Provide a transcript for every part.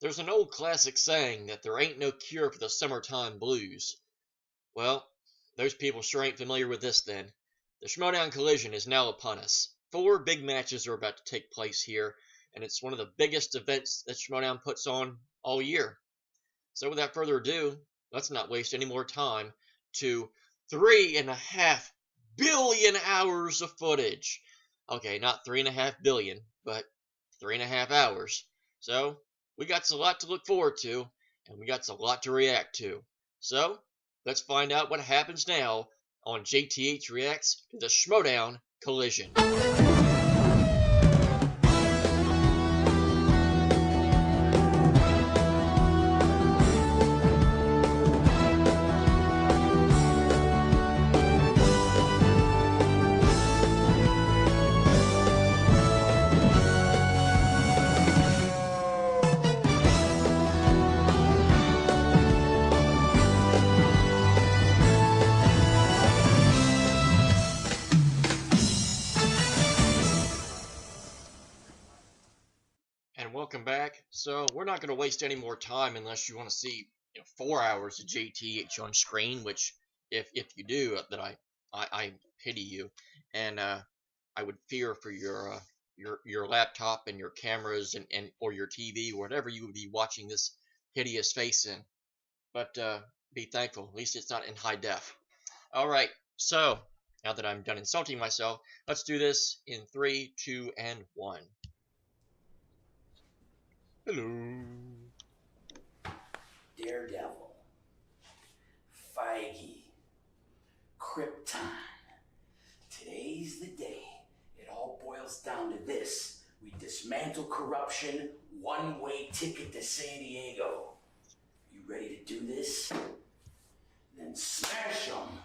There's an old classic saying that there ain't no cure for the summertime blues. Well, those people sure ain't familiar with this then. The Schmoedown Collision is now upon us. 4 big matches are about to take place here, and it's one of the biggest events that Schmoedown puts on all year. So without further ado, let's not waste any more time to 3.5 billion hours of footage. Okay, not 3.5 billion, but 3.5 hours. So, we got a lot to look forward to, and we got a lot to react to. So, let's find out what happens now on JTH Reacts to the Schmoedown Collision. Welcome back. So we're not going to waste any more time unless you want to see 4 hours of JTH on screen, which if you do, then I pity you, and I would fear for your laptop and your cameras and or your TV, whatever you would be watching this hideous face in. But be thankful, at least it's not in high def. All right, so now that I'm done insulting myself, let's do this in 3, 2, and 1. Hello. Daredevil, Feige, Krypton. Today's the day. It all boils down to this. We dismantle corruption, one-way ticket to San Diego. You ready to do this? Then smash them.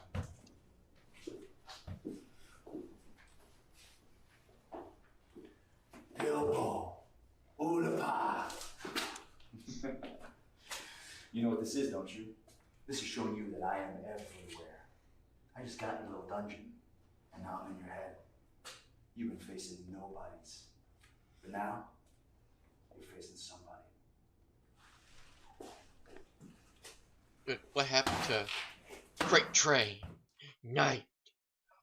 Bilbo, Ulapa. You know what this is, don't you? This is showing you that I am everywhere. I just got in a little dungeon, and now I'm in your head. You've been facing nobodies. But now, you're facing somebody. But what happened to Freight Train, Night,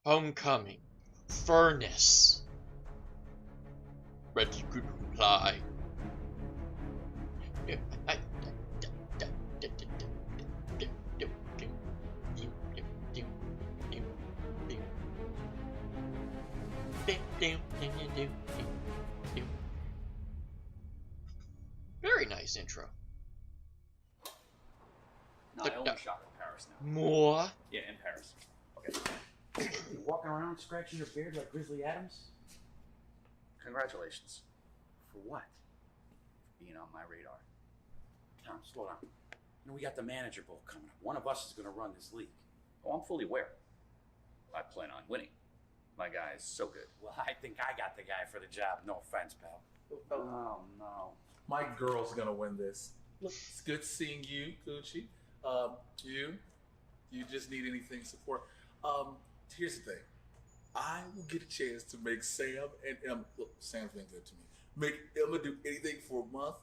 Homecoming, Furnace? Ready could reply. Very nice intro. No, I only shot in Paris now. More? Yeah, in Paris. Okay. You walking around scratching your beard like Grizzly Adams? Congratulations. For what? For being on my radar. Tom, slow down. You know, we got the manager bowl coming up. One of us is going to run this league. Oh, I'm fully aware. I plan on winning. My guy is so good. Well, I think I got the guy for the job. No offense, pal. Oh, no. My girl's gonna win this. Look, it's good seeing you, Gucci. You just need anything support. Here's the thing. I will get a chance to make Sam and Emma. Look, Sam's been good to me. Make Emma do anything for a month.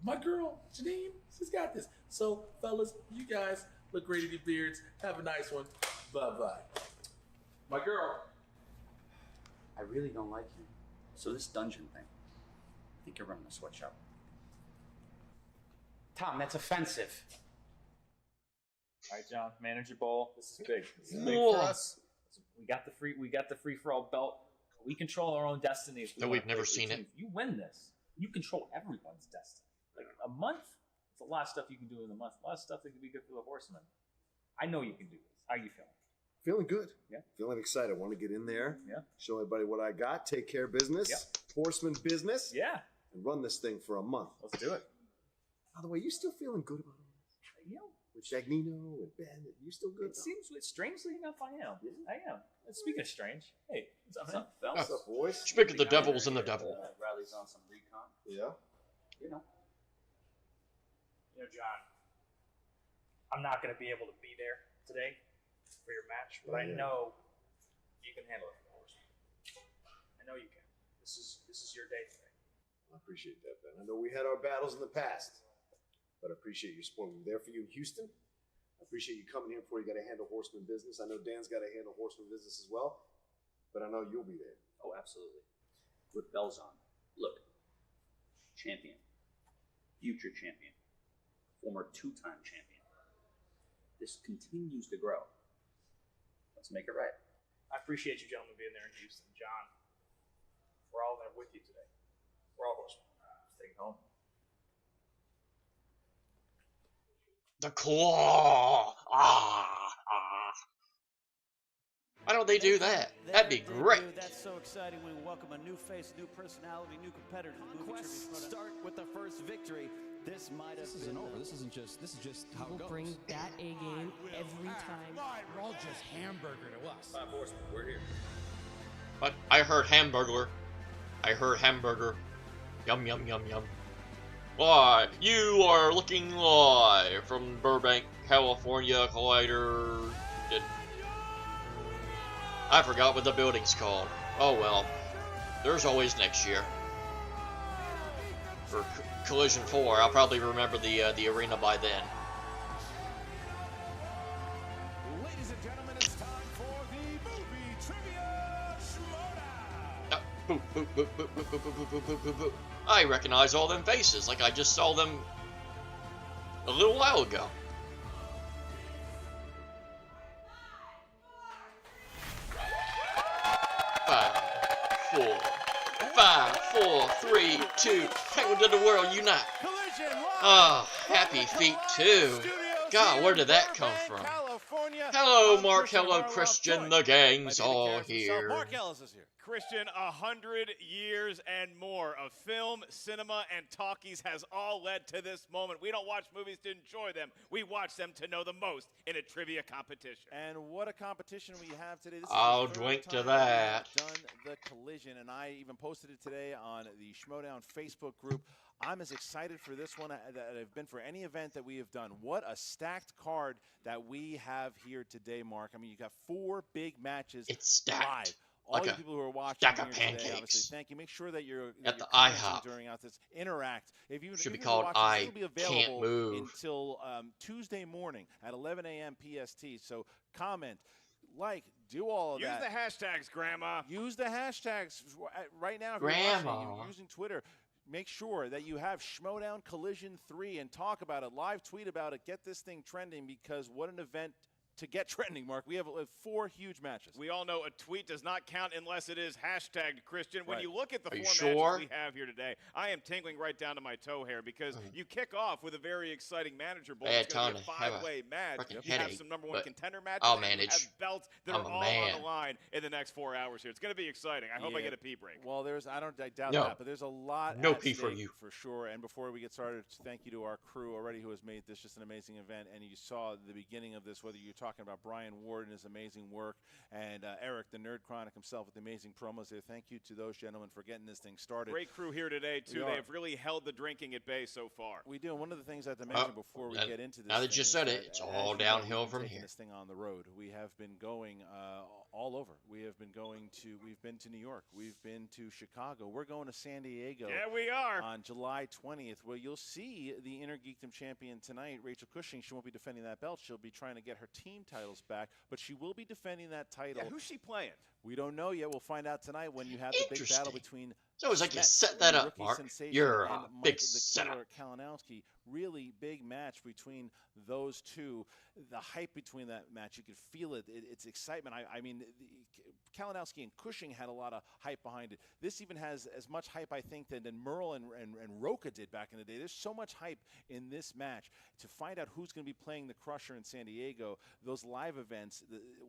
My girl, Jeannine, she's got this. So, fellas, you guys look great in your beards. Have a nice one. Bye-bye. My girl. I really don't like him. So this dungeon thing, I think you're running a sweatshop. Tom, that's offensive. All right, John, manager bowl. This is big. This is big Whoa. for us. We got the free for all belt. We control our own destiny. Though we've never seen it. If you win this, you control everyone's destiny. Like a month, it's a lot of stuff you can do in a month. A lot of stuff that can be good for the horsemen. I know you can do this. How are you feeling? Feeling good. Yeah. Feeling excited. Want to get in there. Yeah. Show everybody what I got. Take care of business. Yeah. Horseman business. Yeah. And run this thing for a month. Let's do it. By the way, you still feeling good about it? You know, With Dagnino and Ben, you still good? it seems strangely enough I am. I am. And speaking of strange, hey, what's up, man? What's up, boys? Speak of the devils and the devil. Riley's on some recon. Yeah. You know. John, I'm not going to be able to be there today for your match, but I know you can handle it for the horse. I know you can. This is your day today. I appreciate that, Ben. I know we had our battles in the past, but I appreciate your support. We're there for you in Houston. I appreciate you coming here before you got to handle Horseman business. I know Dan's got to handle Horseman business as well, but I know you'll be there. Oh, absolutely. With bells on. Look, champion, future champion, former two-time champion. This continues to grow. Let's make it right. I appreciate you gentlemen being there in Houston. John, we're all there with you today. We're all horsemen. Staying home. The claw. Why don't they do that? That'd be great. That's so exciting when we welcome a new face, new personality, new competitor to the movie trivia. Start with the first victory. This might have been over. This is just how it goes. Bring that A game every time. We're all just hamburger to us. Five horsemen, we're here. But I heard hamburger. Yum, yum, yum, yum. Why, you are looking live from Burbank, California, Collider. I forgot what the building's called. Oh well. There's always next year. For Collision 4, I'll probably remember the arena by then. Ladies and gentlemen, it's time for the movie trivia Schmoedown. Boop, boop, boop, boop, boop, boop, boop, boop, boop, boop, boop. I recognize all them faces, like I just saw them a little while ago. Five, four, three, two. Penguin to the world unite. Oh, happy feet too. God, where did that come from? Hello, Mark. Hello, Christian. The gang's all here. Mark Ellis is here. Christian, 100 years and more of film, cinema, and talkies has all led to this moment. We don't watch movies to enjoy them. We watch them to know the most in a trivia competition. And what a competition we have today. This I'll is the third drink to time that. we've done the collision, and I even posted it today on the Schmoedown Facebook group. I'm as excited for this one that I've been for any event that we have done. What a stacked card that we have here today, Mark. I mean, you got 4 big matches. It's stacked. Live. All Like you a people who are watching stack here of today, pancakes. obviously, thank you. Make sure that you're At the commenting IHOP. during out this. Interact. If you Should be if you're called watching, this I will be Can't available Move. until Tuesday morning at 11 a.m. PST. So comment, like, do all of Use that. the hashtags, Grandma. Use the hashtags right now. If Grandma. you're watching, you're using Twitter. Make sure that you have Schmoedown Collision 3 and talk about it. Live tweet about it. Get this thing trending, because what an event to get trending, Mark. We have 4 huge matches. We all know a tweet does not count unless it is hashtagged, Christian. When Right. you look at the Are you 4 sure? matches we have here today, I am tingling right down to my toe hair, because you kick off with a very exciting manager bowl. I had It's going to be a time to have a 5-way match. freaking You have headache, some number 1 but contender matches. I'll and you manage. have belts that I'm are a all man. on the line in the next 4 hours here. It's going to be exciting. I hope I Yeah. get a pee break. Well, I doubt No. that, but there's a lot No at pee for stake you. for sure. And before we get started, thank you to our crew already who has made this just an amazing event. And you saw the beginning of this, whether you're talking about Brian Ward and his amazing work, and Eric, the Nerd Chronic himself, with the amazing promos there. Thank you to those gentlemen for getting this thing started. Great crew here today, too. We They are. have really held the drinking at bay so far. We do. And one of the things I have to mention before we now- get into this, now that you thing said is it, that, it's as all you know, downhill we've been from taking here. This thing on the road. We have been going all over. We've been to New York. We've been to Chicago. We're going to San Diego. Yeah, we are. On July 20th, where you'll see the Inner Geekdom champion tonight, Rachel Cushing. She won't be defending that belt. She'll be trying to get her team titles back, but she will be defending that title. Yeah, who's she playing? We don't know yet. We'll find out tonight when you have the big battle Interesting. between So it's like you Smets, set that the up, rookie Mark. sensation, You're and a Mike big the setup. Killer Kalinowski. Really big match between those two. The hype between that match, you could feel it. It's excitement. I mean, Kalinowski and Cushing had a lot of hype behind it. This even has as much hype, I think, than Merle and Rocha did back in the day. There's so much hype in this match. To find out who's going to be playing the Crusher in San Diego, those live events,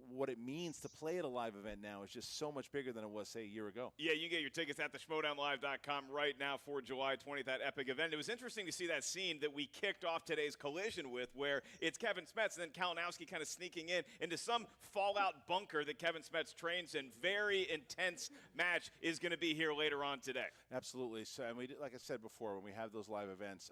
what it means to play at a live event now is just so much bigger than it was, say, a year ago. Yeah, you can get your tickets at theschmoedownlive.com right now for July 20th, that epic event. It was interesting to see that scene that we kicked off today's collision with, where it's Kevin Smets and then Kalinowski kind of sneaking into some fallout bunker that Kevin Smets trains in. Very intense match is going to be here later on today. Absolutely. So, and like I said before, when we have those live events,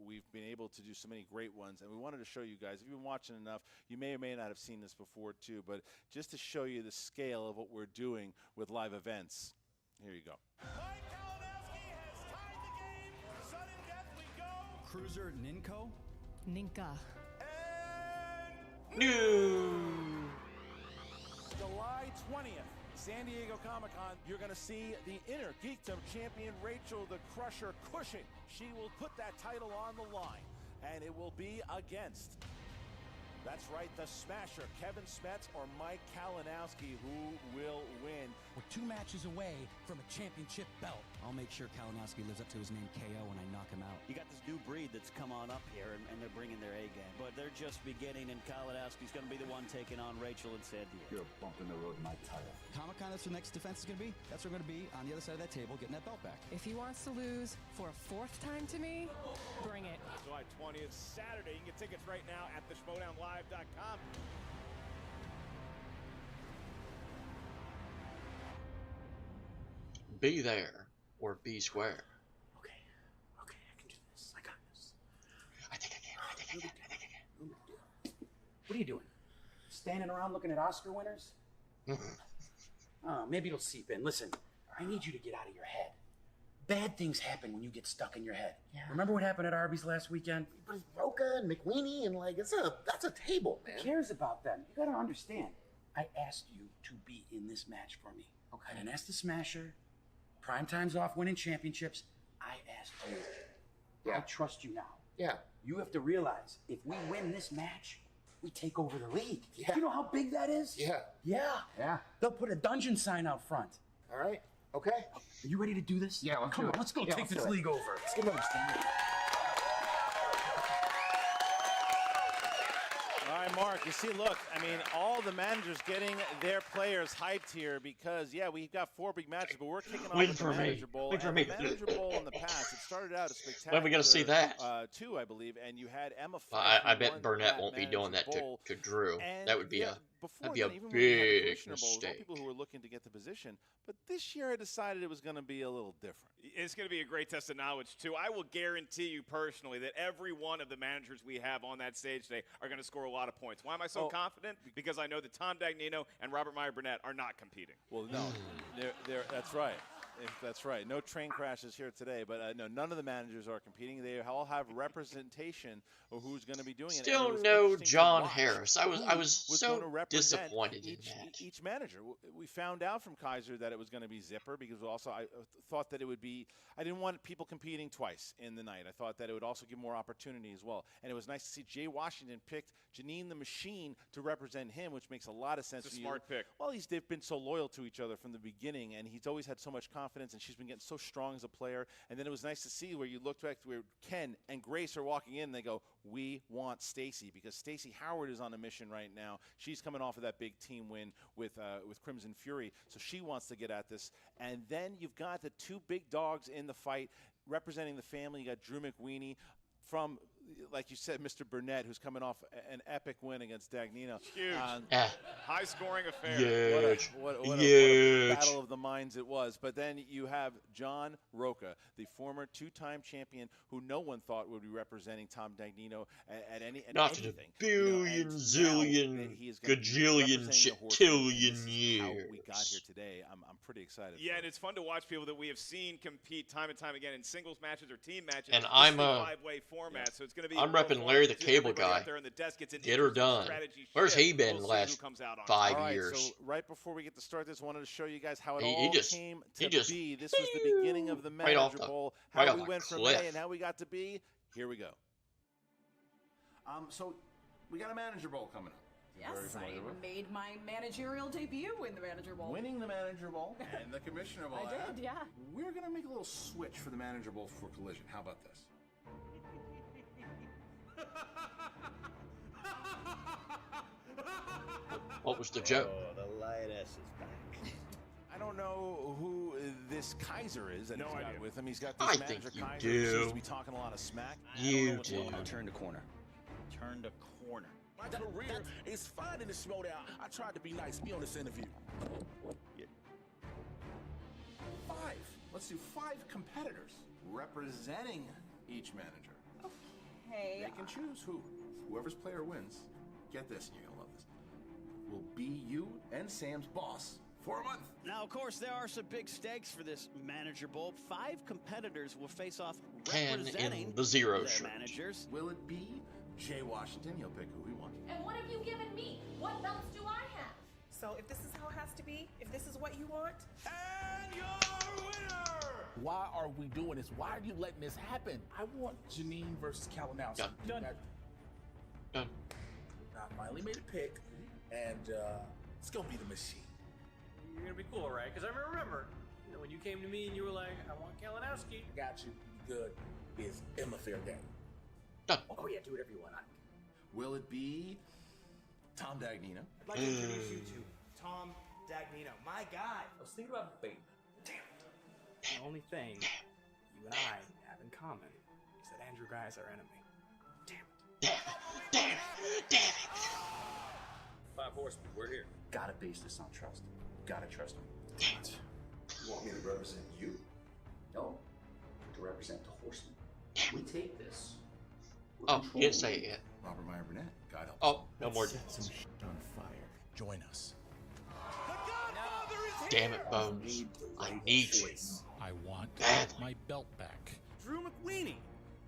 we've been able to do so many great ones, and we wanted to show you guys. If you've been watching enough, you may or may not have seen this before too, but just to show you the scale of what we're doing with live events, here you go. Mike Kalinowski has tied cruiser Ninko? Ninka. No. July 20th, San Diego Comic-Con, you're going to see the Inner Geekdom champion Rachel the Crusher Cushing. She will put that title on the line, and it will be against, that's right, the Smasher, Kevin Smets or Mike Kalinowski, who will win. We're 2 matches away from a championship belt. I'll make sure Kalinowski lives up to his name KO when I knock him out. You got this new breed that's come on up here, and they're bringing their A game. But they're just beginning, and Kalinowski's going to be the one taking on Rachel and San Diego. You're a bump in the road in my title. Comic-Con, that's the next defense is going to be. That's where we're going to be on the other side of that table, getting that belt back. If he wants to lose for a 4th time to me, bring it. July 20th, Saturday. You can get tickets right now at theshmoedownlive.com. Be there or be square. Okay, I can do this. I got this. I think I can. What are you doing? Standing around looking at Oscar winners? Maybe it'll seep in. Listen, I need you to get out of your head. Bad things happen when you get stuck in your head. Yeah. Remember what happened at Arby's last weekend? But it's Rocha and McWeeny and that's a table, man. Who cares about them? You gotta understand. I asked you to be in this match for me. Okay. I didn't ask the Smasher. Prime time's off winning championships. I asked you. Yeah. I trust you now. Yeah. You have to realize, if we win this match, we take over the league. Yeah. You know how big that is? Yeah. Yeah. They'll put a dungeon sign out front. All right. Okay. Are you ready to do this? Yeah, Come on, let's go take this league over. Let's get another stand. All right, Mark, you see, look, I mean, all the managers getting their players hyped here because, yeah, we've got 4 big matches, but we're kicking off with the Manager Bowl. Wait for me. The Manager Bowl in the past, it started out as spectacular. When are we going to see that? 2, I believe, and you had Emma. I bet Burnett won't be doing that to Drew. That would be a big mistake. People who were looking to get the position, but this year I decided it was going to be a little different. It's going to be a great test of knowledge, too. I will guarantee you personally that every one of the managers we have on that stage today are going to score a lot of points. Why am I so confident? Because I know that Tom Dagnino and Robert Meyer Burnett are not competing. Well, no, that's right. That's right. No train crashes here today, but no, none of the managers are competing. They all have representation of who's going to be doing it. Still no John Harris. I was so disappointed in that. Each manager. We found out from Kiaser that it was going to be Zipper because also I thought that it would be. I didn't want people competing twice in the night. I thought that it would also give more opportunity as well. And it was nice to see Jay Washington picked Jeannine the Machine to represent him, which makes a lot of sense. It's a smart pick. Well, they've been so loyal to each other from the beginning, and he's always had so much confidence, and she's been getting so strong as a player. And then it was nice to see where you looked back where Ken and Grace are walking in, and they go, we want Stacy, because Stacy Howard is on a mission right now. She's coming off of that big team win with Crimson Fury, so she wants to get at this. And then you've got the 2 big dogs in the fight representing the family. You got Drew McWeeny from, like you said, Mr. Burnett, who's coming off an epic win against Dagnino. Huge. High-scoring affair. Huge. What a battle of the minds it was. But then you have John Rocha, the former 2-time champion who no one thought would be representing Tom Dagnino at anything. Not in a billion, zillion, gajillion, shitillion years. How we got here today, I'm pretty excited. Yeah, and it's fun to watch people that we have seen compete time and time again in singles matches or team matches. And I'm a 5-way format, so it's going to be. I'm repping Larry the Cable Guy. Get her done. Where's he been the last 5 years? So right before we get to start this, I wanted to show you guys how it all came to be. This was the beginning of the Manager Bowl. How we went from A and how we got to B. Here we go. So we got a Manager Bowl coming up. Yes, I made my managerial debut in the Manager Bowl. Winning the Manager Bowl and the Commissioner Bowl. I did, yeah. We're going to make a little switch for the Manager Bowl for Collision. How about this? What was the joke? Oh, the lioness is back. I don't know who this Kiaser is that he's got with him. He's got this I manager think you Kiaser do. who seems to be talking a lot of smack. You do. Turn the corner. Turn the corner. My career is fine in the Schmoedown. I tried to be nice. Be on this interview. Yeah. 5. Let's do 5 competitors representing each manager. Okay. They can choose whoever's player wins. Get this, and you're gonna love this. Will be you and Sam's boss for a month. Now, of course, there are some big stakes for this Manager Bowl. 5 competitors will face off 10 representing in the zero their shirt. managers. Will it be Jay Washington? He'll pick who he wants. And what have you given me? What belts do I have? So if this is how it has to be, if this is what you want, And your winner! Why are we doing this? Why are you letting this happen? I want Jeannine versus Kalinowski. Done. I finally made a pick, and it's gonna be the machine. You're gonna be cool, right? Because I remember, when you came to me and you were like, "I want Kalinowski." I got you. Good. Is Emma fair game? Oh yeah, do whatever you want. Will it be Tom Dagnino? I'd like to introduce you to Tom Dagnino, my guy. I was thinking about bait. The only thing you and I have in common is that Andrew Guy is our enemy. Damn it. 5 horsemen, we're here. Gotta base this on trust. Gotta trust him. You want me to represent you? No. To represent the horsemen. We take this. Oh, you didn't say it yet. Robert Meyer Burnett. God help Oh, no more. Set some shit on fire. Join us. Damn it, Bones. I need you. I want Badly. my belt back. Drew McWeeny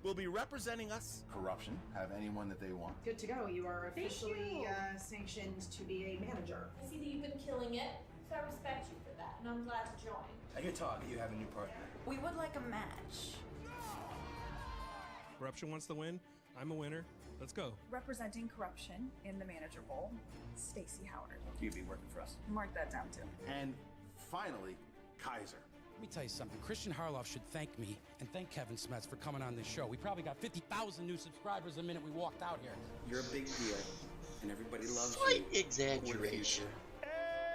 will be representing us. Corruption. Have anyone that they want. Good to go. You are officially sanctioned to be a manager. I see that you've been killing it, so I respect you for that, and I'm glad to join. I hear talk that you have a new partner. We would like a match. Corruption wants the win. I'm a winner. Let's go. representing corruption in the Manager Bowl, Stacy Howard. You'd be working for us. Mark that down too. And finally, Kiaser. Let me tell you something. Christian Harloff should thank me and thank Kevin Smets for coming on this show. We probably got 50,000 new subscribers the minute we walked out here. You're a big deal, and everybody loves Slight you. exaggeration.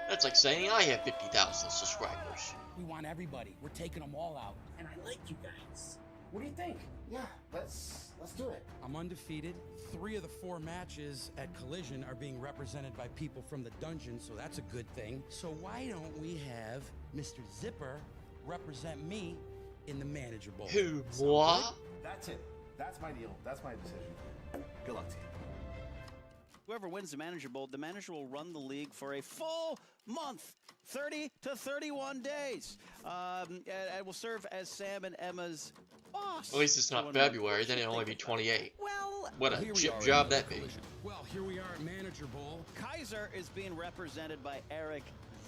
That's like saying I have 50,000 subscribers. We want everybody. We're taking them all out. And I like you guys. What do you think? Yeah, let's do it. I'm undefeated. 3 of the 4 matches at Collision are being represented by people from the dungeon, so that's a good thing. So why don't we have Mr. Zipper represent me in the Manager Bowl? Who, moi? That's it. That's my deal. That's my decision. Good luck to you. Whoever wins the Manager Bowl, the manager will run the league for a full month, 30 to 31 days. And will serve as Sam and Emma's boss. At least it's not February, then it'll only be 28. Well, what a here we chip are job in that be. Well, here we are at Manager Bowl. Kiaser is being represented by Eric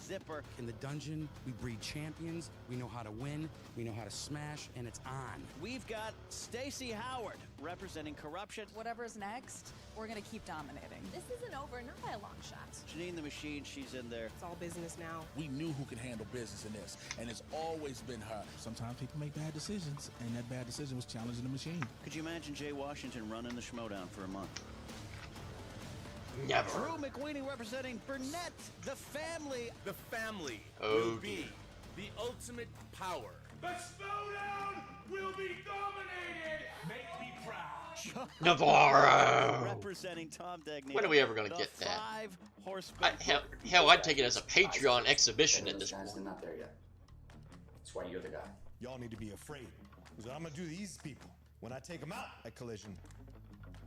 Zipper. In the dungeon, we breed champions. We know how to win. We know how to smash, and it's on. We've got Stacy Howard representing corruption. Whatever's next, we're gonna keep dominating. This isn't over, not by a long shot. Jeannine the Machine, she's in there. It's all business now. We knew who could handle business in this, and it's always been her. Sometimes people make bad decisions, and that bad decision was challenging the machine. Could you imagine Jay Washington running the Schmoedown for a month? Never. Drew McWeeny representing Burnett, the family. The family Oh, will be the ultimate power. The Schmoedown will be dominated. Make me proud. Navarro! Representing Tom Dagnino. When are we ever gonna get that? 5 horsemen. Hell, I'd take it as a Patreon exhibition at this Guys, point. they're not there yet. That's why you're the guy. Y'all need to be afraid. Because I'm gonna do these people when I take them out at Collision.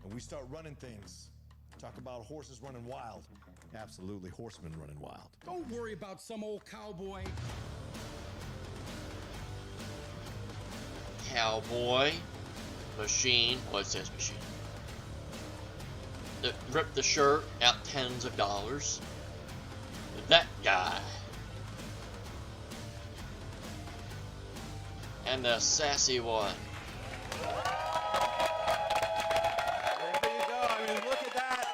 And we start running things. Talk about horses running wild. Absolutely, horsemen running wild. Don't worry about some old cowboy. Cowboy. Machine. Well, it says machine. Rip the shirt out tens of dollars. That guy. And the sassy one. There you go. I mean, look at that.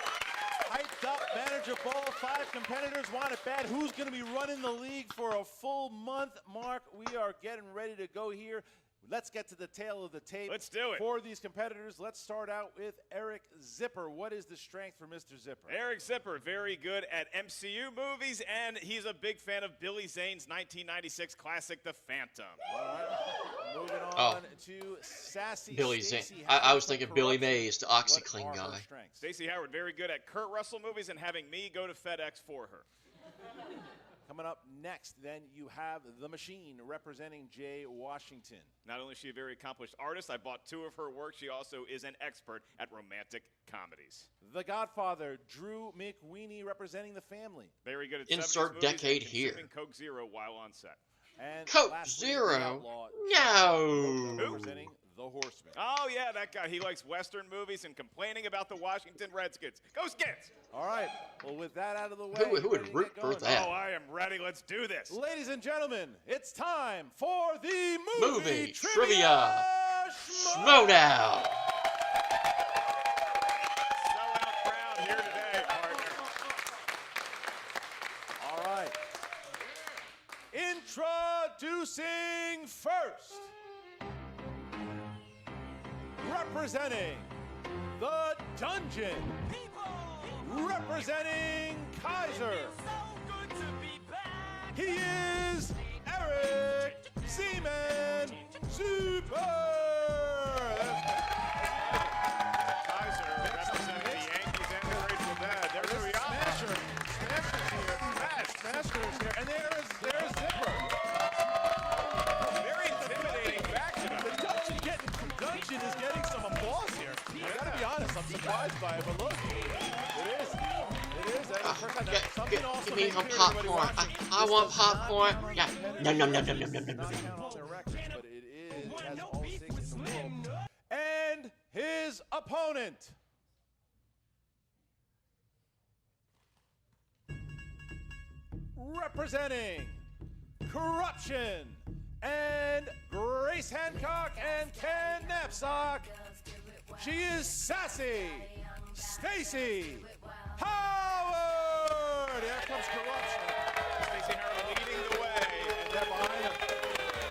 Hyped up Manager Bowl. 5 competitors want it bad. Who's going to be running the league for a full month? Mark, we are getting ready to go here. Let's get to the tail of the tape. Let's do it. For these competitors, let's start out with Eric Zipper. What is the strength for Mr. Zipper? Eric Zipper, very good at MCU movies, and he's a big fan of Billy Zane's 1996 classic, The Phantom. All right. Moving on to Sassy Billy Zane. Stacey I was Howard thinking from Billy Corruption. Mays, the OxyClean What are her guy. strengths? Stacey Howard, very good at Kurt Russell movies and having me go to FedEx for her. Coming up next, then you have The Machine representing Jay Washington. Not only is she a very accomplished artist, I bought 2 of her works, she also is an expert at romantic comedies. The Godfather, Drew McWeeny representing The Family. Very good at Insert 70s movies decade and here. consuming Coke Zero while on set. And Coke lastly, Zero? The Outlaw, No. representing The Horseman. Oh, yeah, that guy. He likes Western movies and complaining about the Washington Redskins. Go Skins! All right. Well, with that out of the way, Who would root for that? Oh, I am ready. Let's do this. Ladies and gentlemen, it's time for the Movie Trivia Schmoedown. Sellout crowd here today, partner. All right. Introducing first, representing the Dungeon, representing Kiaser, he is Eric Seaman Super. Kiaser representing the Yankees and the Grateful Dead. There's who we are. Smasher's here, and there's Zipper. Very intimidating faction. The Dungeon is getting some applause here. I gotta be honest, I'm surprised by it, but look, it is. Give me some popcorn. I want popcorn. Yeah. No. But it is, has all the stakes in the world. And his opponent, representing Corruption and Grace Hancock and Ken Knapsack, she is Sassy Stacy Howard. Here comes Corruption. Stacy Howard leading the way. And they're behind him.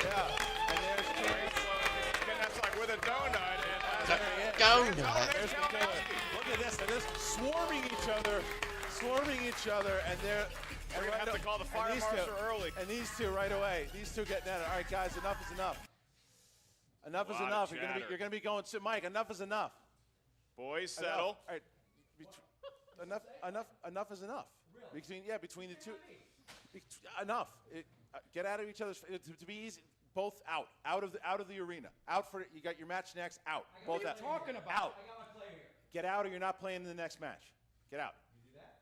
Yeah. And there's Grace. Ken Knapsack with a donut. Donut. There's the donut. Look at this. They're just swarming each other, and they're. We're going to have to call the fire marshal early. And these two right away. These two getting at it. All right, guys, enough is enough. Enough is enough. You're going to be going to Mike. Enough is enough. Boys, settle. All right. Enough is enough. Between the two. Enough. Get out of each other's. To be easy. Both out of the arena. Out for it. You got your match next. Out. Both out. What are you talking about? Out. Get out, or you're not playing in the next match. Get out.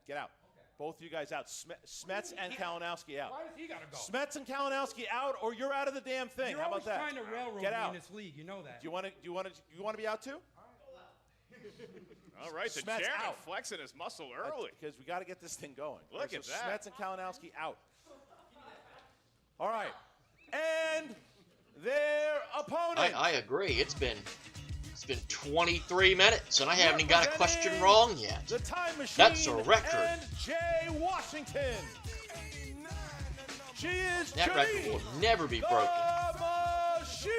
Get out. Both of you guys out. Smets and Kalinowski out. Why does he gotta go? Smets and Kalinowski out, or you're out of the damn thing. You're How about that? always trying to railroad Get me out. in this league. You know that. Do you want to be out too? All right, the Smets chairman out. flexing his muscle early. Because we got to get this thing going. Look at that. Smets and Kalinowski out. All right. And their opponent. I agree. It's been 23 minutes, and I haven't even got a question wrong yet. The Time Machine. That's a record. And Jay Washington. She is That record will never be broken. The Machine.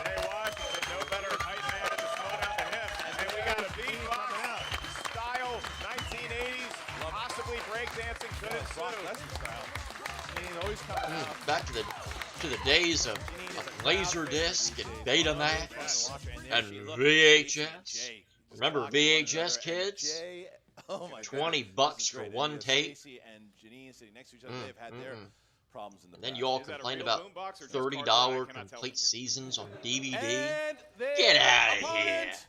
Jay Washington, no better hype man in the Schmoedown than him. And then we got a beatbox style 1980s, possibly breakdancing, could it sue? Back to the days of Laserdisc and Betamax and VHS. Remember VHS, kids? Oh my $20 for one tape. Stacy and Jeannine sitting next to each other. They've had their problems in the And then past. you all Is that a complained real about boombox or just $30 cardboard? I cannot tell complete from here. seasons on DVD. And their Get out of here. opponent,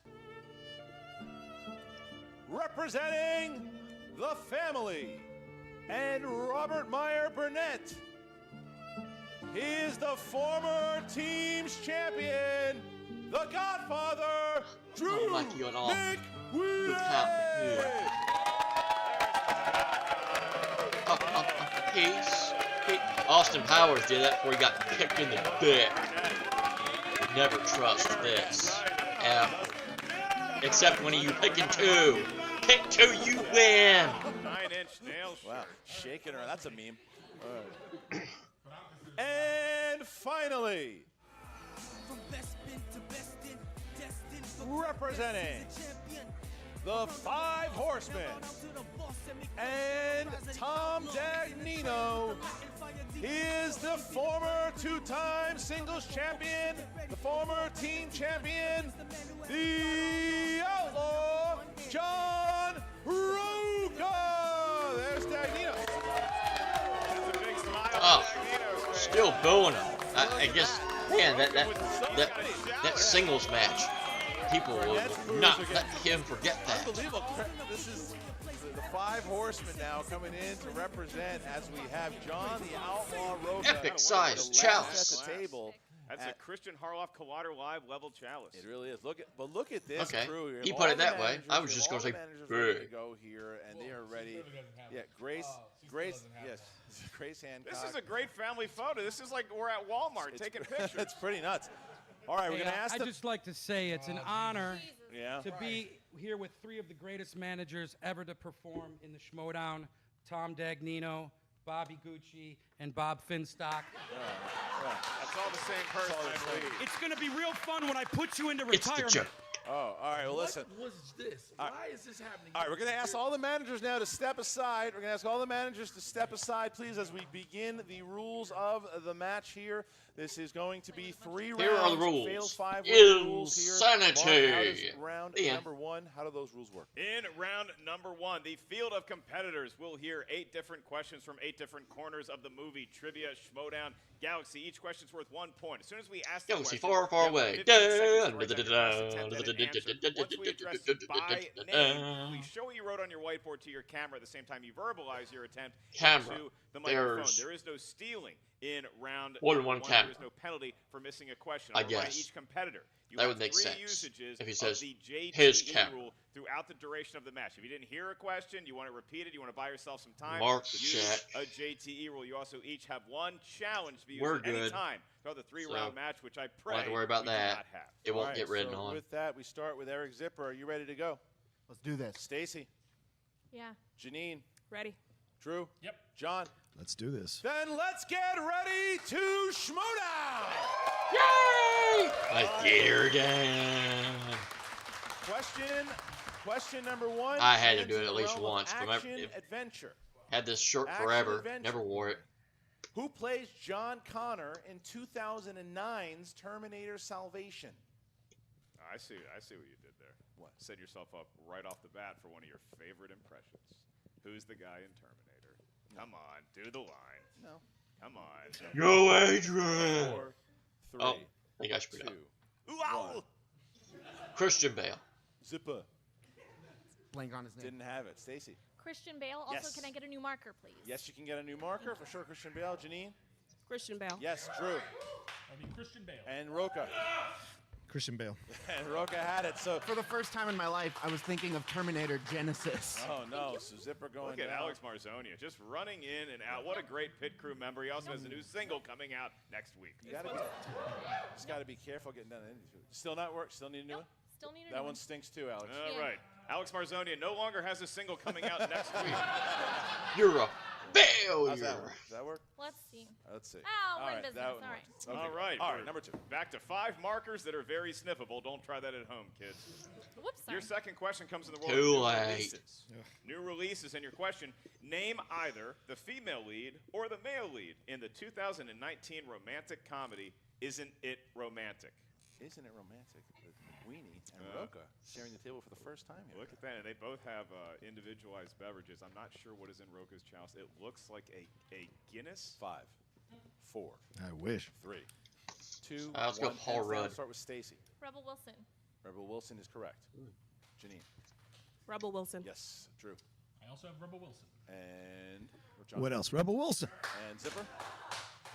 representing The Family and Robert Meyer Burnett. He is the former team's champion, the Godfather, Drew Mikey and all. McWeeny. Good count. Peace. Austin Powers did that before he got kicked in the dick. Never trust this. Ever. Except when you picking two. Pick two, you win. 9-inch nails. Wow, shaking her. That's a meme. All right. And finally, representing the Five Horsemen and Tom Dagnino, he is the former two-time singles champion, the former team champion, the Outlaw John Rocha. Still booing him. I guess, man, that singles match, people will not let him forget that. Unbelievable. This is the 5 horsemen now coming in to represent as we have John the Outlaw Rocha. Epic size chalice. At the table. That's a Christian Harloff Collider Live level chalice. It really is. Look at this crew here. He put it that way. I was just going to say, ready to go here, and they are ready. Yeah, Grace, yes, Grace Hancock. This is a great family photo. This is like we're at Walmart taking pictures. It's pretty nuts. All right, we're going to ask I'd just like to say it's an honor to Christ. be here with 3 of the greatest managers ever to perform in the Schmoedown: Tom Dagnino, Bobby Gucci, and Bob Finstock. That's all the same person, I believe. It's going to be real fun when I put you into It's the retirement. joke. Oh, all right. Well, listen. What was this? Why is this happening? All right, we're going to ask all the managers now to step aside. We're going to ask all the managers to step aside, please, as we begin the rules of the match here. This is going to be 3 rounds. Here are the rules. Fail 5 Insanity. Mark, how does round The end. number 1, how do those rules work? In round number 1, the field of competitors will hear 8 different questions from 8 different corners of the movie Trivia Schmoedown Galaxy. Each question's worth 1 point. As soon as we ask the Galaxy question, far, far you have away. 15 seconds to write that across the 10 minute answer. Once we address by name, please show what you wrote on your whiteboard to your camera at the same time you verbalize your attempt Camera. to the microphone. There's There is no stealing in round more number than one 1. camera. There is no penalty for missing a question. I I'll remind guess. each competitor. You That have would make 3 sense usages if he of says the JTH his camera. rule throughout the duration of the match. If you didn't hear a question, you want it repeated, you want to buy yourself some time, Mark the use check. a JTE rule. You also each have 1 challenge to be used We're at any good. time throughout the 3-round So, match, which I Don't pray have to worry about we do that. not have. It won't All right, get written so on. With that, we start with Eric Zipper. Are you ready to go? Let's do this. Stacy, Yeah. Jeannine, Ready. Drew, Yep. John. Let's do this. Then let's get ready to Schmoedown! Yay! I get her again. Question number 1. I had to ends do it in at the least realm of once. Remember, Action if- adventure. Had this shirt Action forever. adventure. Never wore it. Who plays John Connor in 2009's Terminator Salvation? I see what you did there. What? Set yourself up right off the bat for one of your favorite impressions. Who's the guy in Terminator? Come on, do the line. No. Come on. Go, Adrian. 4, 3, Oh, I think I screwed 2, up. Ooh, ow! Christian Bale. Zipper. Blank on his name. Didn't have it. Stacy. Christian Bale. Also, Yes. can I get a new marker, please? Yes, you can get a new marker for sure. Christian Bale. Jeannine. Christian Bale. Yes, Drew. I mean, Christian Bale. And Rocha. Christian Bale. And Rocha had it. So. For the first time in my life, I was thinking of Terminator Genesis. Oh no! So Zipper going Look at down. Alex Marzonia just running in and out. What a great pit crew member. He also has a new single coming out next week. Just got to be careful getting down. Still not work. Still need a new one. Still need a That new one stinks too, Alex. All right. Alex Marzonia no longer has a single coming out next week. You're a How's failure. that work? Does that work? Let's see. Let's see. Oh, All we're in right, business. that one All right. works. Okay. All right. All we're right, number 2. Back to 5 markers that are very sniffable. Don't try that at home, kids. Whoops. Your Sorry. second question comes in the world Too of new late. releases. New releases, and your question: name either the female lead or the male lead in the 2019 romantic comedy "Isn't It Romantic?" Isn't it romantic? With McWeeny and Rocha sharing the table for the first time here. Look at that, and they both have individualized beverages. I'm not sure what is in Rocha's chalice. It looks like a Guinness. 5, 4, I wish. 3, 2, Let's go 1. Paul Hands down. Rudd. Start with Stacy. Rebel Wilson. Rebel Wilson is correct. Jeannine. Rebel Wilson. Yes. Drew. I also have Rebel Wilson. And John. What else? Rebel Wilson. And Zipper.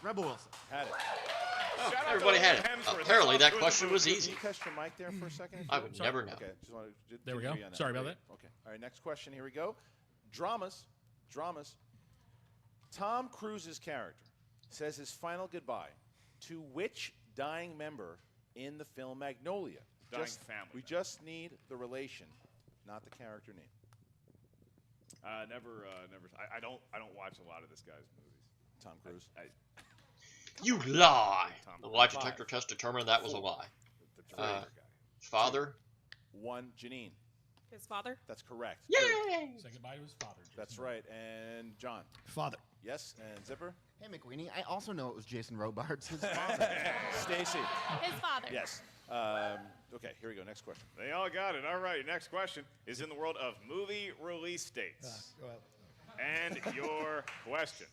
Rebel Wilson. Had it. Oh, Shout out everybody to had it. Hemsworth. Apparently That's that all question doing was the easy. Can you test your mic there for a second? I would never know. Okay. Just wanted to There we go. agree on Sorry about that. Okay. All right. Next question. Here we go. Dramas. Tom Cruise's character says his final goodbye to which dying member in the film Magnolia? Dying family We just need the relation, not the character name. Never. I don't watch a lot of this guy's movies. Tom Cruise. You lie. Tom The lie Cruise. detector test determined that was a lie. The Terminator guy. Father? 1, Jeannine. His father. That's correct. Yay! Say goodbye to his father. That's right. And John. Father. Yes. And Zipper. Hey, McWeeny, I also know it was Jason Robards, his father. Stacy. His father. Yes. Okay, here we go. Next question. They all got it. All right. Next question is in the world of movie release dates. Go ahead. And your question.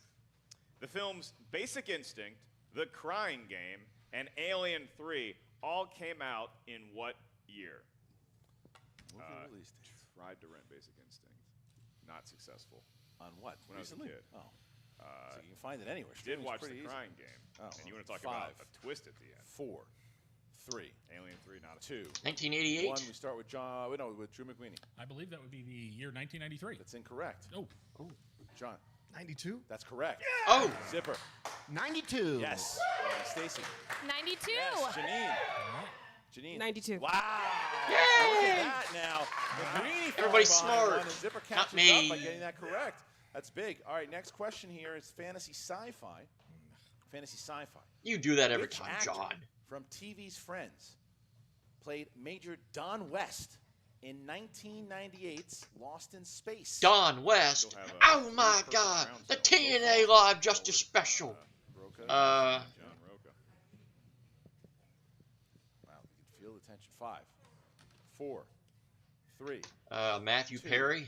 The films Basic Instinct The Crying Game, and Alien 3 all came out in what year? Movie release date. Tried to rent Basic Instinct. Not successful. On what? When Recently? I was a kid. Oh. So you can find it anywhere. Did Streaming's watch The pretty easy. Crying Game. Oh, and you want to talk 5, about a twist at the end. 4, 3, Alien 3, not a 2, 1988. 1. We start with with Drew McWeeny. I believe that would be the year 1993. That's incorrect. Oh. John. 92? That's correct. Oh. Zipper. 92. Yes. Stacy. 92. Yes. Jeannine. 92. Wow. Yay! Look at that now. McWeeny Everybody's falling behind smart. one, and Zipper Not catches me. up by getting that correct. That's big. All right, next question here is fantasy sci-fi. Fantasy sci-fi. You do that every Which time, actor John. from TV's Friends played Major Don West in 1998's Lost in Space? Don West. Oh my God! The TNA Live Justice Special. Rocha. Uh. John Rocha. Wow, we can feel the tension. 5, 4, 3. Matthew 2, Perry.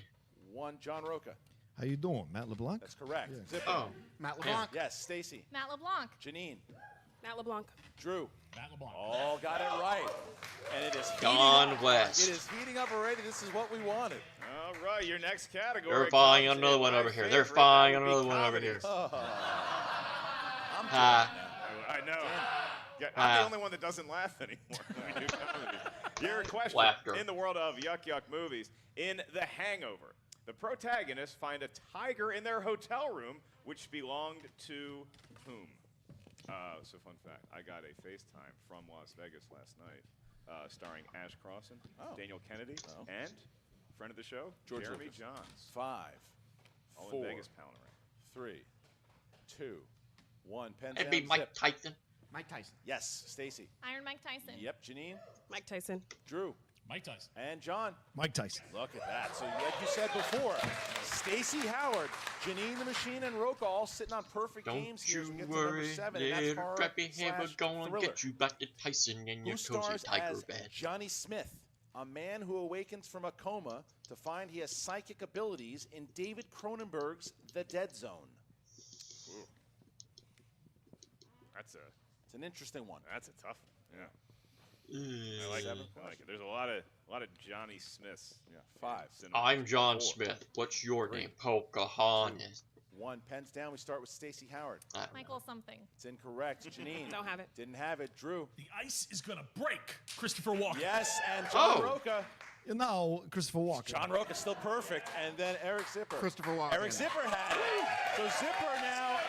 1. John Rocha. How you doing, Matt LeBlanc? That's correct. Yeah. Zipper. Oh. Matt LeBlanc. Yes, Stacy. Matt LeBlanc. Jeannine. Matt LeBlanc. Drew. Matt LeBlanc. All got it right. And it is Don heating up. West. It is heating up already. This is what we wanted. All right, your next category. They're buying comes another in one my over here. They're favorite. buying That would be another one over here. comedies. I'm Ha. I know. Yeah, I'm the only one that doesn't laugh anymore when we do comedy. Your question Laughter. in the world of Yuck Yuck movies. In The Hangover, the protagonists find a tiger in their hotel room, which belonged to whom? So fun fact, I got a FaceTime from Las Vegas last night, starring Ash Crossan, Daniel Kennedy, and friend of the show, George Jeremy Lucas. Johns. 5, All 4, in Vegas pounding around. 3, 2, 1. Pens That'd down. be Mike Zip. Tyson. Mike Tyson. Yes, Stacy. Iron Mike Tyson. Yep, Jeannine. Mike Tyson. Drew. Mike Tyson. And John. Mike Tyson. Look at that. So like you said before, Stacy Howard, Jeannine the Machine, and Rocha all sitting on perfect Don't games here as we you get to number worry, 7, and that's little horror crappy hand, we're / gonna thriller. get you back to Tyson in your Who cozy stars tiger as bed. Johnny Smith, a man who awakens from a coma to find he has psychic abilities in David Cronenberg's The Dead Zone? Ooh. It's an interesting one. That's a tough one. Yeah. I like it. I like it. There's a lot of Johnny Smiths. Yeah. 5. I'm John 4. Smith. What's your 3. name? Pocahontas. 1. Pens down. We start with Stacy Howard. Michael something. It's incorrect. Jeannine. Don't have it. Didn't have it. Drew. The ice is going to break. Christopher Walken. Yes, and John Oh. Rocha. No, Christopher Walken. John Rocha still perfect, and then Eric Zipper. Christopher Walken. Eric Zipper had it. So Zipper now,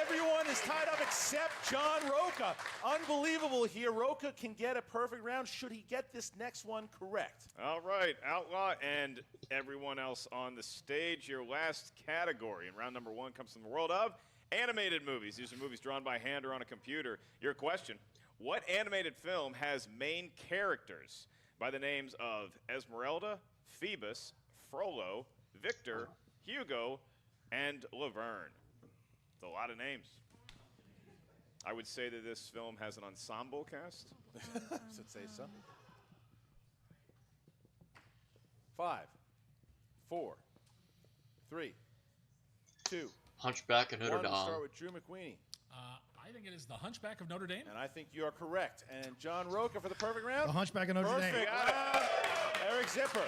everyone is tied up except John Rocha. Unbelievable here. Rocha can get a perfect round should he get this next one correct. All right, Outlaw and everyone else on the stage. Your last category in round number 1 comes from the world of animated movies. These are movies drawn by hand or on a computer. Your question, what animated film has main characters by the names of Esmeralda, Phoebus, Frollo, Victor, Hugo, and Laverne? It's a lot of names. I would say that this film has an ensemble cast. Should say so. 5, 4, 3, 2, Hunchback of Notre 1. We Dame. start with Drew McWeeny. I think it is The Hunchback of Notre Dame. And I think you are correct. And John Rocha for the perfect round. The Hunchback of Notre Dame. Perfect round. Eric Zipper.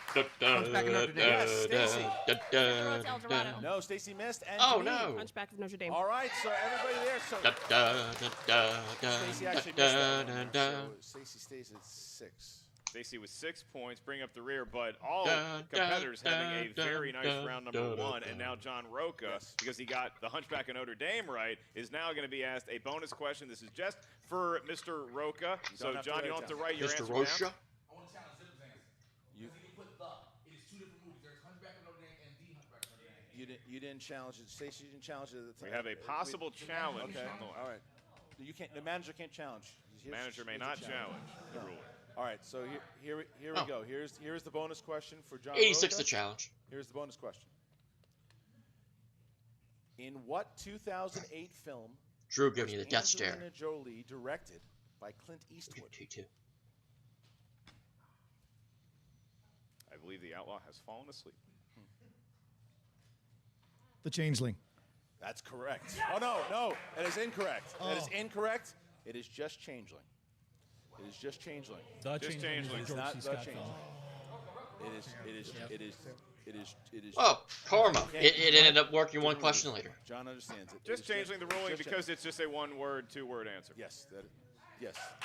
Hunchback of Notre Dame. Yes, Stacy. Roads El Dorado. No, Stacy missed. And Oh, Jeannine. no. Hunchback of Notre Dame. All right, so everybody there. So Da, da, da, da, da, Stacy actually da, missed that da, one. da. So Stacy stays at 6. Stacy with 6 points, bring up the rear, but all Da, competitors da, having a da, very nice da, round number da, 1, da. and now John Rocha, because he got the Hunchback of Notre Dame right, is now going to be asked a bonus question. This is just for Mr. Rocha. So, have to John, write you don't it have to down. write your Mr. answer Rocha? down. I want to challenge Zipper's answer. You- Because he put the. It is 2 different movies. There's Hunchback of Notre Dame and The Hunchback of Notre Dame. You didn't challenge it. Stacy didn't challenge it at the time. We have a possible challenge. Okay. on the All right. You can't. The manager can't challenge. Manager may Here's not the challenge the No. ruler. All right. So here we Oh. go. Here's the bonus question for John. 86 Rocha. the challenge. Here's the bonus question. In what 2008 film Drew giving you was the death stare. Angelina Jolie directed by Clint Eastwood? 2-2. I believe the outlaw has fallen asleep. The Changeling. That's correct. Oh, no. That is incorrect. That is incorrect. It is just Changeling. It is just Changeling. The Just Changeling. It's not the Changeling. It is. Oh, karma. It ended up working one question later. John understands it. Just changing the ruling because it's just a one-word, two-word answer. Yes, that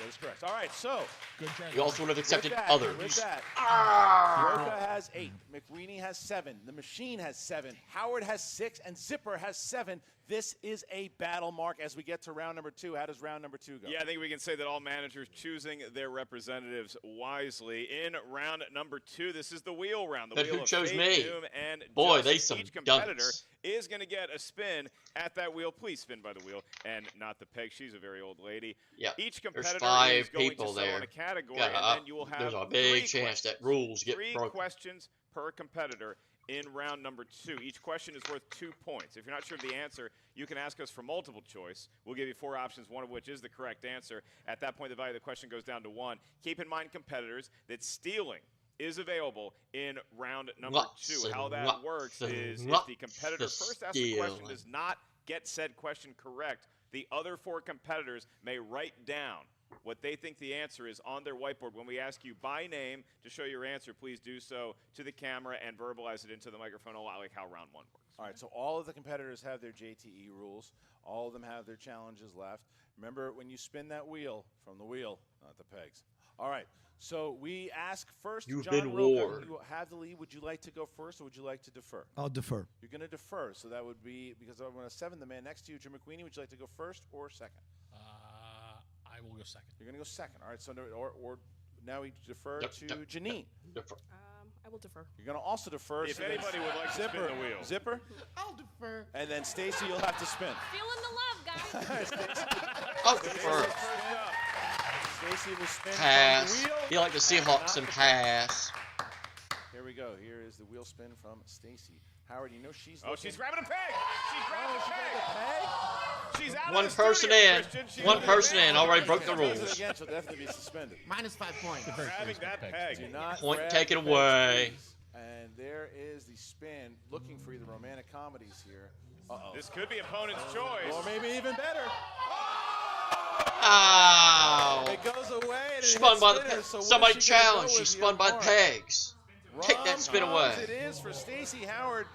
is correct. All right, so. Good try. You also would have accepted With others. that, Rocha has 8. McWeeny has 7. The Machine has 7. Howard has 6. And Zipper has 7. This is a battle, Mark, as we get to round number 2. How does round number 2 go? Yeah, I think we can say that all managers choosing their representatives wisely. In round number 2, this is the wheel round. The But wheel who of chose fate, me? doom, and Boy, justice. they some Each competitor dunks. is going to get a spin at that wheel. Please spin by the wheel and not the peg. She's a very old lady. Yeah. Each There's competitor 5 is going people to settle there. in a category, Yeah, and then you will have there's a big 3 chance that questions. rules get 3 broken. questions per competitor in round number 2. Each question is worth 2 points. If you're not sure of the answer, you can ask us for multiple choice. We'll give you 4 options, one of which is the correct answer. At that point, the value of the question goes down to 1. Keep in mind, competitors, that stealing is available in round number 2. How that works is if the competitor first asks the question does not get said question correct, the other 4 competitors may write down what they think the answer is on their whiteboard. When we ask you by name to show your answer, please do so to the camera and verbalize it into the microphone, a lot like how round 1 works. All right, so all of the competitors have their JTE rules. All of them have their challenges left. Remember, when you spin that wheel, from the wheel, not the pegs. All right, so we ask first, You've John been Rocha, warned. you have the lead. Would you like to go first, or would you like to defer? I'll defer. You're going to defer, so that would be, because I'm going to 7 the man next to you, Jim McWeeny, would you like to go first or second? I will go second. You're going to go second. All right, so or now we defer to Jeannine. Defer. I will defer. You're going to also defer. If so then anybody would like to Zipper, spin the wheel. Zipper, I'll defer. and then Stacy, you'll have to spin. Feeling the love, guys. I'll defer. Stacy will spin from Pass. the wheel. You like the Seahawks and pass. Here we go. Here is the wheel spin from Stacy. Howard, you know she's looking. Oh, she's grabbing a peg. She's grabbing a peg. She's out One of the person studio, in. Christian. She's One in the person bag. in. Already broke the If she does it rules. again, she'll definitely be suspended. Minus 5 points. Grabbing that peg. Do not Point grab taken the pegs, away. please. And there is the spin. Looking for either romantic comedies here. Uh-oh. This could be opponent's choice. Or maybe even better. Ow. It goes away. And it Spun hits by the spinners, pe- so what somebody is she gonna go challenged. She with? spun You by have the Mark. pegs. Take that spin away. It is for Stacy Howard.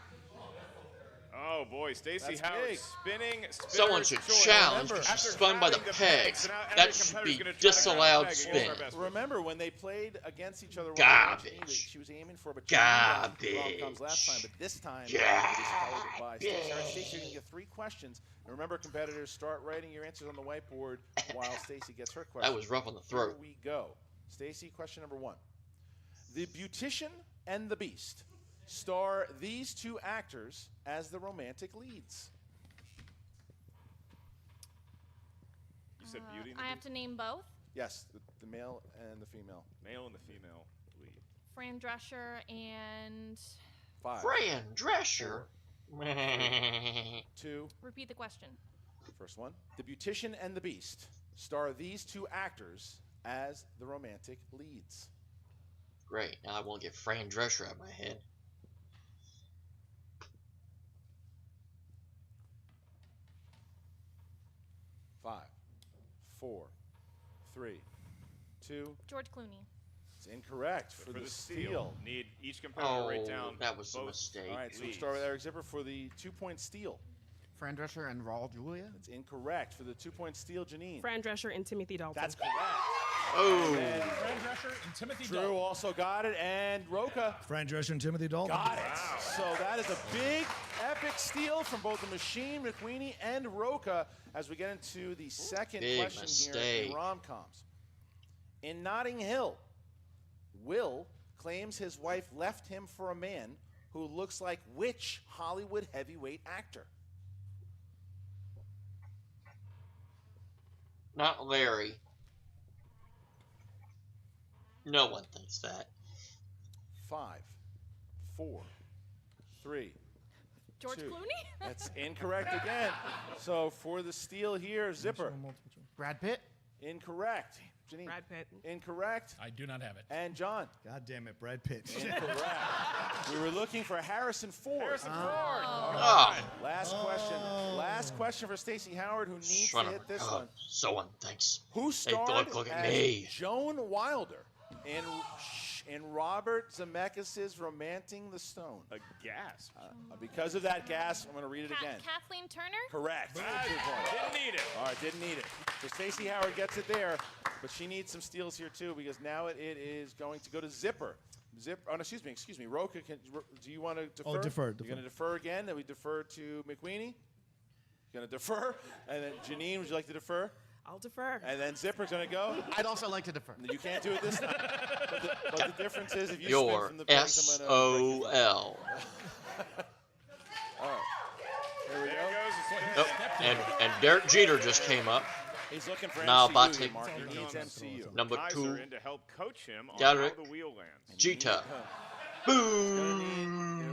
Oh boy, Stacy That's Howard big. spinning. Someone should challenge because she spun by the pegs. That should be disallowed spin. Remember when they played against each other? Garbage. She was aiming for, but Garbage. rom-coms last time, but this time it is called by Stacy. All right, Stacy, you're gonna get 3 questions. And remember, competitors, start writing your answers on the whiteboard while Stacy gets her question. That was rough on the throat. Here we go. Stacy, question number 1. The Beautician and the Beast star these 2 actors as the romantic leads. You said Beauty and the I have to name both. Yes, the male and the female. Male and the female lead. Fran Drescher and 5. Fran Drescher. 2. repeat the question. First one. The Beautician and the Beast star these 2 actors as the romantic leads. Great. Now I won't get Fran Drescher out of my head. 5, 4, 3, 2. George Clooney. It's incorrect for the steal. Need each competitor to write down. That was a both mistake. All right, so we'll leads. start with Eric Zipper for the 2-point steal. Fran Drescher and Raul Julia. That's incorrect for the 2-point steal, Jeannine. Fran Drescher and Timothy Dalton. That's correct. Oh. And Fran Drescher and Timothy Drew Dalton. also got it, and Rocha Fran Drescher and Timothy Dalton. got it. So that is a big, epic steal from both the Machine, McWeeny, and Rocha as we get into the second Big question here mistake. in rom-coms. In Notting Hill, Will claims his wife left him for a man who looks like which Hollywood heavyweight actor? Not Larry. No one thinks that. 5, 4, 3, George 2. Clooney? That's incorrect again. So for the steal here, Zipper. Brad Pitt. Incorrect. Jeannine. Brad Pitt. Incorrect. I do not have it. And John. God damn it, Brad Pitt. Incorrect. We were looking for Harrison Ford. Harrison Ford. All Oh. right. Last question. Last question for Stacy Howard, who needs Son to of hit a this gun. one. Someone thinks. Who Hey, starred look at as me. Joan Wilder in Robert Zemeckis' Romancing the Stone? A gasp. Because of that gasp, I'm going to read it again. Kathleen Turner? Correct. 2 points. Didn't need it. All right, didn't need it. So Stacy Howard gets it there, but she needs some steals here too because now it is going to go to Zipper. Oh, no, excuse me. Rocha, do you want to defer? Oh, defer. You're going to defer again. Then we defer to McWeeny. Going to defer, and then Jeannine, would you like to defer? I'll defer. And then Zipper's going to go. I'd also like to defer. You can't do it this time. But the difference is if you spin Your from the pegs, I'm going to SOL. All right. Here we go. Nope. And Derek Jeter just came up. He's looking for Now MCU about here, to Mark. He needs MCU. number Kiaser 2, in to help coach him on Derek how the wheel lands. Jeter. They're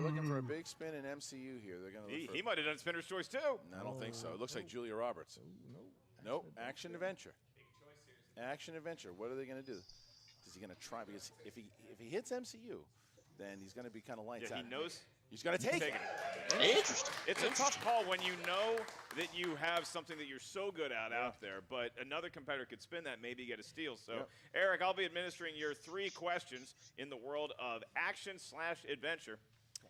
looking for a big spin in MCU here. They're going to. He might have done Spinner's Choice too. I don't think so. It looks like Julia Roberts. Nope. Action adventure. Action adventure. What are they going to do? Is he going to try? Because if he hits MCU, then he's going to be kind of lights out. He knows. He's going to take it. Interesting. It's a tough call when you know that you have something that you're so good at out there, but another competitor could spin that, maybe get a steal. So, Eric, I'll be administering your 3 questions in the world of action/adventure.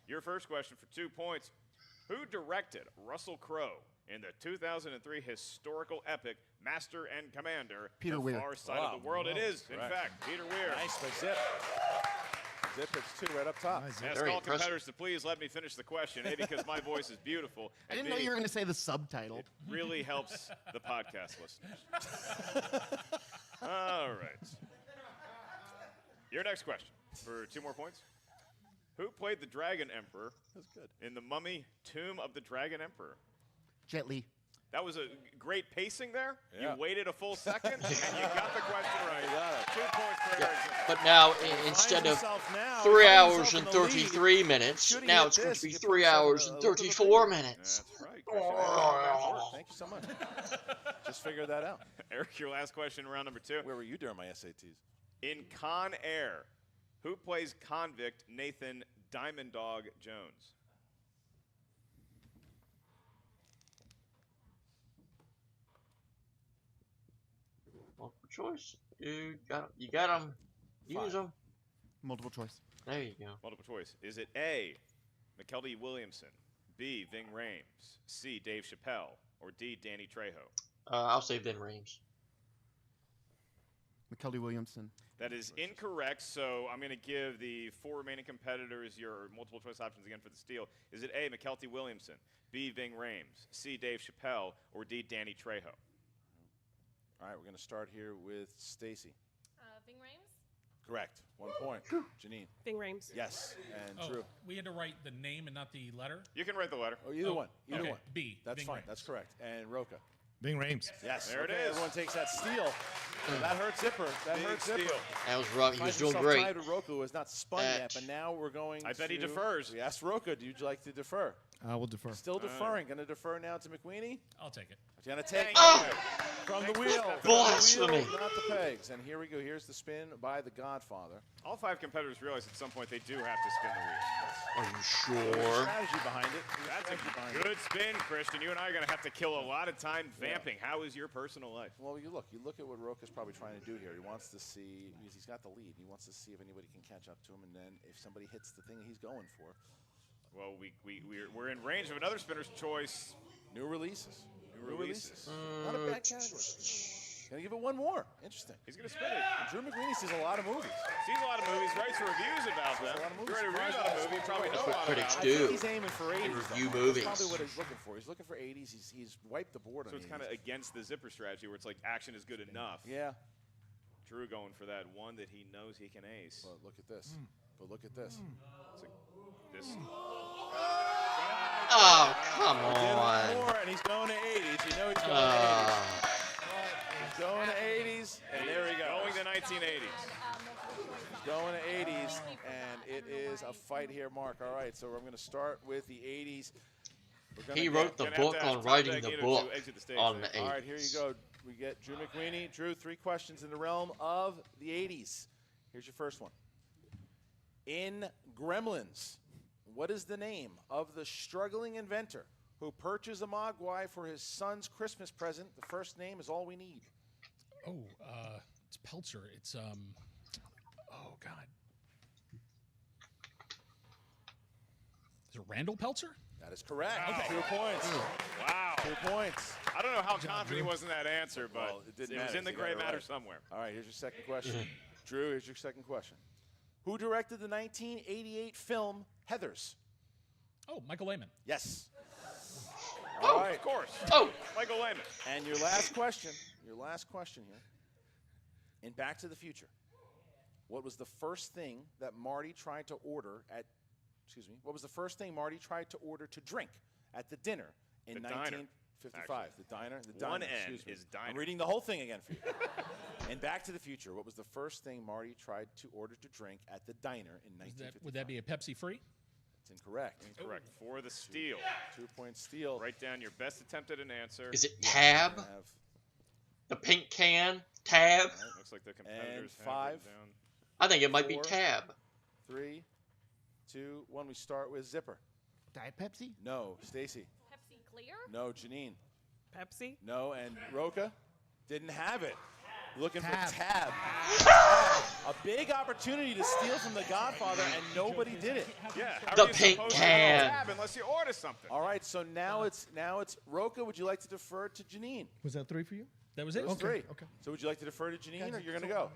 Your first question for 2 points. Who directed Russell Crowe in the 2003 historical epic Master and Commander, Peter The Weir. Far Side of the World? It is, in fact, Peter Weir. Nice by Zip. Zip, it's 2 right up top. Ask all competitors to please let me finish the question, because my voice is beautiful. I didn't know you were going to say the subtitle. It really helps the podcast listeners. All right. Your next question for 2 more points. Who played the Dragon Emperor in The Mummy, Tomb of the Dragon Emperor? Jet Li. That was a great pacing there. Yeah. You waited a full second, and you got the question right. 2 points for Eric. But now, instead of 3 hours and 33 minutes, now it's going to be 3 hours and 34 minutes. That's right. Thank you so much. Just figured that out. Eric, your last question, round number 2. Where were you during my SATs? In Con Air, who plays convict Nathan Diamond Dog Jones? Multiple choice. You got them. Use them. Multiple choice. There you go. Multiple choice. Is it A, McKelvey Williamson, B, Ving Rhames, C, Dave Chappelle, or D, Danny Trejo? I'll say Vin Rhames. McKelvey Williamson. That is incorrect, so I'm going to give the 4 remaining competitors your multiple choice options again for the steal. Is it A, McKelvey Williamson, B, Ving Rhames, C, Dave Chappelle, or D, Danny Trejo? All right, we're going to start here with Stacy. Ving Rhames? Correct. 1 point. Jeannine. Ving Rhames. Yes. And Drew. We had to write the name and not the letter? You can write the letter. Oh, either one. Either okay. one. B. That's Ving fine. Rhames. That's correct. And Rocha. Bing Rhames. Yes. There it okay, is. Everyone takes that steal. That hurts Zipper. That Big hurts Zipper. steal. That was rough. He was Finds doing himself great. tied with Rocha, who has not spun yet, but now we're going I bet to... he defers. We asked Rocha, do you like to defer? I will defer. Still deferring. Going to defer now to McWeeny. I'll take it. Going to take from the wheel. Blasphemy. Not the pegs. And here we go. Here's the spin by the Godfather. All 5 competitors realize at some point they do have to spin the wheel. Are you There's sure? strategy behind it. That's a good spin, Christian. You and I are going to have to kill a lot of time vamping. How is your personal life? Well, you look at what Rocha's probably trying to do here. He wants to see, because he's got the lead, he wants to see if anybody can catch up to him, and then if somebody hits the thing he's going for. Well, we're in range of another spinner's choice. New releases. New releases. Not a bad category. Gonna give it one more. Interesting. He's gonna spin it. And Drew McWeeny sees a lot of movies. Sees a lot of movies, writes reviews about them. A lot of movies. You write a review about a movie, you probably know That's what a lot critics about do. it. I think he's aiming for 80s. Review though. movies. That's probably what he's looking for. He's looking for 80s. He's wiped the board on So it's 80s. kind of against the zipper strategy where it's like action is good enough. Yeah. Drew going for that one that he knows he can ace. But look at this. But look at this. It's like this. Oh, come Did one on. more, and he's going to 80s. You know he's going to 80s. He's going to 80s, and there he goes. Going to 1980s. He's going to 80s, and it is a fight here, Mark. All right, so I'm going to start with the 80s. He wrote the book on writing the book on the 80s. All right, here you go. we get Drew McWeeny. Drew, 3 questions in the realm of the 80s. Here's your first one. In Gremlins, what is the name of the struggling inventor who purchased a Mogwai for his son's Christmas present? The first name is all we need. Oh, it's Peltzer. It's oh God. Is it Randall Peltzer? That is correct. Wow. 2 points. Wow. 2 points. I don't know how confident he Drew. was in that answer, but Well, it didn't was matter. in the You got gray it matter right. somewhere. All right, here's your second question. Drew, here's your second question. Who directed the 1988 film Heathers? Oh, Michael Lehman. Yes. Oh, All right. of course. Oh. Michael Lehman. And your last question here. In Back to the Future, what was the first thing that Marty tried to order what was the first thing Marty tried to order to drink at the dinner in The diner, 1955? actually. The diner? The One diner, N excuse me. is diner. I'm reading the whole thing again for you. In Back to the Future, what was the first thing Marty tried to order to drink at the diner in 1955? Would that be a Pepsi free? That's incorrect. Incorrect. For the steal. 2-point steal. Write down your best attempt at an answer. Is it Tab? The pink can? Tab? All right, looks like the competitors And have 5. it down. I think it might be 4, Tab. 3, 2, 1. We start with Zipper. Diet Pepsi? No. Stacy. Pepsi Clear? No. Jeannine. Pepsi? No. And Rocha didn't have it. Looking Tab. for Tab. A big opportunity to steal from the Godfather, and nobody did it. Yeah. How The are you pink supposed can. To know tab unless you order something. All right. So now it's Rocha. Would you like to defer to Jeannine? Was that 3 for you? That was It it? was 3. Okay. So would you like to defer to Jeannine, or you're going to go?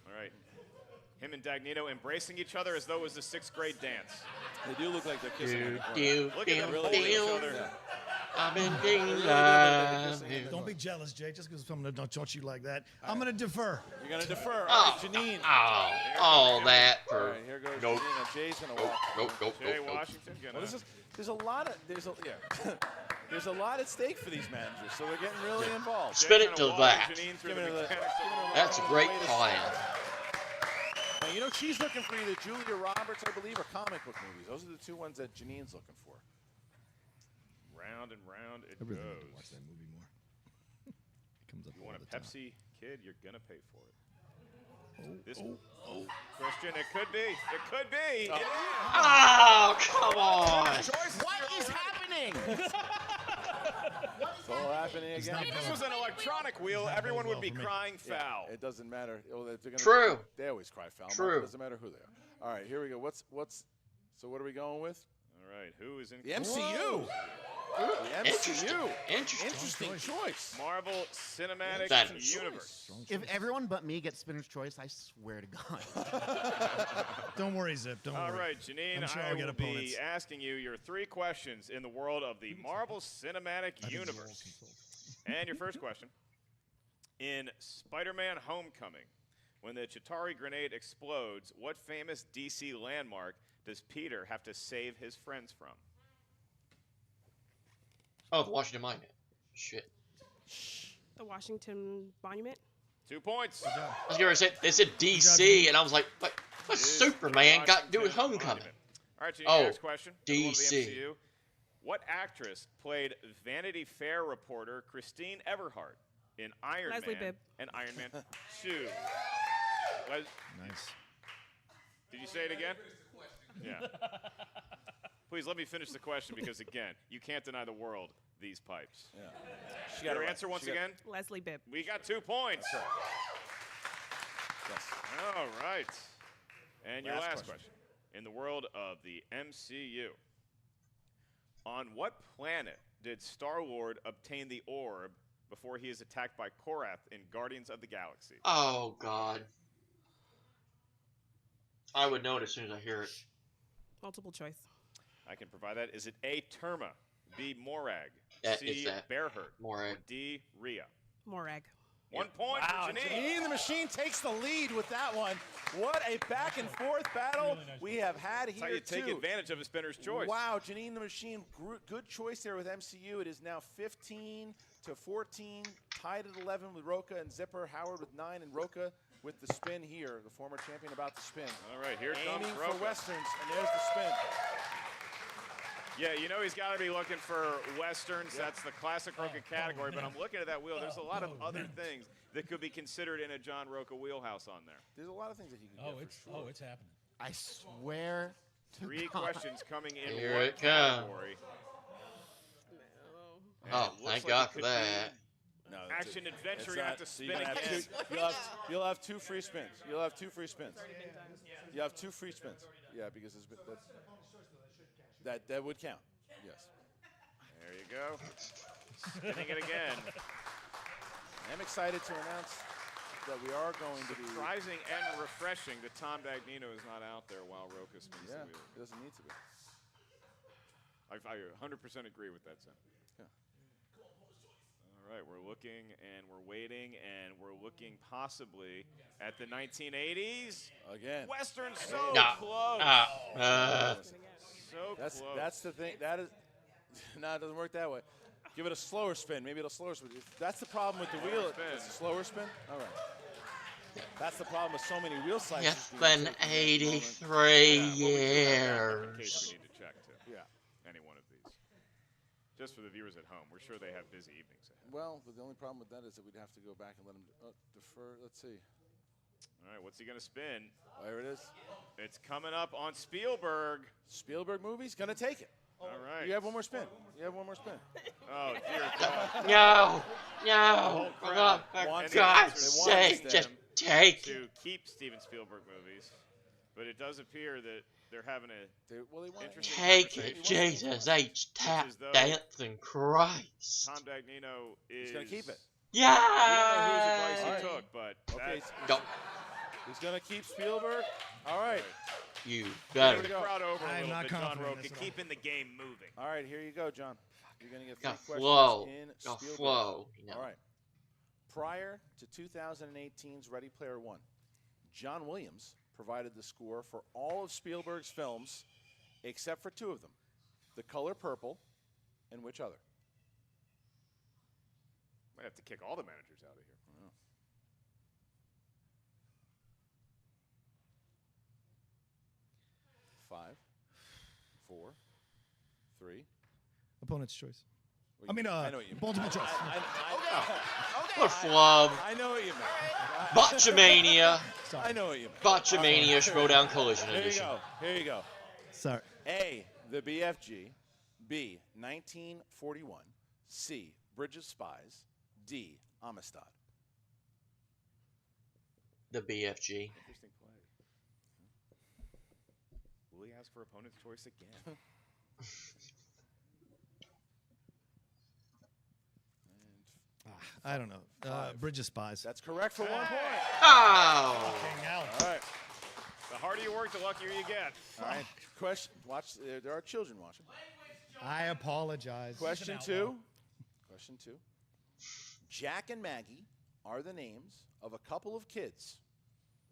All right. Him and Dagnino embracing each other as though it was a 6th grade dance. They do look like they're kissing. in the corner. Look at them holding each other. Yeah. I'm in England. Don't be jealous, Jay, just because someone don't touch you like that. I'm going to defer. You're going to defer. Oh, All right, Jeannine. all that All for right, here goes nope. Jeannine. Now Jay's going to walk. Nope. Jay Washington gonna. Well, there's a lot at stake for these managers, so they're getting really involved. Spin it to that. Jeannine through Give the it to the- mechanics of the That's a great plan. Now, you know, she's looking for either Julia Roberts, I believe, or comic book movies. Those are the 2 ones that Jeannine's looking for. Round and round it I really need to goes. watch that movie more. It comes up You all want a the time. Pepsi kid, you're gonna pay for it. Christian, it could be. It could be. Oh, come on. What is happening? It's all happening again. If this was an electronic wheel, everyone would be crying Yeah, foul. it doesn't matter. They're gonna, True. They always cry foul. True. It doesn't matter who they are. All right, here we go. So what are we going with? All right, who is in The MCU. The MCU. Interesting choice. Marvel Cinematic That- Universe. If everyone but me gets spinner's choice, I swear to God. Don't worry, Zip. Don't All worry. right, Jeannine, I'm sure I I'll get will opponents. be asking you your 3 questions in the world of the Marvel Cinematic Universe. And your first question. In Spider-Man Homecoming, when the Chitauri grenade explodes, what famous DC landmark does Peter have to save his friends from? Oh, the Washington Monument. Shit. The Washington Monument? 2 points. I was going to say, they said DC, and I was like, what's Superman got to do with Washington Homecoming? Monument. All right, Oh, next question. Another one of the DC. MCU. What actress played Vanity Fair reporter Christine Everhart in Iron Leslie Man Bibb. and Iron Man 2? Nice. Did you say it again? Yeah. Please let me finish the question because, again, you can't deny the world these pipes. Yeah. She got Your it right. answer once She got- again? Leslie Bibb. We got 2 points. Yes. All right. And your Last last question. question. In the world of the MCU, on what planet did Star-Lord obtain the orb before he is attacked by Korath in Guardians of the Galaxy? Oh, God. I would know it as soon as I hear it. Multiple choice. I can provide that. Is it A, Terma, B, Morag, That C, is that. Bearhurt, Morag. or D, Rhea? Morag. 1 point Wow, for Jeannine. Jeannine the Machine takes the lead with that one. What a back and forth battle we have had That's how here you take too. advantage of a spinner's choice. Wow, Jeannine the Machine, good choice there with MCU. It is now 15-14, tied at 11 with Rocha and Zipper. Howard with 9, and Rocha with the spin here. The former champion about to spin. All right, here Aiming comes for Rocha. Westerns, and there's the spin. Yeah, you know he's got to be looking for westerns. That's the classic Rocha category. But I'm looking at that wheel. There's a lot of other things that could be considered in a John Rocha wheelhouse on there. There's a lot of things that he can get for sure. It's happening. I swear to 3 God. questions coming in Here one it comes. category. And Oh, it looks thank like God it for could that. be No, action adventure. it's You're gonna have not- to so spin you're gonna have again. you'll have 2 free spins. You'll have 2 free spins. You have 2 free spins. Yeah, because that would count. Yes. There you go. Spinning it again. I'm excited to announce that we are going to be Surprising and refreshing that Tom Dagnino is not out there while Rocha spins the wheel. It doesn't need to be. I 100% agree with that, Sam. Yeah. All right, we're looking and we're waiting and we're looking possibly at the 1980s. Again. Western so No. close. So That's close. that's the thing. That is no, it doesn't work that way. Give it a slower spin. Maybe it'll slower spin. If that's the problem with the wheel. It's a slower spin. All right. That's the problem with so many wheel slices. It's been 83 years. In case we need to check too. Yeah. Any one of these. Just for the viewers at home, we're sure they have busy evenings ahead. Well, but the only problem with that is that we'd have to go back and let him defer. Let's see. All right, what's he going to spin? There it is. It's coming up on Spielberg. Spielberg movie's going to take it. All right. You have one more spin. You have one more spin. Oh, dear God. No, The no, whole for crowd God's wants sake, them just take to it. keep Steven Spielberg movies, but it does appear that they're having a interesting Take it, conversation. Jesus H. Tap as though dancing Christ. Tom Dagnino is. He's going to keep it. Yeah. We don't know whose advice he took, but Okay. Go. He's going to keep Spielberg. All right. You better. better. The crowd over a I'm little not bit, John confident in Rocha, this at all. keeping the game moving. All right, here you go, John. You're going to get 3 Got questions flow. in Got Spielberg. flow. You know. All right. Prior to 2018's Ready Player One, John Williams provided the score for all of Spielberg's films except for 2 of them, The Color Purple and which other? Might have to kick all the managers out of here. 5, 4, 3. Opponent's choice. Well, I mean, I know what you mean. multiple choice. What a flub. I know what you mean. Botchamania. I know what you mean. Botchamania Schmoedown Collision Here you Edition. go. Here you go. Sorry. A, the BFG. B, 1941. C, Bridge of Spies. D, Amistad. The BFG. Interesting play. Will he ask for opponent's choice again? I don't know. Bridge of Spies. That's correct for 1 point. Oh. All right. The harder you work, the luckier you get. All right. Question. Watch. There are children watching. I apologize. Question 2. Question 2. Jack and Maggie are the names of a couple of kids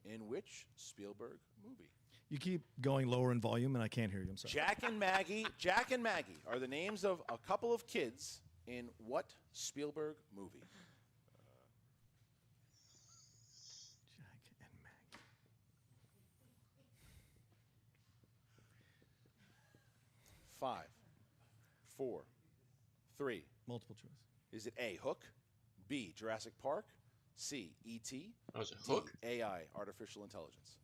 in which Spielberg movie? You keep going lower in volume, and I can't hear you. I'm sorry. Jack and Maggie are the names of a couple of kids in what Spielberg movie? Jack and Maggie. 5, 4, 3. Multiple choice. Is it A, Hook, B, Jurassic Park, C, E.T., Oh, is it D, Hook? AI, artificial intelligence?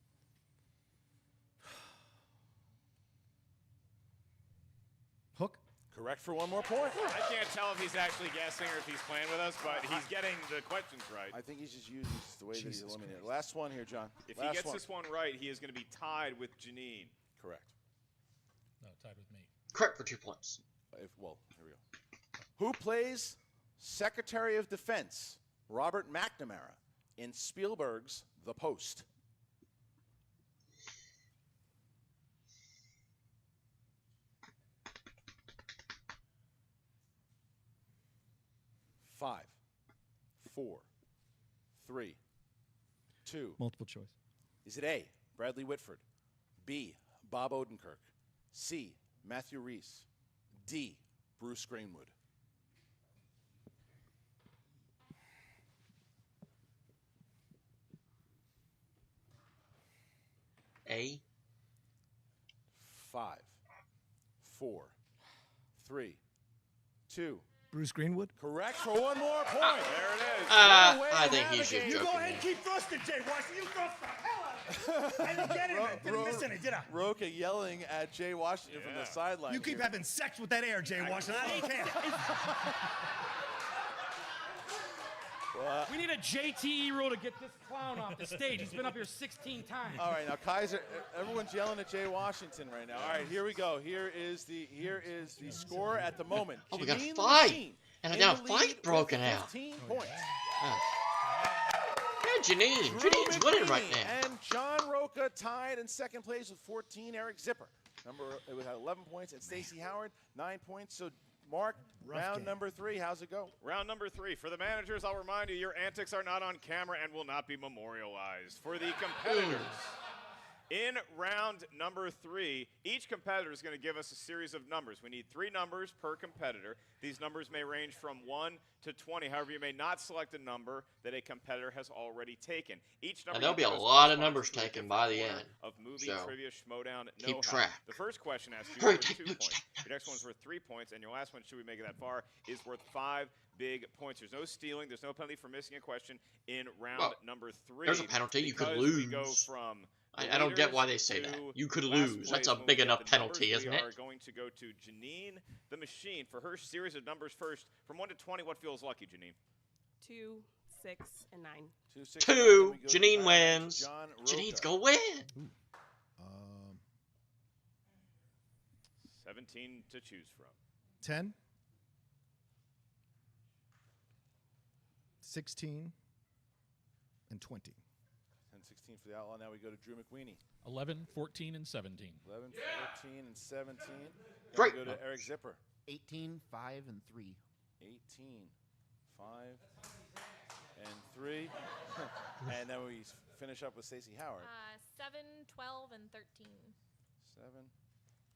Hook? Correct for 1 more point. I can't tell if he's actually guessing or if he's playing with us, but he's getting the questions right. I think he's just using the way that he's Jesus eliminated. Last one here, John. If Last he gets one. this one right, he is going to be tied with Jeannine. Correct. No, tied with me. Correct for 2 points. Well, here we go. Who plays Secretary of Defense Robert McNamara in Spielberg's The Post? Five, 4, 3, 2. Multiple choice. Is it A, Bradley Whitford, B, Bob Odenkirk, C, Matthew Reese, D, Bruce Greenwood? A. 5, 4, 3, 2. Bruce Greenwood. Correct for one more point. There it is. I think he's just You joking. go ahead and keep thrusting, Jay Washington. You thrust the hell out of it. I didn't get it. I didn't miss any, did I? Rocha yelling at Jay Washington from the sideline. You keep here. having sex with that air, Jay Washington. I don't care. We need a JTE rule to get this clown off the stage. He's been up here 16 times. All right, now Kiaser, everyone's yelling at Jay Washington right now. All right, here we go. Here is the score at the moment. Oh, we got a Jeannine fight. And in now a the fight lead broken with out. 15 points. Yeah, Jeannine. Jeannine's winning right now. And John Rocha tied in second place with 14. Eric Zipper, it had 11 points, and Stacy Howard 9 points. So, Mark, round number 3, how's it go? Round number 3. For the managers, I'll remind you, your antics are not on camera and will not be memorialized. For the competitors, in round number 3, each competitor is going to give us a series of numbers. We need 3 numbers per competitor. These numbers may range from 1 to 20. However, you may not select a number that a competitor has already taken. Each number And there'll be a lot of numbers taken by the end. Of movie, So, trivia, Schmoedown, keep know-how. track. The first question asks you Hurry, for take 2 notes, points. Your next one's worth 3 points, and your last one, should we make it that far, is worth 5 big points. There's no stealing. There's no penalty for missing a question in round number 3. There's a penalty. You could because we go lose. from I don't get why they say that. You could lose. That's a big enough penalty, isn't it? We are going to go to Jeannine, the machine, for her series of numbers first. From 1 to 20, what feels lucky, Jeannine? 2, 6, and 9. 2, 6, 2. and 9. Jeannine wins. John Jeannine's Rocha. going to win. 17 to choose from. 10, 16, and 20. 10, 16 for the Outlaw. Now we go to Drew McWeeny. 11, 14, and 17. 11, 14, and 17. Then Great. we go to Eric Zipper. 18, 5, and 3. 18, 5, and 3. And then we finish up with Stacy Howard. 7, 12, and 13. 7,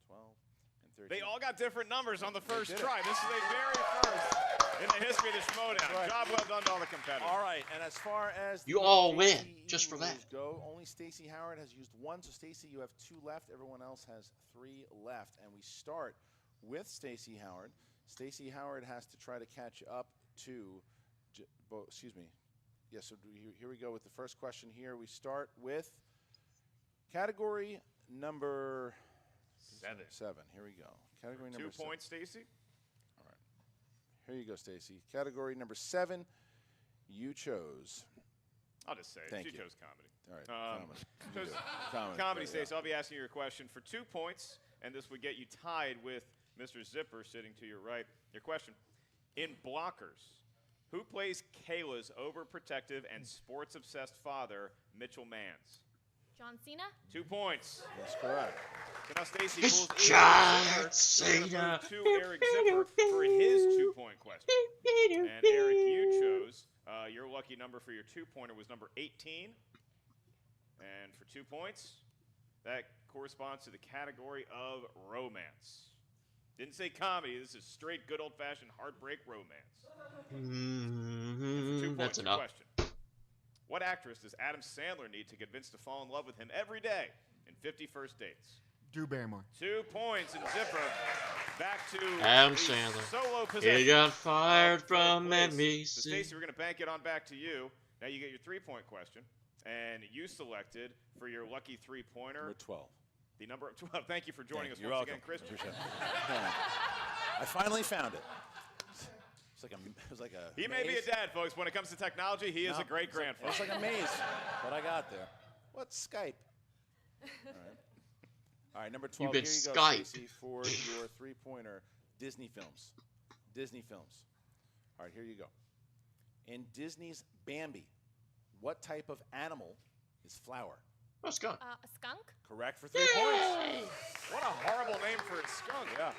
12, and 13. They all got different numbers on the first did it. try. This is a very first in the history of the Schmoedown. Right. Job well done to all the competitors. All right, and as far as You the all win, JTE just for that. rules go, only Stacy Howard has used 1. So Stacy, you have 2 left. Everyone else has 3 left, and we start with Stacy Howard. Stacy Howard has to try to catch up to, excuse me. Yes, so here we go with the first question here. We start with category number 7. Here we go. Category number 2 7. points, Stacy. All right. Here you go, Stacy. Category number 7, you chose. I'll just say it. Thank You you. chose comedy. All right, comedy. Chose Comedy, comedy, yeah. Stacy. I'll be asking you a question for 2 points, and this would get you tied with Mr. Zipper sitting to your right. Your question. In Blockers, who plays Kayla's overprotective and sports-obsessed father, Mitchell Mans? John Cena? 2 points. That's correct. So now Stacy It's pulls John Cena Cena. to Eric Zipper for his 2-point question. And Eric, you chose your lucky number for your 2-pointer was number 18. And for 2 points, that corresponds to the category of romance. Didn't say comedy. This is straight, good old-fashioned heartbreak romance. And for 2 points, That's your enough. question. What actress does Adam Sandler need to convince to fall in love with him every day in 50 First Dates? Drew Barrymore. 2 points, and Zipper back to Adam the Sandler. solo possession. He got fired of from third place. NBC. So Stacy, we're going to bank it on back to you. Now you get your 3-point question, and you selected for your lucky 3-pointer. Number 12. The number of 12. Thank you for joining us You're once welcome. again, Chris. Appreciate it. I finally found it. It was like a He may be a maze. dad, folks. When it comes to technology, he is No, a great grandfather. It's like a maze, but I got there. What's Skype? All right, number 12. You've been Here you go, Skyped. Stacy, for your 3-pointer. Disney films. Disney films. All right, here you go. In Disney's Bambi, what type of animal is Flower? Oh, skunk. A skunk? Correct for 3 points. What a horrible name for a skunk. Yeah.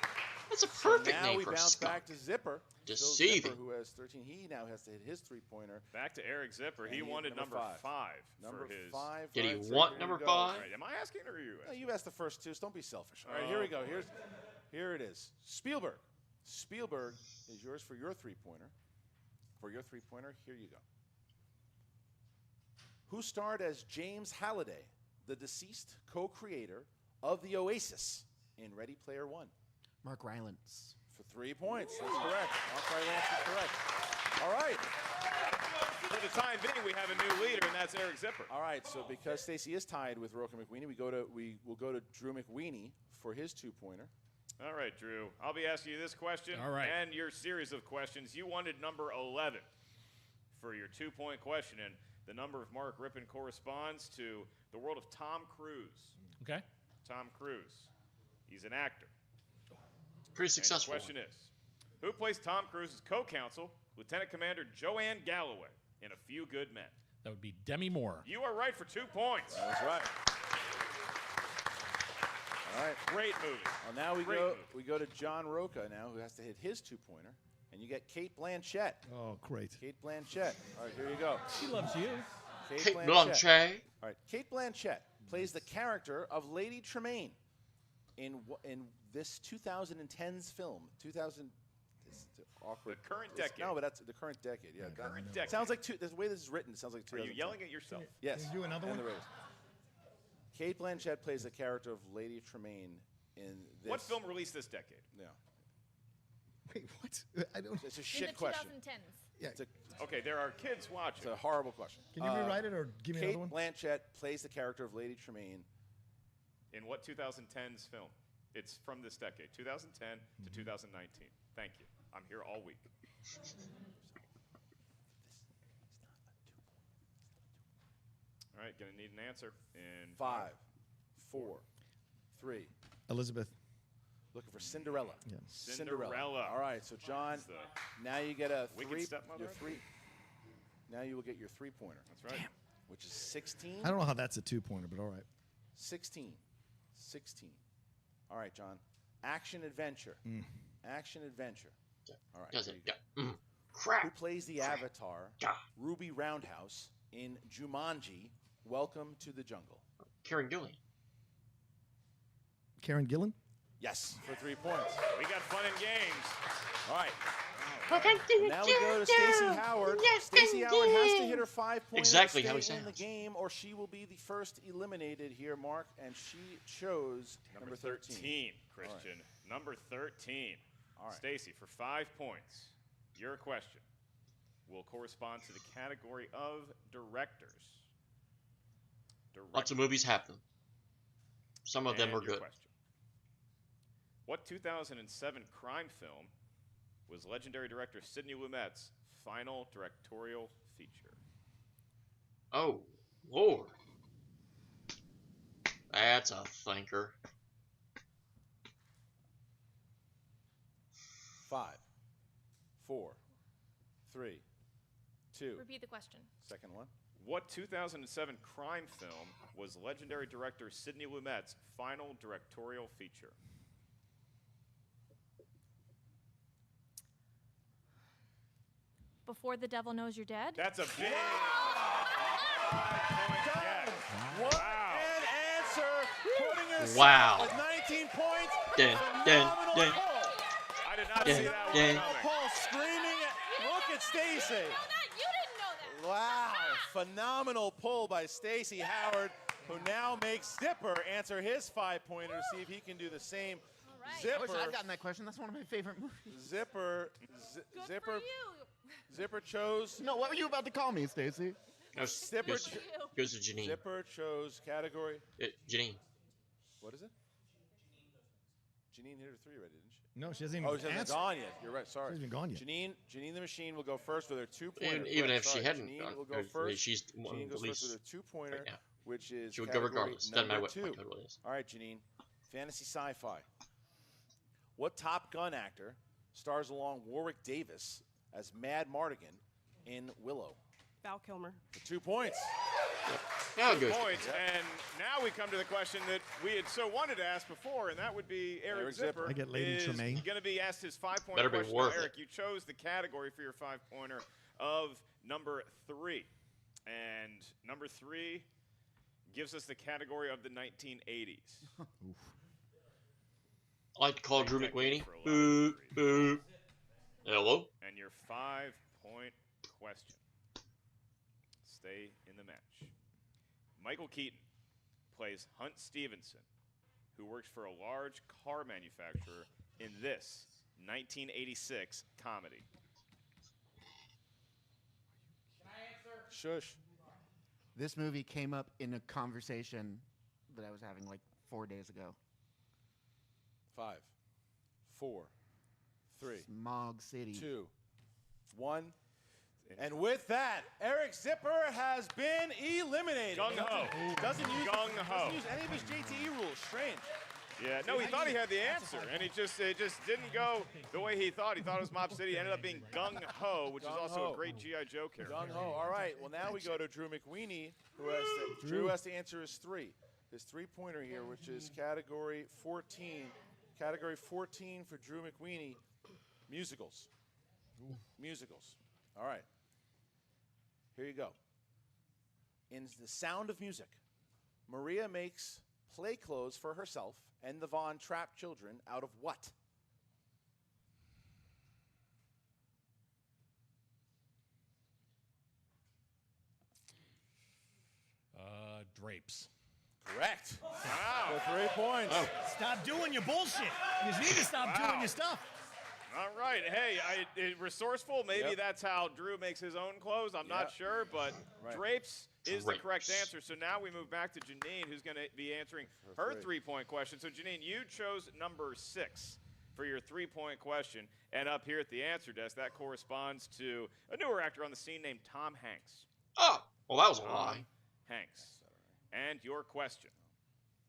That's a perfect now name we for a bounce skunk. back to Zipper. Still Deceiving. Zipper, who has 13. He now has to hit his 3-pointer. Back to Eric Zipper. And He he- wanted number number 5 Number for his. 5. Did he All right, so want here number we go. 5? All right, am I asking or are you No, asking? you asked the first 2, so don't be selfish. All right, here we go. Here it is. Spielberg. Spielberg is yours for your 3-pointer. For your 3-pointer, here you go. Who starred as James Halliday, the deceased co-creator of the Oasis in Ready Player One? Mark Rylance. For 3 points. That's correct. Outright answer correct. All right. For the time being, we have a new leader, and that's Eric Zipper. All right. So because Stacy is tied with Rocha McWeeny, we will go to Drew McWeeny for his 2-pointer. All right, Drew. I'll be asking you this question and your series of questions. You wanted number 11 for your 2-point question, and the number of Mark Rippon corresponds to the world of Tom Cruise. Okay. Tom Cruise. He's an actor. Pretty successful. And the question is, who plays Tom Cruise's co-counsel, Lieutenant Commander Joanne Galloway, in A Few Good Men? That would be Demi Moore. You are right for 2 points. That's right. All right. Great movie. Well, now we go to John Rocha now, who has to hit his 2-pointer. And you get Kate Blanchett. Oh, great. Kate Blanchett. All right, here you go. She loves you. Kate Blanchett. All right, Kate Blanchett plays the character of Lady Tremaine in this 2010's film. 2000. It's awkward. The current decade. No, but that's the current decade. Yeah, The current decade. Sounds like the way this is written. It sounds like. Are you yelling at yourself? Yes. Can you do another one? Kate Blanchett plays the character of Lady Tremaine in this. What film released this decade? Yeah. Wait, what? I don't. It's a shit question. In the 2010s. Yeah. Okay, there are kids watching. It's a horrible question. Can you rewrite it or give me Kate another one? Blanchett plays the character of Lady Tremaine. In what 2010's film? It's from this decade, 2010 to 2019. Thank you. I'm here all week. All right, gonna need an answer in 5, 4, 3. Elizabeth. Looking for Cinderella. Yeah. Cinderella. All right, so John, now you get a Wicked 3. stepmother? Your 3. Now you will get your 3-pointer. That's right. Which is 16. I don't know how that's a 2-pointer, but all right. 16. 16. All right, John. Action adventure. Action adventure. All right. Does it? here you go. Crap. Who plays the Avatar, Ruby Roundhouse, in Jumanji, Welcome to the Jungle? Karen Gillan. Karen Gillan? Yes, for 3 points. We got fun and games. All right. Now we go to Stacy Howard. Stacy Howard has to hit her 5-pointer Exactly to how he stay in the sounds. game, or she will be the first eliminated here, Mark. And she chose number 13. Christian. All Number 13. All right. Stacy, for 5 points, your question will correspond to the category of directors. Lots of movies have them. Some of them And are your good. question. What 2007 crime film was legendary director Sidney Lumet's final directorial feature? Oh, Lord. That's a thinker. 5, 4, 3, 2. Repeat the question. Second one. What 2007 crime film was legendary director Sidney Lumet's final directorial feature? Before the Devil Knows You're Dead? That's a big What an answer! Putting us Wow. at 19 points. Dun, dun, dun. I did not Dun, see that one dun. coming. Paul screaming at, look at Stacy. You didn't know that. Wow, phenomenal pull by Stacy Howard, who now makes Zipper answer his 5-pointer, see if he can do the same. right. Zipper, I wish I'd gotten that question. That's one of my favorite movies. Zipper, Zipper chose. No, what were you about to call me, Stacy? Zipper Goes to Jeannine. Zipper chose category. Jeannine. What is it? Jeannine hit her 3 right, didn't she? No, she hasn't even Oh, she hasn't answered. gone yet. You're right. Sorry. She hasn't even gone yet. Jeannine the Machine will go first with her 2-pointer. Even if she hadn't Jeannine gone, will go first. she's one Jeannine of the goes first least with her 2-pointer, right now. which is She would go category regardless. Doesn't matter number what 2. my total is. All right, Jeannine. Fantasy sci-fi. What Top Gun actor stars along Warwick Davis as Mad Mardigan in Willow? Val Kilmer. For 2 points. Now it 2 goes. points, and now we come to the question that we had so wanted to ask before, and that would be Eric Zipper. I get Lady Tremaine. Going to be asked his 5-pointer Better be question. worth Eric, it. you chose the category for your 5-pointer of number 3, and number 3 gives us the category of the 1980s. I like to call Drew Decade McWeeny. for a lot of Boo, threes. boo. Hello? And your 5-point question. Stay in the match. Michael Keaton plays Hunt Stevenson, who works for a large car manufacturer in this 1986 comedy. Shush. This movie came up in a conversation that I was having like 4 days ago. 5, 4, 3, Smog City. 2, 1. And with that, Eric Zipper has been eliminated. Gung-ho. Doesn't use Gung-ho. any of his JTE rules. Strange. Yeah, no, he thought he had the answer, and it just didn't go the way he thought. He thought it was Mob City. It ended up being Gung-ho, which is also a great G.I. Joe character. Gung-ho. All right, well, now we go to Drew McWeeny, who has to, Drew has to answer his 3. His 3-pointer here, which is category 14. Category 14 for Drew McWeeny, musicals. Musicals. All right. Here you go. In The Sound of Music, Maria makes play clothes for herself and the Von Trapp children out of what? Drapes. Correct. Wow. For 3 points. Oh. Stop doing your bullshit. You need to stop doing your stuff. All right. Hey, resourceful. Maybe that's how Drew makes his own clothes. I'm not sure, but drapes is the correct answer. So now we move back to Jeannine, who's going to be answering her 3-point question. So, Jeannine, you chose number 6 for your 3-point question. And up here at the answer desk, that corresponds to a newer actor on the scene named Tom Hanks. Oh, well, that was a lie. Hanks. And your question.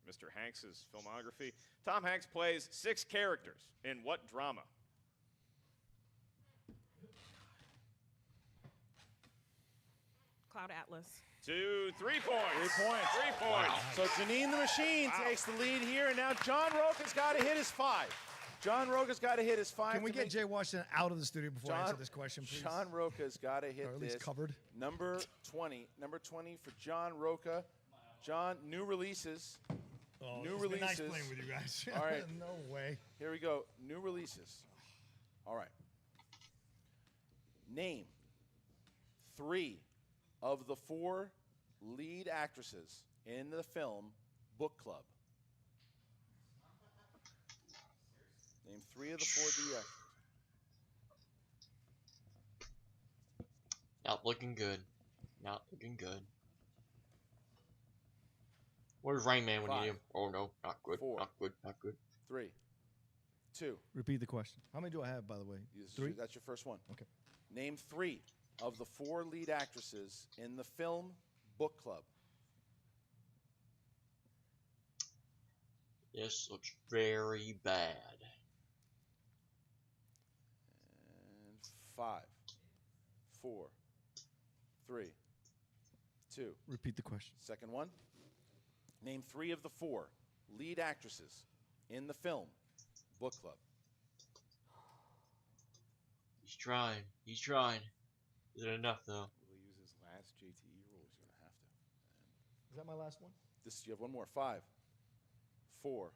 Mr. Hanks' filmography. Tom Hanks plays 6 characters in what drama? Cloud Atlas. 2, 3 points. 3 points. 3 points. So Jeannine the Machine takes the lead here, and now John Rocha's got to hit his 5. John Rocha's got to hit his 5. Can we get Jay Washington out of the studio before I answer this question, please? John Rocha's got to hit or at least this. Covered. Number 20. Number 20 for John Rocha. John, new releases. Oh, New it's releases. been nice playing with you guys. All right. No way. Here we go. New releases. All right. Name 3 of the 4 lead actresses in the film Book Club. Name 3 of the 4 lead actresses. Not looking good. Not looking good. Where's Rain Man when you need him? Oh no, not good. 4, not good. Not good. 3, 2. Repeat the question. How many do I have, by the way? 3? That's your first one. Okay. Name 3 of the 4 lead actresses in the film Book Club. This looks very bad. And 5, 4, 3, 2. Repeat the question. Second one. Name 3 of the 4 lead actresses in the film Book Club. He's trying. He's trying. Is it enough though? Will he use his last JTE rule? He's going to have to. Is that my last one? You have one more. 5, 4,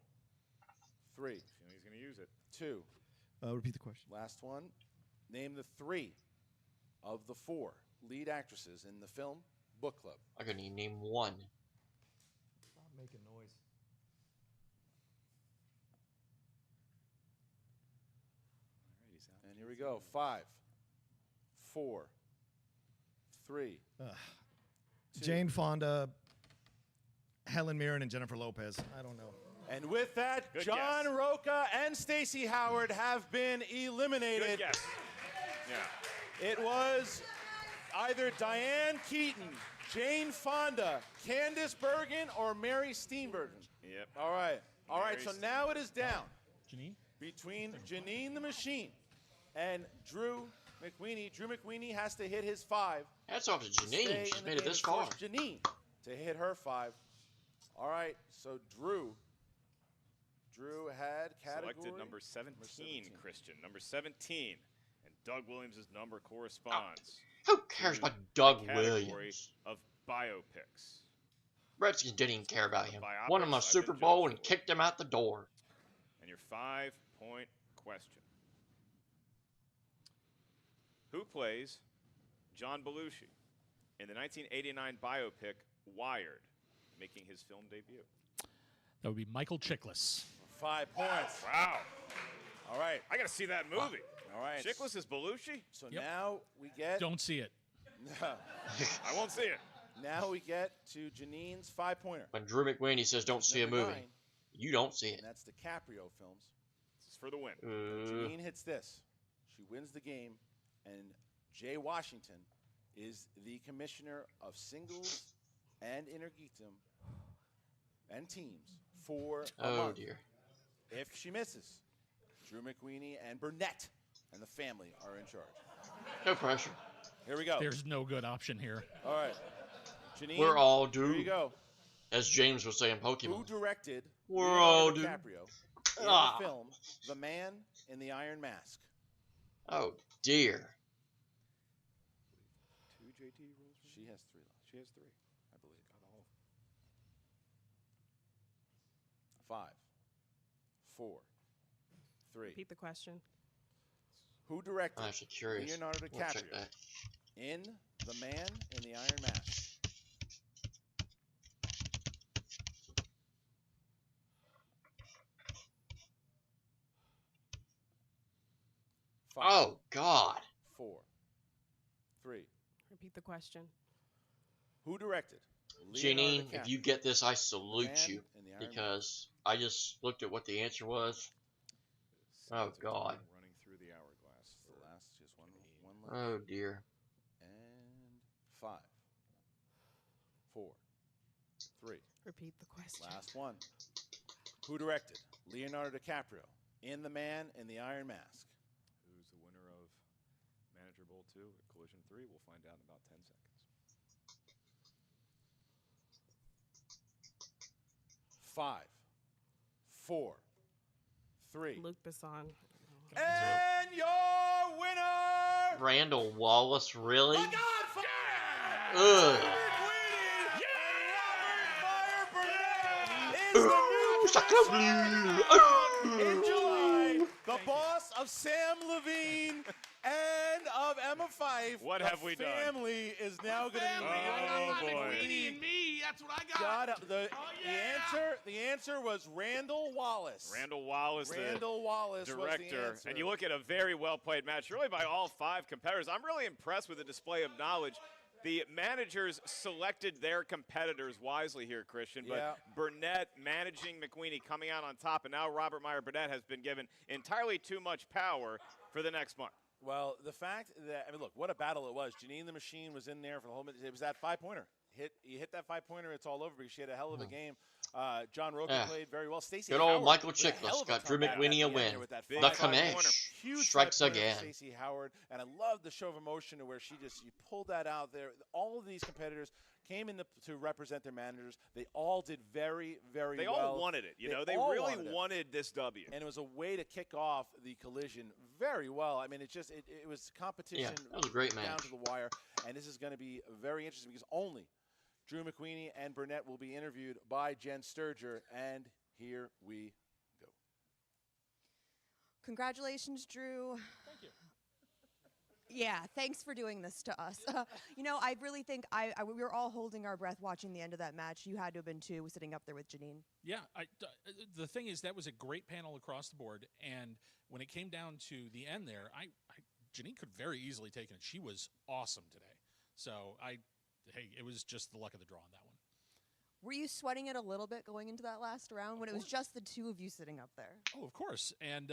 3. He's going to use it. 2. Repeat the question. Last one. Name the 3 of the 4 lead actresses in the film Book Club. I can name 1. Stop making noise. And here we go. 5, 4, 3. 2. Jane Fonda, Helen Mirren, and Jennifer Lopez. I don't know. And with that, Good John guess. Rocha and Stacy Howard have been eliminated. Good guess. Yeah. It was either Diane Keaton, Jane Fonda, Candice Bergen, or Mary Steenburgen. Yep. All right. All right, so Mary now it is down Jeannine? between Jeannine the Machine and Drew McWeeny. Drew McWeeny has to hit his 5. That's off to Jeannine. Stay She's in the made it game. this far. Force Jeannine to hit her 5. All right, so Drew had category. Selected number 17, Christian. Number 17. And Doug Williams' number corresponds. Who cares about Doug category Williams? Of biopics. Redskins didn't even care about him. Biopics, Won him a I've Super been Bowl joking. and kicked him out the door. And your 5-point question. Who plays John Belushi in the 1989 biopic Wired, making his film debut? That would be Michael Chiklis. 5 points. Wow. All right. I got to see that movie. All right. Chickless is Belushi? So now we get. Don't see it. I won't see it. Now we get to Jeannine's 5-pointer. When Drew McWeeny says don't see a Number movie, 9, you don't see it. and that's DiCaprio films. This is for the win. Jeannine hits this. She wins the game, and Jay Washington is the commissioner of singles and intergeekdom and teams for a month. Dear. If she misses, Drew McWeeny and Burnett and the family are in charge. No pressure. Here we go. There's no good option here. All right. Jeannine, We're all here you doomed. go. As James was saying, Who Pokemon. directed We're Leonardo all doomed. DiCaprio in Ah. the film The Man in the Iron Mask? Oh, dear. 2 JT rules. She has 3. She has 3, I believe. 5, 4, 3. Repeat the question. Who directed I'm actually curious. Leonardo We'll check DiCaprio that. in The Man in the Iron Mask? Oh, God. 4, 3. Repeat the question. Who directed Jeannine, Leonardo if you DiCaprio get this, I Man salute you. in the Iron Because I just looked at what the answer was. Oh, God. Running through the hourglass. The last, just one left. Oh, dear. And 5, 4, 3. Repeat the question. Last one. Who directed Leonardo DiCaprio in The Man in the Iron Mask? Who's the winner of Manager Bowl 2 at Collision 3? We'll find out in about 10 seconds. 5, 4, 3. Luke Besson. And your winner, Randall Wallace, really? The Godfather! Ugh. Is the new in July, the boss of Sam Levine and of Emma Fife. What have we done? Family is now going to be. Oh, boy. And me, that's what I got. The answer was Randall Wallace. Randall Wallace, Randall Wallace the was the director. answer. And you look at a very well-played match, really by all 5 competitors. I'm really impressed with the display of knowledge. The managers selected their competitors wisely here, Christian, but Yeah. Burnett managing McWeeny coming out on top, and now Robert Meyer Burnett has been given entirely too much power for the next month. Well, the fact that, I mean, look, what a battle it was. Jeannine the Machine was in there for the whole minute. It was that 5-pointer. You hit that 5-pointer, it's all over because she had a hell of a game. John Rocha played very well. Stacy Good Howard old Michael with a hell Chickless of got Drew comeback at McWeeny the a end win. there with that The 5-pointer. Commish Huge strikes 5-pointer again. for Stacy Howard, and I love the show of emotion to where you pulled that out there. All of these competitors came in to represent their managers. They all did very, very They well. all wanted it. They all really it. wanted this W. And it was a way to kick off the collision very well. I mean, it was competition Yeah, that was a great down match. to the wire. And this is going to be very interesting because only Drew McWeeny and Burnett will be interviewed by Jen Sturger. And here we go. Congratulations, Drew. Thank you. Yeah, thanks for doing this to us. I really think we were all holding our breath watching the end of that match. You had to have been too, sitting up there with Jeannine. Yeah, the thing is that was a great panel across the board, and when it came down to the end there, Jeannine could very easily take it. She was awesome today. So it was just the luck of the draw on that one. Were you sweating it a little bit going into that last round when it was just the two of you sitting up there? Oh, of course. And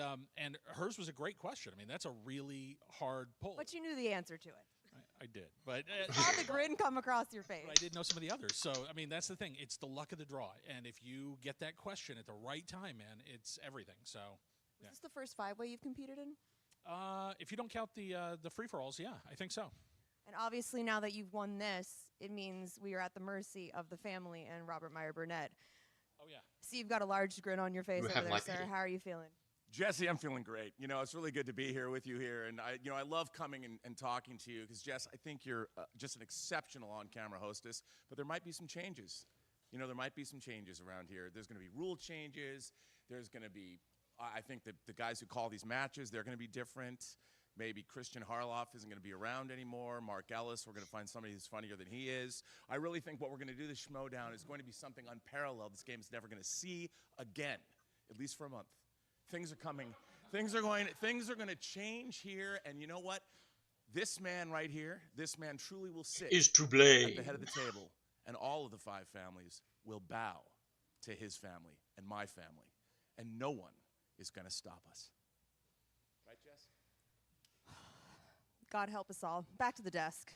hers was a great question. I mean, that's a really hard pull. But you knew the answer to it. I did. But saw the grin come across your face. I didn't know some of the others. So, I mean, that's the thing. It's the luck of the draw. And if you get that question at the right time, man, it's everything. So, Is this the first 5-way you've competed in? If you don't count the free-for-alls, yeah, I think so. And obviously, now that you've won this, it means we are at the mercy of the family and Robert Meyer Burnett. Oh, yeah. See, you've got a large grin on your face You over have there, my Sarah. pity. How are you feeling? Jesse, I'm feeling great. It's really good to be here with you here. And I love coming and talking to you because, Jess, I think you're just an exceptional on-camera hostess. But there might be some changes. There might be some changes around here. There's going to be rule changes. There's going to be, I think that the guys who call these matches, they're going to be different. Maybe Christian Harloff isn't going to be around anymore. Mark Ellis, we're going to find somebody who's funnier than he is. I really think what we're going to do this Schmoedown is going to be something unparalleled. This game's never going to see again, at least for a month. Things are coming Things are going to change here, and you know what? This man right here, this man truly will sit Is to at blame. the head of the table, and all of the 5 families will bow to his family and my family, and no one is going to stop us. Right, Jess? God help us all. Back to the desk.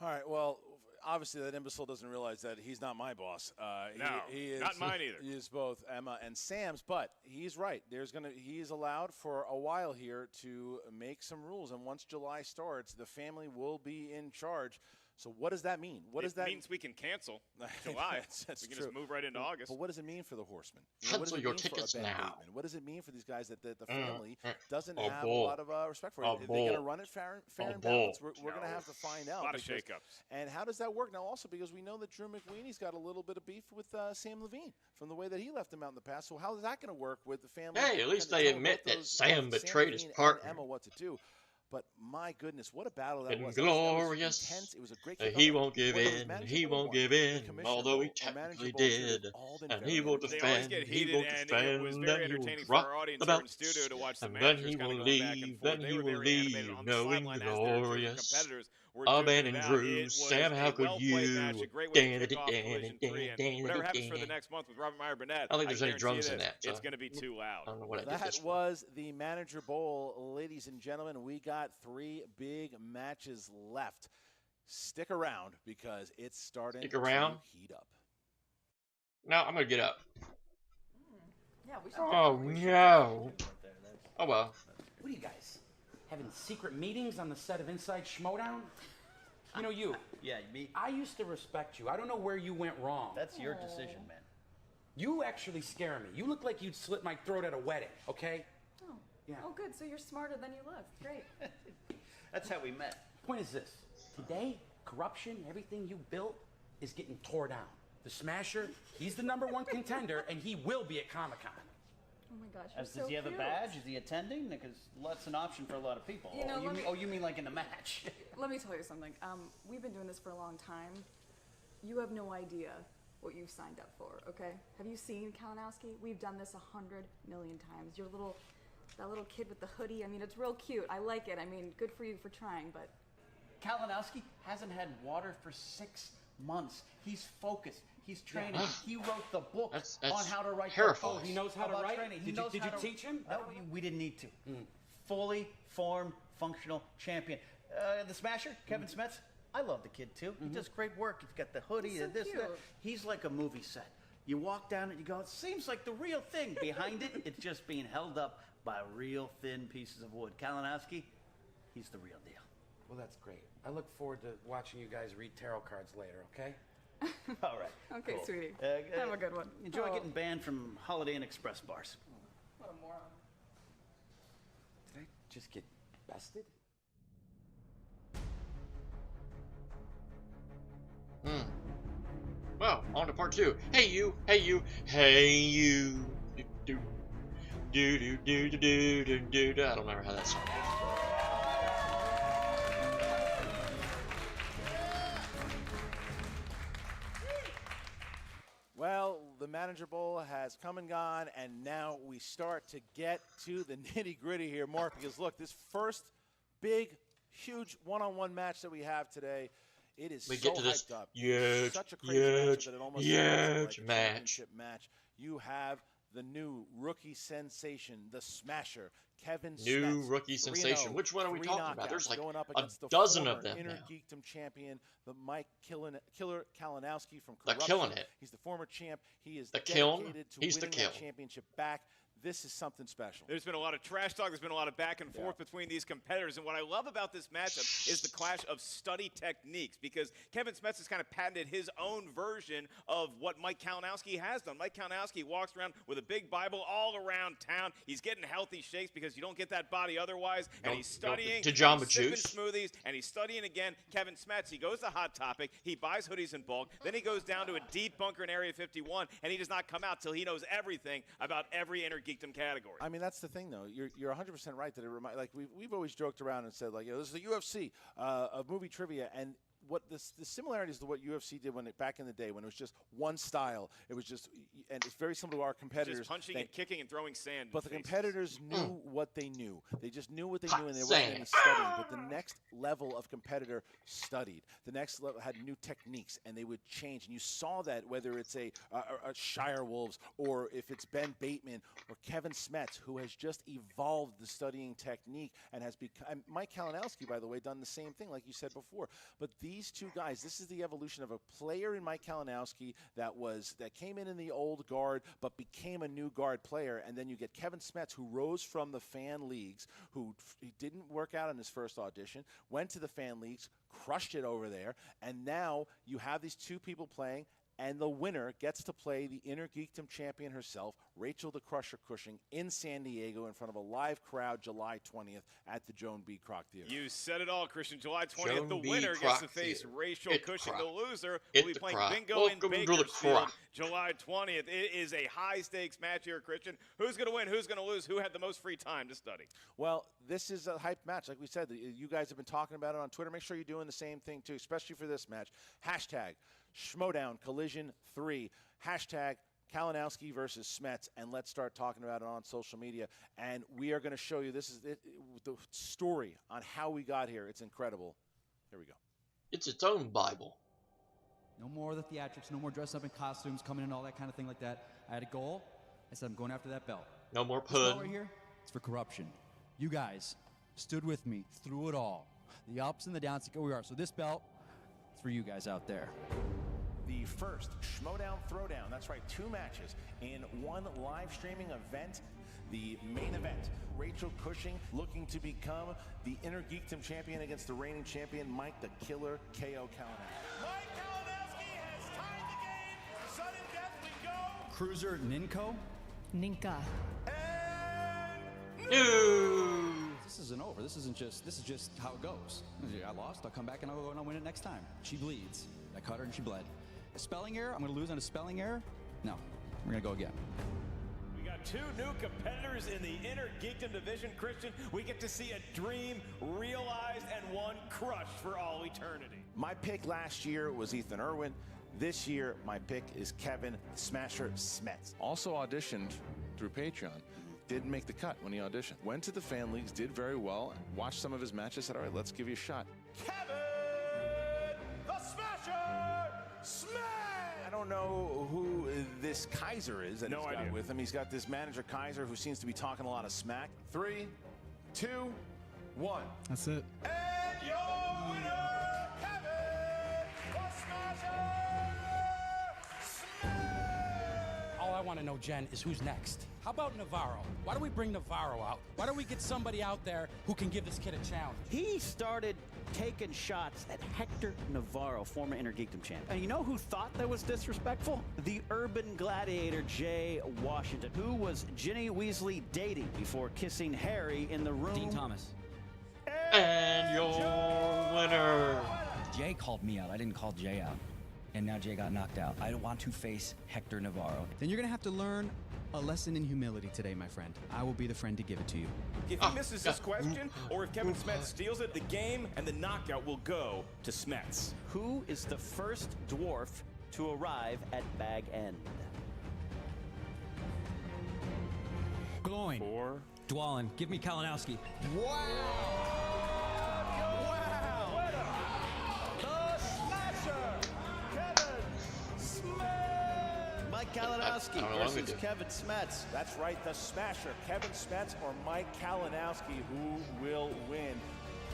All right, well, obviously that imbecile doesn't realize that he's not my boss. No, he is, not mine either. He is both Emma and Sam's, but he's right. He is allowed for a while here to make some rules, and once July starts, the family will be in charge. So what does that mean? What does that means we can cancel July. That's we can true. just move right into August. But what does it mean for the Horsemen? Cancel what does it your mean tickets for a Ben now. Bateman? What does it mean for these guys that the family doesn't Oh, have bull. a lot of respect for? Oh, Are they bull. going to run it fair and bull. balanced? We're going to have to find out. A lot of because- shakeups. And how does that work now? Also, because we know that Drew McWeeney's got a little bit of beef with Sam Levine from the way that he left him out in the past. So how is that going to work with the family? Hey, at least and they telling admit both that those- Sam both betrayed his Levine and partner. Emma what to do. But my goodness, what a battle that And was! glorious. That was intense. It was a great. He kickoff. won't give Whether it was in. manager He ball won't one, give the in. commissioner Although he ball, or manager technically ball two, they've did. all been And very he will good. They always defend. get He heated, will and defend. it was Then very he will entertaining for drop our audience the here in belts. studio to watch the And then managers he kind will of going back and leave. forth. Then They he were will very animated leave, on the knowing sideline as their chosen glorious. competitors were Oh, duking Ben it and out. Drew, It was Sam, how a could well-played match, you? a great way to kick off Collision 3, and whatever happens for the next month with Robert Meyer Burnett, I don't think there's any guarantee drums in this, that, so it's going to be too loud. I don't know what I did That this for. was the Manager Bowl, ladies and gentlemen. We got 3 big matches left. Stick around because it's starting Stick around? to heat up. No, I'm going to get up. Yeah, we should. Oh, no. Oh, well. What are you guys having secret meetings on the set of Inside Schmoedown? You know you. Yeah, me. I used to respect you. I don't know where you went wrong. That's your decision, man. You actually scare me. You look like you'd slit my throat at a wedding, okay? Oh. Yeah. Oh, good. So you're smarter than you look. Great. That's how we met. Point is this. Today, corruption, everything you built is getting tore down. The Smasher, he's the #1 contender, and he will be at Comic-Con. Oh my gosh. You're Does so he have a cute. badge? Is he attending? Because that's an option for a lot of people. You know, you mean like in the match? Let me tell you something. We've been doing this for a long time. You have no idea what you've signed up for, okay? Have you seen Kalinowski? We've done this 100 million times. That little kid with the hoodie, I mean, it's real cute. I like it. I mean, good for you for trying, but... Kalinowski hasn't had water for 6 months. He's focused. He's training. Yeah. He wrote the book That's on how to write terrifying. the book. He knows how to About write. training. He Did knows you how to- teach him? No, we didn't need to. Fully formed, functional champion. The Smasher, Kevin Smets, I love the kid too. He does great work. He's got the hoodie He's so and this and that. cute. He's like a movie set. You walk down it, you go, it seems like the real thing. Behind it, it's just being held up by real thin pieces of wood. Kalinowski, he's the real deal. Well, that's great. I look forward to watching you guys read tarot cards later, okay? All right. Okay, cool. sweetie. Have a good one. Enjoy Oh. getting banned from Holiday Inn Express bars. What a moron. Did I just get bested? Well, on to part 2. Hey you, hey you, hey you. Do do do do do do do do do. I don't remember how that song goes. Well, the Manager Bowl has come and gone, and now we start to get to the nitty-gritty here, Mark, because look, this first big, huge one-on-one match that we have today, it is We so get to this hyped up. huge, Such a crazy matchup that it almost sounds like huge a match. championship match. You have the new rookie sensation, the Smasher, Kevin New Smets, rookie 3-0, sensation. Which one are we 3 talking about? knockouts, There's like going up a against the dozen of former them Inner now. Geekdom champion, the Killer Kalinowski from The Corruption. Killing It. He's the former champ. He is The Kiln. dedicated to He's the winning that Kiln. championship back. This is something special. There's been a lot of trash talk. There's been a lot of back and forth between these competitors. And what I love about this matchup is the clash of study techniques, because Kevin Smets has kind of patented his own version of what Mike Kalinowski has done. Mike Kalinowski walks around with a big Bible all around town. He's getting healthy shakes because you don't get that body otherwise. And he's studying, to Jamba and he's sipping Juice. smoothies, and he's studying again. Kevin Smets, he goes to Hot Topic. He buys hoodies in bulk. Then he goes down to a deep bunker in Area 51, and he does not come out till he knows everything about every Inner Geekdom category. I mean, that's the thing, though. You're 100% right that it like we've always joked around and said, like, this is the UFC of movie trivia, and what the similarities to what UFC did back in the day when it was just one style. It was just, and it's very similar to our competitors. Just punching and kicking and throwing sand. But the competitors knew what they knew. They just knew what they knew, and they wasn't any studying. But the next level of competitor studied. The next level had new techniques, and they would change. And you saw that whether it's a Shire Wolves or if it's Ben Bateman or Kevin Smets, who has just evolved the studying technique and has become. And Mike Kalinowski, by the way, done the same thing, like you said before. But these two guys, this is the evolution of a player in Mike Kalinowski that came in the old guard, but became a new guard player. And then you get Kevin Smets, who rose from the fan leagues, who he didn't work out in his first audition, went to the fan leagues, crushed it over there, and now you have these two people playing. And the winner gets to play the Inner Geekdom champion herself, Rachel the Crusher Cushing, in San Diego in front of a live crowd July 20th at the Joan B. Kroc Theater. You said it all, Christian. July 20th, Joan the B. winner Kroc gets to face Theater. Rachel Cushing. The loser will be playing Kroc. bingo Welcome in to the Bakersfield Kroc. July 20th. It is a high-stakes match here, Christian. Who's going to win? Who's going to lose? Who had the most free time to study? Well, this is a hype match. Like we said, you guys have been talking about it on Twitter. Make sure you're doing the same thing, too, especially for this match. Hashtag Schmoedown Collision 3. Hashtag Kalinowski versus Smets, and let's start talking about it on social media. And we are going to show you the story on how we got here. It's incredible. Here we go. It's its own Bible. No more of the theatrics, no more dress up in costumes, coming in, all that kind of thing like that. I had a goal. I said, I'm going after that belt. No more This belt pud. right here, it's for corruption. You guys stood with me through it all. The ups and the downs to go we are. So this belt, it's for you guys out there. The first Schmoedown Throwdown. That's right, 2 matches in one live streaming event. The main event, Rachel Cushing looking to become the Inner Geekdom champion against the reigning champion, Mike the Killer KO Kalinowski. Mike Kalinowski has tied the game. Sudden death we go. Cruiser Ninko. Ninka. This isn't over. This is just how it goes. I lost. I'll come back and I'll win it next time. She bleeds. I cut her and she bled. A spelling error? I'm going to lose on a spelling error? No. We're going to go again. We got 2 new competitors in the Inner Geekdom division, Christian. We get to see a dream realized and one crushed for all eternity. My pick last year was Ethan Irwin. This year, my pick is Kevin Smasher Smets. Also auditioned through Patreon. Didn't make the cut when he auditioned. Went to the fan leagues, did very well. Watched some of his matches, said, all right, let's give you a shot. Kevin the Smasher Smets! I don't know who this Kiaser is that No he's got idea. with him. He's got this manager Kiaser who seems to be talking a lot of smack. 3, 2, 1. That's it. And your winner, Kevin the Smasher All I want to know, Jen, is who's next. How about Navarro? Why don't we bring Navarro out? Why don't we get somebody out there who can give this kid a challenge? He started taking shots at Hector Navarro, former Inner Geekdom champ. And you know who thought that was disrespectful? The urban gladiator Jay Washington, who was Ginny Weasley dating before kissing Harry in the room. Dean Thomas. And your winner. Jay called me out. I didn't call Jay out. And now Jay got knocked out. I don't want to face Hector Navarro. Then you're going to have to learn a lesson in humility today, my friend. I will be the friend to give it to you. If he misses this question, or if Kevin Smets steals it, the game and the knockout will go to Smets. Who is the first dwarf to arrive at Bag End? Gloin. 4. Dwalin. Give me Kalinowski. Wow! The Smasher, Kevin Smets! Mike Kalinowski versus Kevin Smets. That's right, the Smasher, Kevin Smets or Mike Kalinowski, who will win?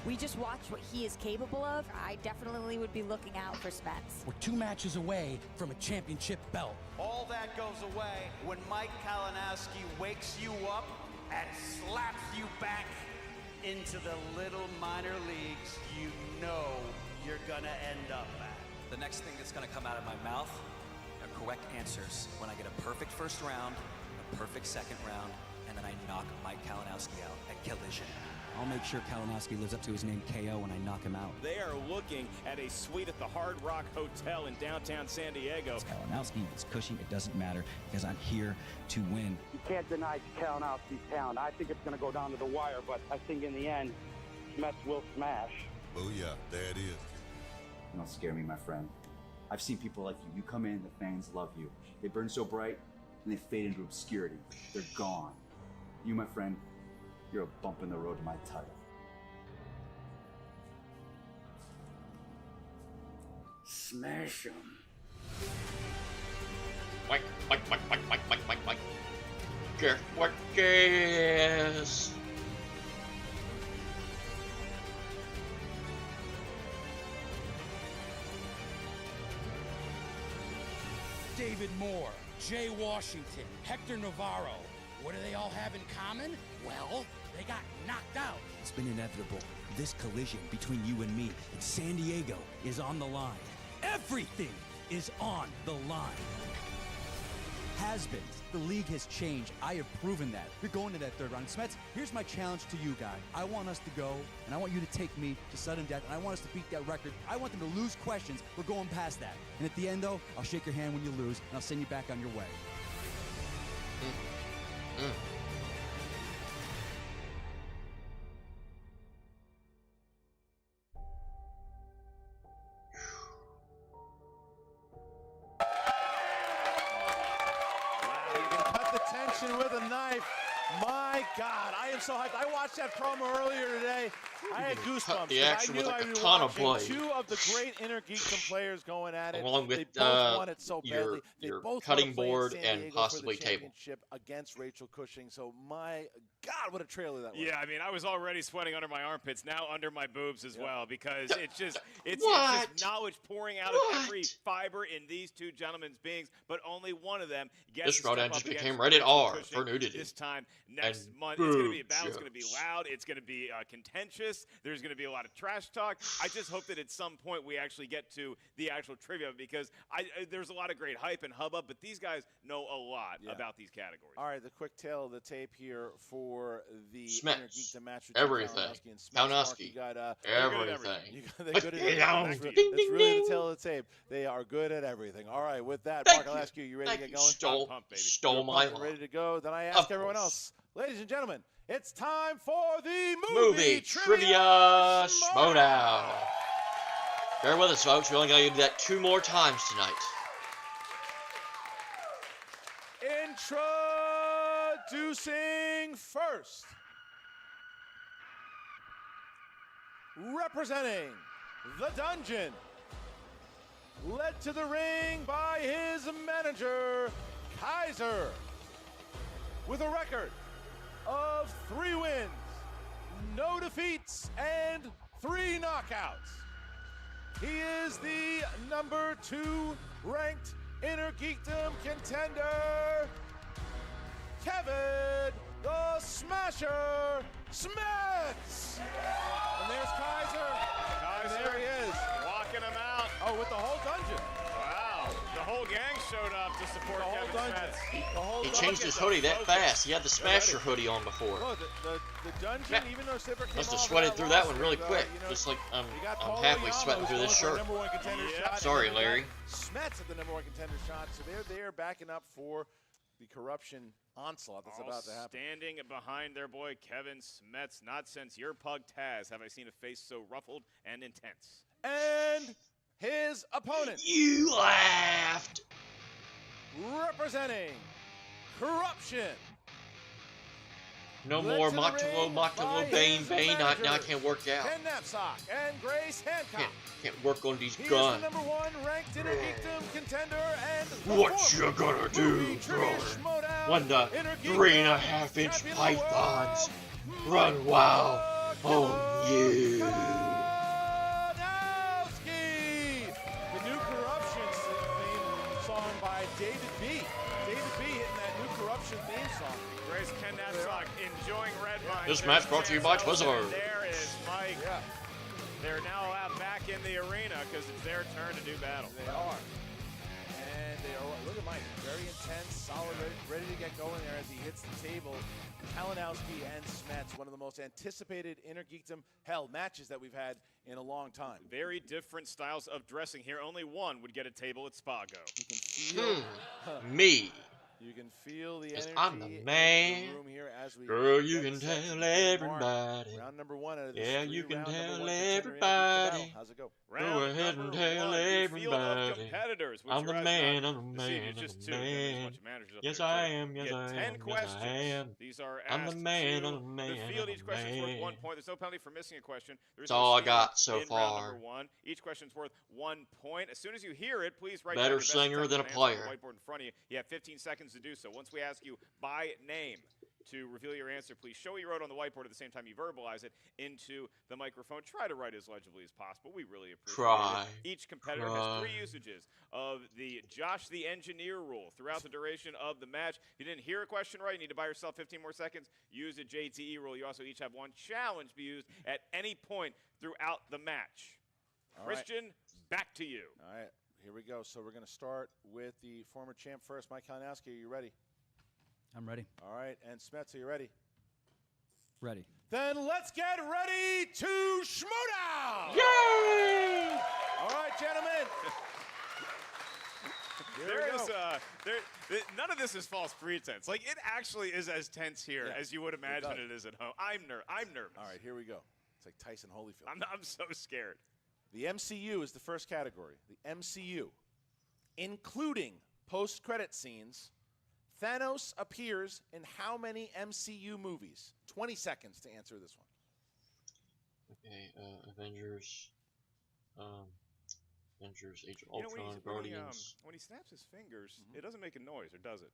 We just watched what he is capable of. I definitely would be looking out for Smets. We're 2 matches away from a championship belt. All that goes away when Mike Kalinowski wakes you up and slaps you back into the little minor leagues you know you're gonna end up at. The next thing that's going to come out of my mouth are correct answers when I get a perfect first round, a perfect second round, and then I knock Mike Kalinowski out at Collision. I'll make sure Kalinowski lives up to his name KO when I knock him out. They are looking at a suite at the Hard Rock Hotel in downtown San Diego. It's Kalinowski, it's Cushing, it doesn't matter because I'm here to win. You can't deny Kalinowski's talent. I think it's going to go down to the wire, but I think in the end, Smets will smash. Oh, yeah, there it is. You don't scare me, my friend. I've seen people like you. You come in, the fans love you. They burn so bright, and they fade into obscurity. They're gone. You, my friend, you're a bump in the road to my title. Smash him. Mike. Guess what, guess? David Moore, Jay Washington, Hector Navarro. What do they all have in common? Well, they got knocked out. It's been inevitable. This collision between you and me in San Diego is on the line. Everything is on the line. Has-beens. The league has changed. I have proven that. You're going to that third round. Smets, here's my challenge to you, guy. I want us to go, and I want you to take me to sudden death, and I want us to beat that record. I want them to lose questions. We're going past that. And at the end, though, I'll shake your hand when you lose, and I'll send you back on your way. With a knife. My God, I am so hyped. I watched that promo earlier today. I had goosebumps. The action I knew with a I'd be katana watching blade. Two of the great Inner Geekdom players going at it. Along with they both want it so your badly. They both cutting want to play in board San and Diego possibly for the table. championship against Rachel Cushing. So my God, what a trailer that was. Yeah, I mean, I was already sweating under my armpits, now under my boobs as well, because it's just What? knowledge pouring out of every fiber in these two gentlemen's beings, but only one of them gets This to step Schmoedown up just against became rated Rachel R Cushing for nudity. This time next And month, it's going to be a boob battle. It's going to be jokes. loud. It's going to be contentious. There's going to be a lot of trash talk. I just hope that at some point we actually get to the actual trivia, because there's a lot of great hype and hubbub, but these guys know a lot about these categories. All right, the quick tail of the tape here for the Smets. Inner Geekdom match between Everything. Kalinowski and Smets. Mark, Kalinowski. you got, Everything. they're good at everything. That's Ding, really the tail of the tape. They are good at everything. All right, with that, Thank Mark, I'll ask you, you ready to get going? Stole, pumped, baby. stole You're my pumped and line. ready to go. Then I Of ask everyone course. else. Ladies and gentlemen, it's time for the Movie Trivia Schmoedown. Bear with us, folks. We're only going to do that 2 more times tonight. Introducing first, representing the Dungeon, led to the ring by his manager, Kiaser, with a record of 3 wins, no defeats, and 3 knockouts. He is the number 2 ranked Inner Geekdom contender, Kevin the Smasher Smets. And there's Kiaser. And there he is. Walking him out. Oh, with the whole dungeon. Wow. The whole gang showed up to support Kevin Smets. He changed his hoodie that fast. He had the Smasher hoodie on before. Oh, the dungeon, even though Zipper came Must have off sweated that through that loss, one really you quick. know, Just like I'm Paulo halfway Yamos sweating through this going for shirt. the #1 contender shot. Sorry, And then we Larry. got Smets at the #1 contender shot. So they're there backing up for the corruption onslaught that's All about to happen. standing behind their boy Kevin Smets. Not since your pug Taz have I seen a face so ruffled and intense. And his opponent. You laughed. Representing corruption. No Led more to the ring by Moctolo, Bane, his Bane. Now I managers, can't work out. Ken Knapsack and Grace Hancock. Can't work on these He is guns. the #1 ranked Inner Geekdom contender and the What former you gonna do, Movie Trivia brother? Schmoedown When the Inner Geekdom 3.5-inch champion of the pythons world, run wild on you. Kalinowski. The new corruption theme song by David B. David B hitting that new corruption theme song. Grace Ken Knapsack enjoying Red Mine. This match brought to you by Twizzler. There is Mike. Yeah. They're now out back in the arena because it's their turn to do battle. They are. And they are, look at Mike, very intense, solid, ready to get going there as he hits the table. Kalinowski and Smets, one of the most anticipated Inner Geekdom matches that we've had in a long time. Very different styles of dressing here. Only one would get a table at Spago. You can feel Me. You can feel the energy I'm the in man. the room here as we Girl, you get can set to tell begin everybody. Round number 1 out of this Yeah, you can round number tell 1 contender intergecting battle. everybody. How's it go? Go ahead and tell the field of everybody. competitors, which I'm the you're man, not I'm the deceived, man, it's I'm just the two. Again, there's a man. bunch of managers up Yes, there, I too. am, yes, You get I 10 am, yes, questions. I am. These are I'm the asked man, to I'm the man, the field. I'm Each the question is worth 1 man. point. There's no penalty for missing a question. There's That's no all I stealing got so in round number far. 1. Each question's worth 1 point. As soon as you hear it, please write Better down your best singer attempt than a and answer on the player. whiteboard in front of you. You have 15 seconds to do so. Once we ask you by name to reveal your answer, please show what you wrote on the whiteboard at the same time you verbalize it into the microphone. Try to write as legibly as possible. We really appreciate it. Each competitor has 3 usages of the Josh the Engineer rule throughout the duration of the match. If you didn't hear a question right, you need to buy yourself 15 more seconds. Use the JTE rule. You also each have 1 challenge to be used at any point throughout the match. All right. Christian, back to you. All right, here we go. So we're going to start with the former champ first. Mike Kalinowski, are you ready? I'm ready. All right, and Smets, are you ready? Ready. Then let's get ready to Schmoedown! Yay! All right, gentlemen. None of this is false pretense. Like, it actually is as tense here as you would imagine it is at home. I'm nervous. All right, here we go. It's like Tyson Holyfield. I'm so scared. The MCU is the first category. The MCU, including post-credit scenes. Thanos appears in how many MCU movies? 20 seconds to answer this one. Okay, Avengers, Age of Ultron, Guardians. When he snaps his fingers, it doesn't make a noise, or does it?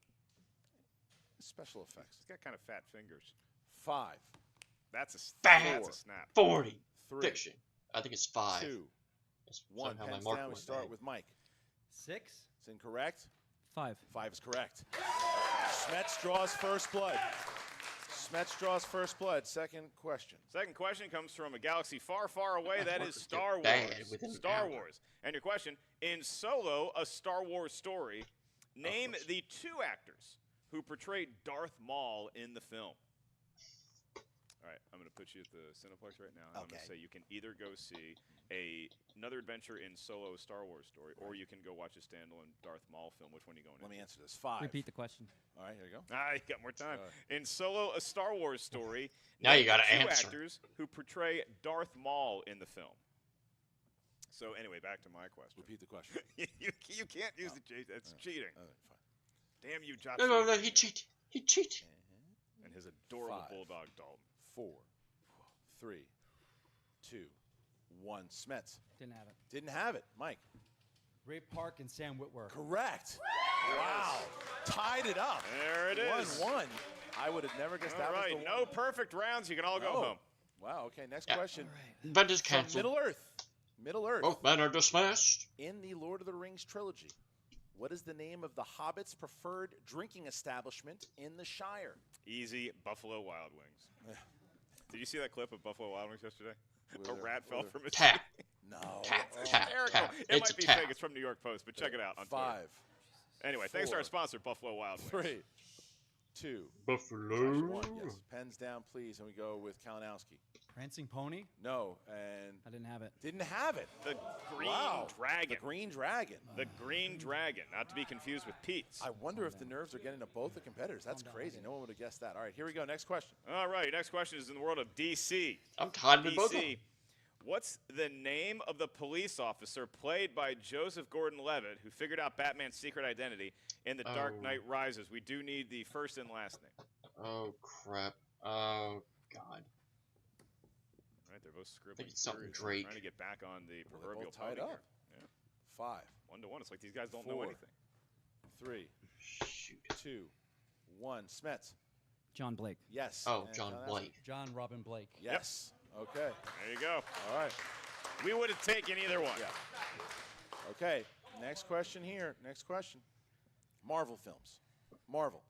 Special effects. He's got kind of fat fingers. 5. That's a Fat. That's a snap. 40. 3. Fiction. I think it's 5. 2. That's 1. somehow my Hands marker down. We went start bad. with Mike. 6. It's incorrect. 5. 5 is correct. Smets draws first blood. Smets draws first blood. Second question. Second question comes from a galaxy far, far away. That is Star bad Wars. within an Star hour. Wars. And your question, in Solo, a Star Wars story, name the 2 actors who portrayed Darth Maul in the film. All right, I'm going to put you at the Cineplex right now. And I'm going to say you can either go see another adventure in Solo, Star Wars story, or you can go watch a standalone Darth Maul film. Which one are you going Let me into? answer this. 5. Repeat the question. All right, here you go. You got more time. In Solo, a Star Wars story, Now you name gotta the 2 answer. actors who portray Darth Maul in the film. So anyway, back to my question. Repeat the question. you can't use the J. That's cheating. All right, fine. Damn you, Josh. No, he cheated. He cheated. And his adorable 5. bulldog Dalton. 4, 3, 2, 1. Smets. Didn't have it. Didn't have it. Mike. Ray Park and Sam Witwer. Correct. Wow. Tied it up. There it is. 1-1. I would have never guessed that All right, was the no one. perfect rounds. You can all go home. Wow, okay, next Yeah. question. But it's From canceled. Middle Earth. Middle Earth. Both men are dismissed. In the Lord of the Rings trilogy, what is the name of the Hobbit's preferred drinking establishment in the Shire? Easy, Buffalo Wild Wings. Did you see that clip of Buffalo Wild Wings yesterday? A rat fell from a Tap. tree. No. Tap, It's tap, hysterical. tap. It It's might be a tap. fake. It's from New York Post, but check it out on 5. Twitter. Anyway, thanks to our sponsor, Buffalo Wild Wings. 3, 2. Buffalo. 1. Yes. Pens down, please, and we go with Kalinowski. Prancing Pony. No, and I didn't have it. didn't have it. The Green Wow. Dragon. The Green Dragon. The Green Dragon, not to be confused with Pete's. I wonder if the nerves are getting to both the competitors. That's crazy. No one would have guessed that. All right, here we go. Next question. All right, next question is in the world of DC. I'm tied with both of them. DC. What's the name of the police officer played by Joseph Gordon-Levitt who figured out Batman's secret identity in The Dark Knight Rises? We do need the first and last name. Oh, crap. Oh, God. All right, they're both scribbling. think it's something furiously, Drake. Trying to get back on the Well, they're proverbial both tied podium up. here. Yeah. 5, 1-1. It's like these guys don't know 4, anything. 3, 2, 1. Smets. John Blake. Yes. Oh, And John Kalinowski. Blake. John Robin Blake. Yes. Okay. There you go. All right. We would have taken either one. Yeah. Okay. Next question here. Next question. Marvel films. Marvel.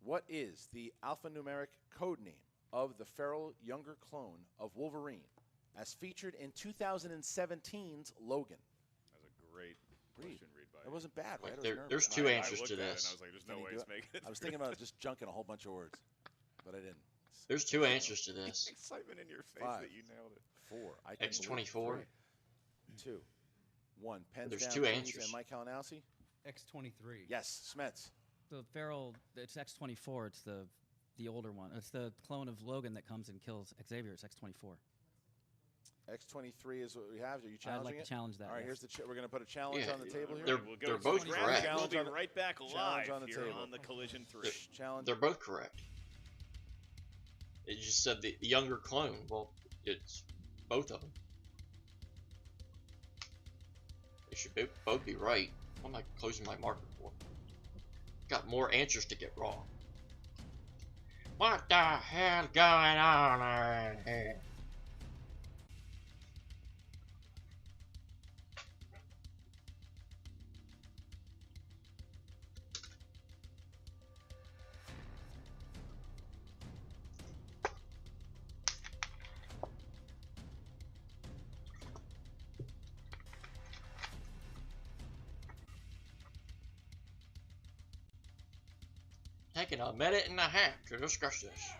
What is the alphanumeric code name of the feral younger clone of Wolverine as featured in 2017's Logan? That was a great question read by It wasn't bad, right? I was There- nervous. there's two I answers looked to at it and this. I was like, there's Can no you way do it's it? making it. I was thinking about just junking a whole bunch of words, but I didn't. There's two answers to this. Excitement in your face 5, that you nailed it. 4. I can X24. 2, 1. Pens There's down, two please, answers. And Mike Kalinowski. X-23. Yes, Smets. The feral, it's X-24. It's the older one. It's the clone of Logan that comes and kills Xavier. It's X-24. X-23 is what we have. Are you challenging I'd like it? to challenge that. All right, yes. here's the. We're going to put a challenge on the table here. They're both correct. We'll be right back live on the here table. on the Collision 3. Challenge. They're both correct. It just said the younger clone. Well, it's both of them. They should both be right. What am I closing my marker for? Got more answers to get wrong. What the hell's going on here? Taking a minute and a half to discuss this.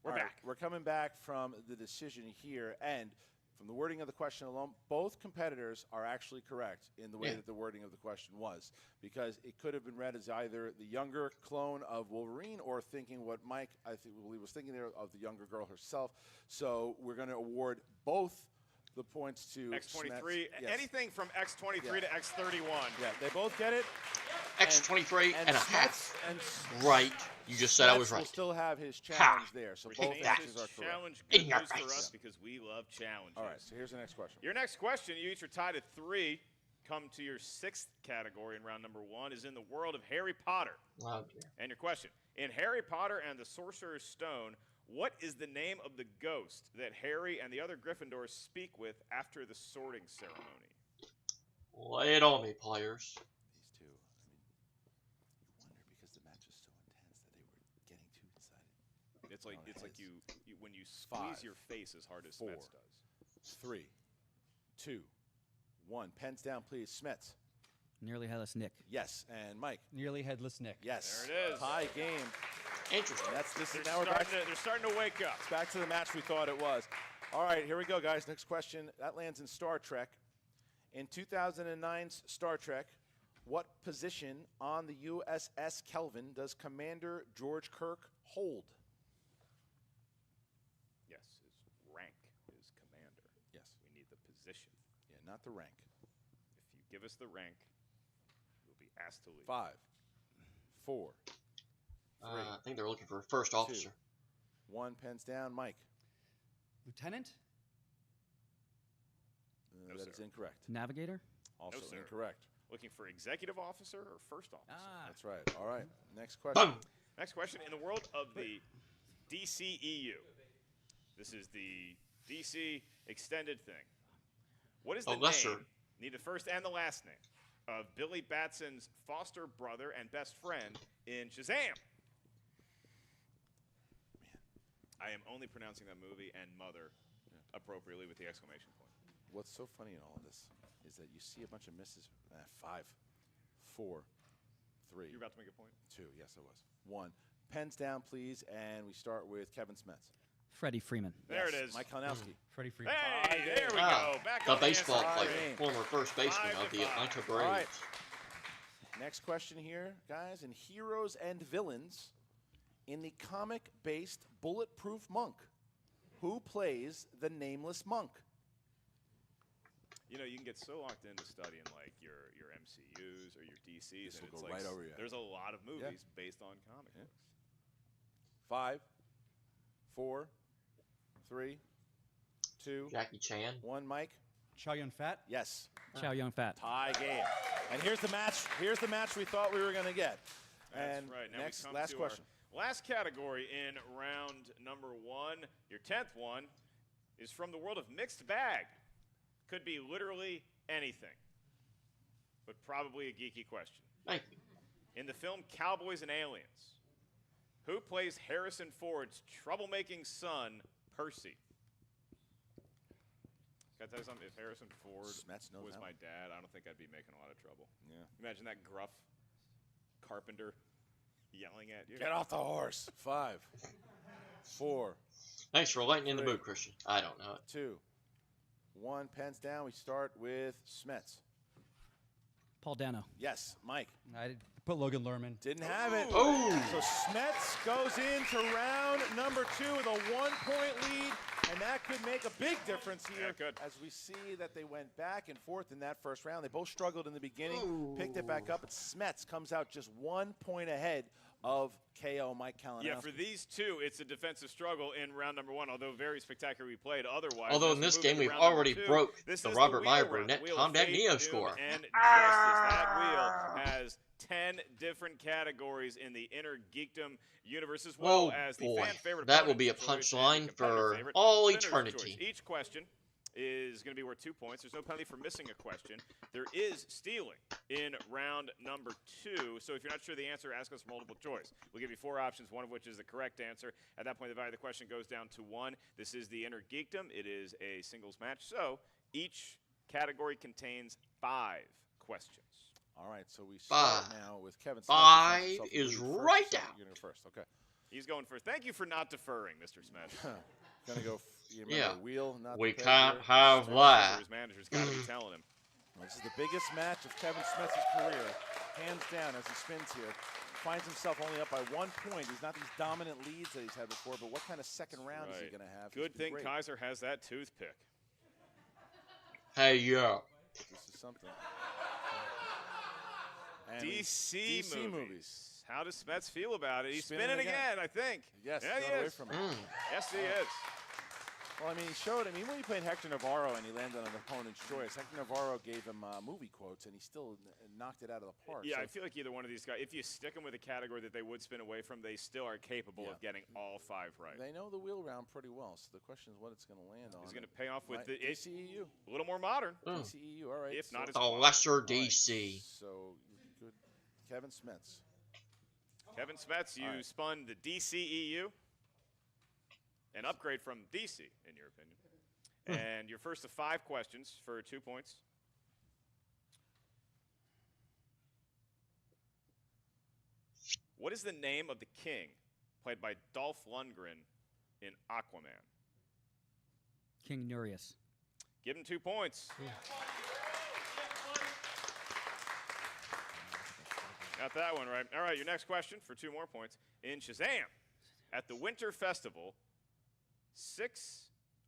We're back. We're coming back from the decision here, and from the wording of the question alone, both competitors are actually correct in the way that the wording of the question was, because it could have been read as either the younger clone of Wolverine or thinking what Mike, I think, he was thinking there of the younger girl herself. So we're going to award both the points to X-23. Yes. Anything from X-23 to X-31. Yeah, they both get it. X-23 and a half. And right. You just said I was right. Will still have his challenge there, so both answers are correct. Challenge good news for us because we love challenges. All right, so here's the next question. Your next question, you each are tied at 3. Come to your 6th category in round number 1 is in the world of Harry Potter. Oh, dear. And your question, in Harry Potter and the Sorcerer's Stone, what is the name of the ghost that Harry and the other Gryffindors speak with after the sorting ceremony? Lay it on me, players. These two, I mean, you wonder because the match was so intense that they were getting too excited. It's like you when you squeeze your face as hard as Smets does. 3, 2, 1. Pens down, please. Smets. Nearly headless Nick. Yes, and Mike. Nearly headless Nick. Yes. There it is. Tie game. Interesting. They're starting to wake up. It's back to the match we thought it was. All right, here we go, guys. Next question. That lands in Star Trek. In 2009's Star Trek, what position on the USS Kelvin does Commander George Kirk hold? Yes, his rank is commander. Yes. We need the position. Yeah, not the rank. If you give us the rank, you'll be asked to leave. 5, 4, 3. I think they're looking for a first officer. 1. Pens down. Mike. Lieutenant? No, that is incorrect. Navigator? Also No, sir. incorrect. Looking for executive officer or first officer? That's right. All right. Next question. Next question. In the world of the DCEU, this is the DC extended thing. What is the name? Need the first and the last name of Billy Batson's foster brother and best friend in Shazam. I am only pronouncing that movie and mother appropriately with the exclamation point. What's so funny in all of this is that you see a bunch of misses. 5, 4, 3. You're about to make a point? 2. Yes, I was. 1. Pens down, please, and we start with Kevin Smets. Freddie Freeman. There it is. Mike Kalinowski. Freddie Freeman. Hey, there we go. Back The on baseball answer. player, former first baseman of the Atlanta Braves. All right. Next question here, guys. In Heroes and Villains, in the comic-based Bulletproof Monk, who plays the nameless monk? You know, you can get so locked into studying like your MCUs or your DCs, This and will it's go like right over your head. there's a lot of movies based on comic books. 5, 4, 3, 2. Jackie Chan. 1. Mike. Chow Yun-Fat? Yes. Chow Yun-Fat. Tie game. And here's the match. Here's the match we thought we were going to get. That's And right. Now next, we come last to question. Our last category in round number 1. Your 10th one is from the world of mixed bag. Could be literally anything, but probably a geeky question. Thank you. In the film Cowboys and Aliens, who plays Harrison Ford's troublemaking son, Percy? Can I tell you something? If Harrison Ford Smets knows was that my one. dad, I don't think I'd be making a lot of trouble. Yeah. Imagine that gruff carpenter yelling at you. Get off the horse. 5, 4. Thanks for lightening in the 3, mood, Christian. I don't know it. 2, 1. Pens down. We start with Smets. Paul Dano. Yes, Mike. I put Logan Lerman. Didn't have it. Oh. So Smets goes into round number 2 with a 1-point lead, and that could make a big difference here. As we see that they went back and forth in that first round. They both struggled in the beginning, picked it back up, and Smets comes out just 1 point ahead of KO Mike Kalinowski. Yeah, for these two, it's a defensive struggle in round number 1, although very spectacularly played otherwise. Although in this game, we've already broke the Robert Meyer Burnett Tom Dagnino score. And justice, that wheel has 10 different categories in the inner geekdom universe, as well as the fan favorite. That will be a punchline for all eternity. Each question is going to be worth 2 points. There's no penalty for missing a question. There is stealing in round number 2. So if you're not sure the answer, ask us multiple choice. We'll give you 4 options, one of which is the correct answer. At that point, the value of the question goes down to 1. This is the inner geekdom. It is a singles match. So each category contains 5 questions. All right, so we start now with Kevin Smets. 5 is right down. You're going first, okay. He's going first. Thank you for not deferring, Mr. Smets. Going to go, wheel, not we the can't peg have that. His manager's got to be telling him. Well, this is the biggest match of Kevin Smets' career, hands down, as he spins here. Finds himself only up by 1 point. He's not these dominant leads that he's had before, but what kind of second round is he going to have? Good thing Kiaser has that toothpick. Hey, yo. This is something. DC movies. How does Smets feel about it? He's spinning again, I think. Yes, yeah, he away is. From it. Yes, he is. Well, I mean, he showed. I mean, when he played Hector Navarro and he landed on an opponent's choice, Hector Navarro gave him movie quotes, and he still knocked it out of the park. Yeah, so I feel like either one of these guys, if you stick them with a category that they would spin away from, they still are capable of getting all 5 right. They know the wheel round pretty well, so the question is what it's going to land on. He's going to pay off with the DCEU. A little more modern. DCEU, all right. If not, it's the lesser DC. So good, Kevin Smets. Kevin Smets, you spun the DCEU, an upgrade from DC, in your opinion. And your first of 5 questions for 2 points. What is the name of the king played by Dolph Lundgren in Aquaman? King Nereus. Give him 2 points. Got that one right. All right, your next question for 2 more points. In Shazam, at the Winter Festival, 6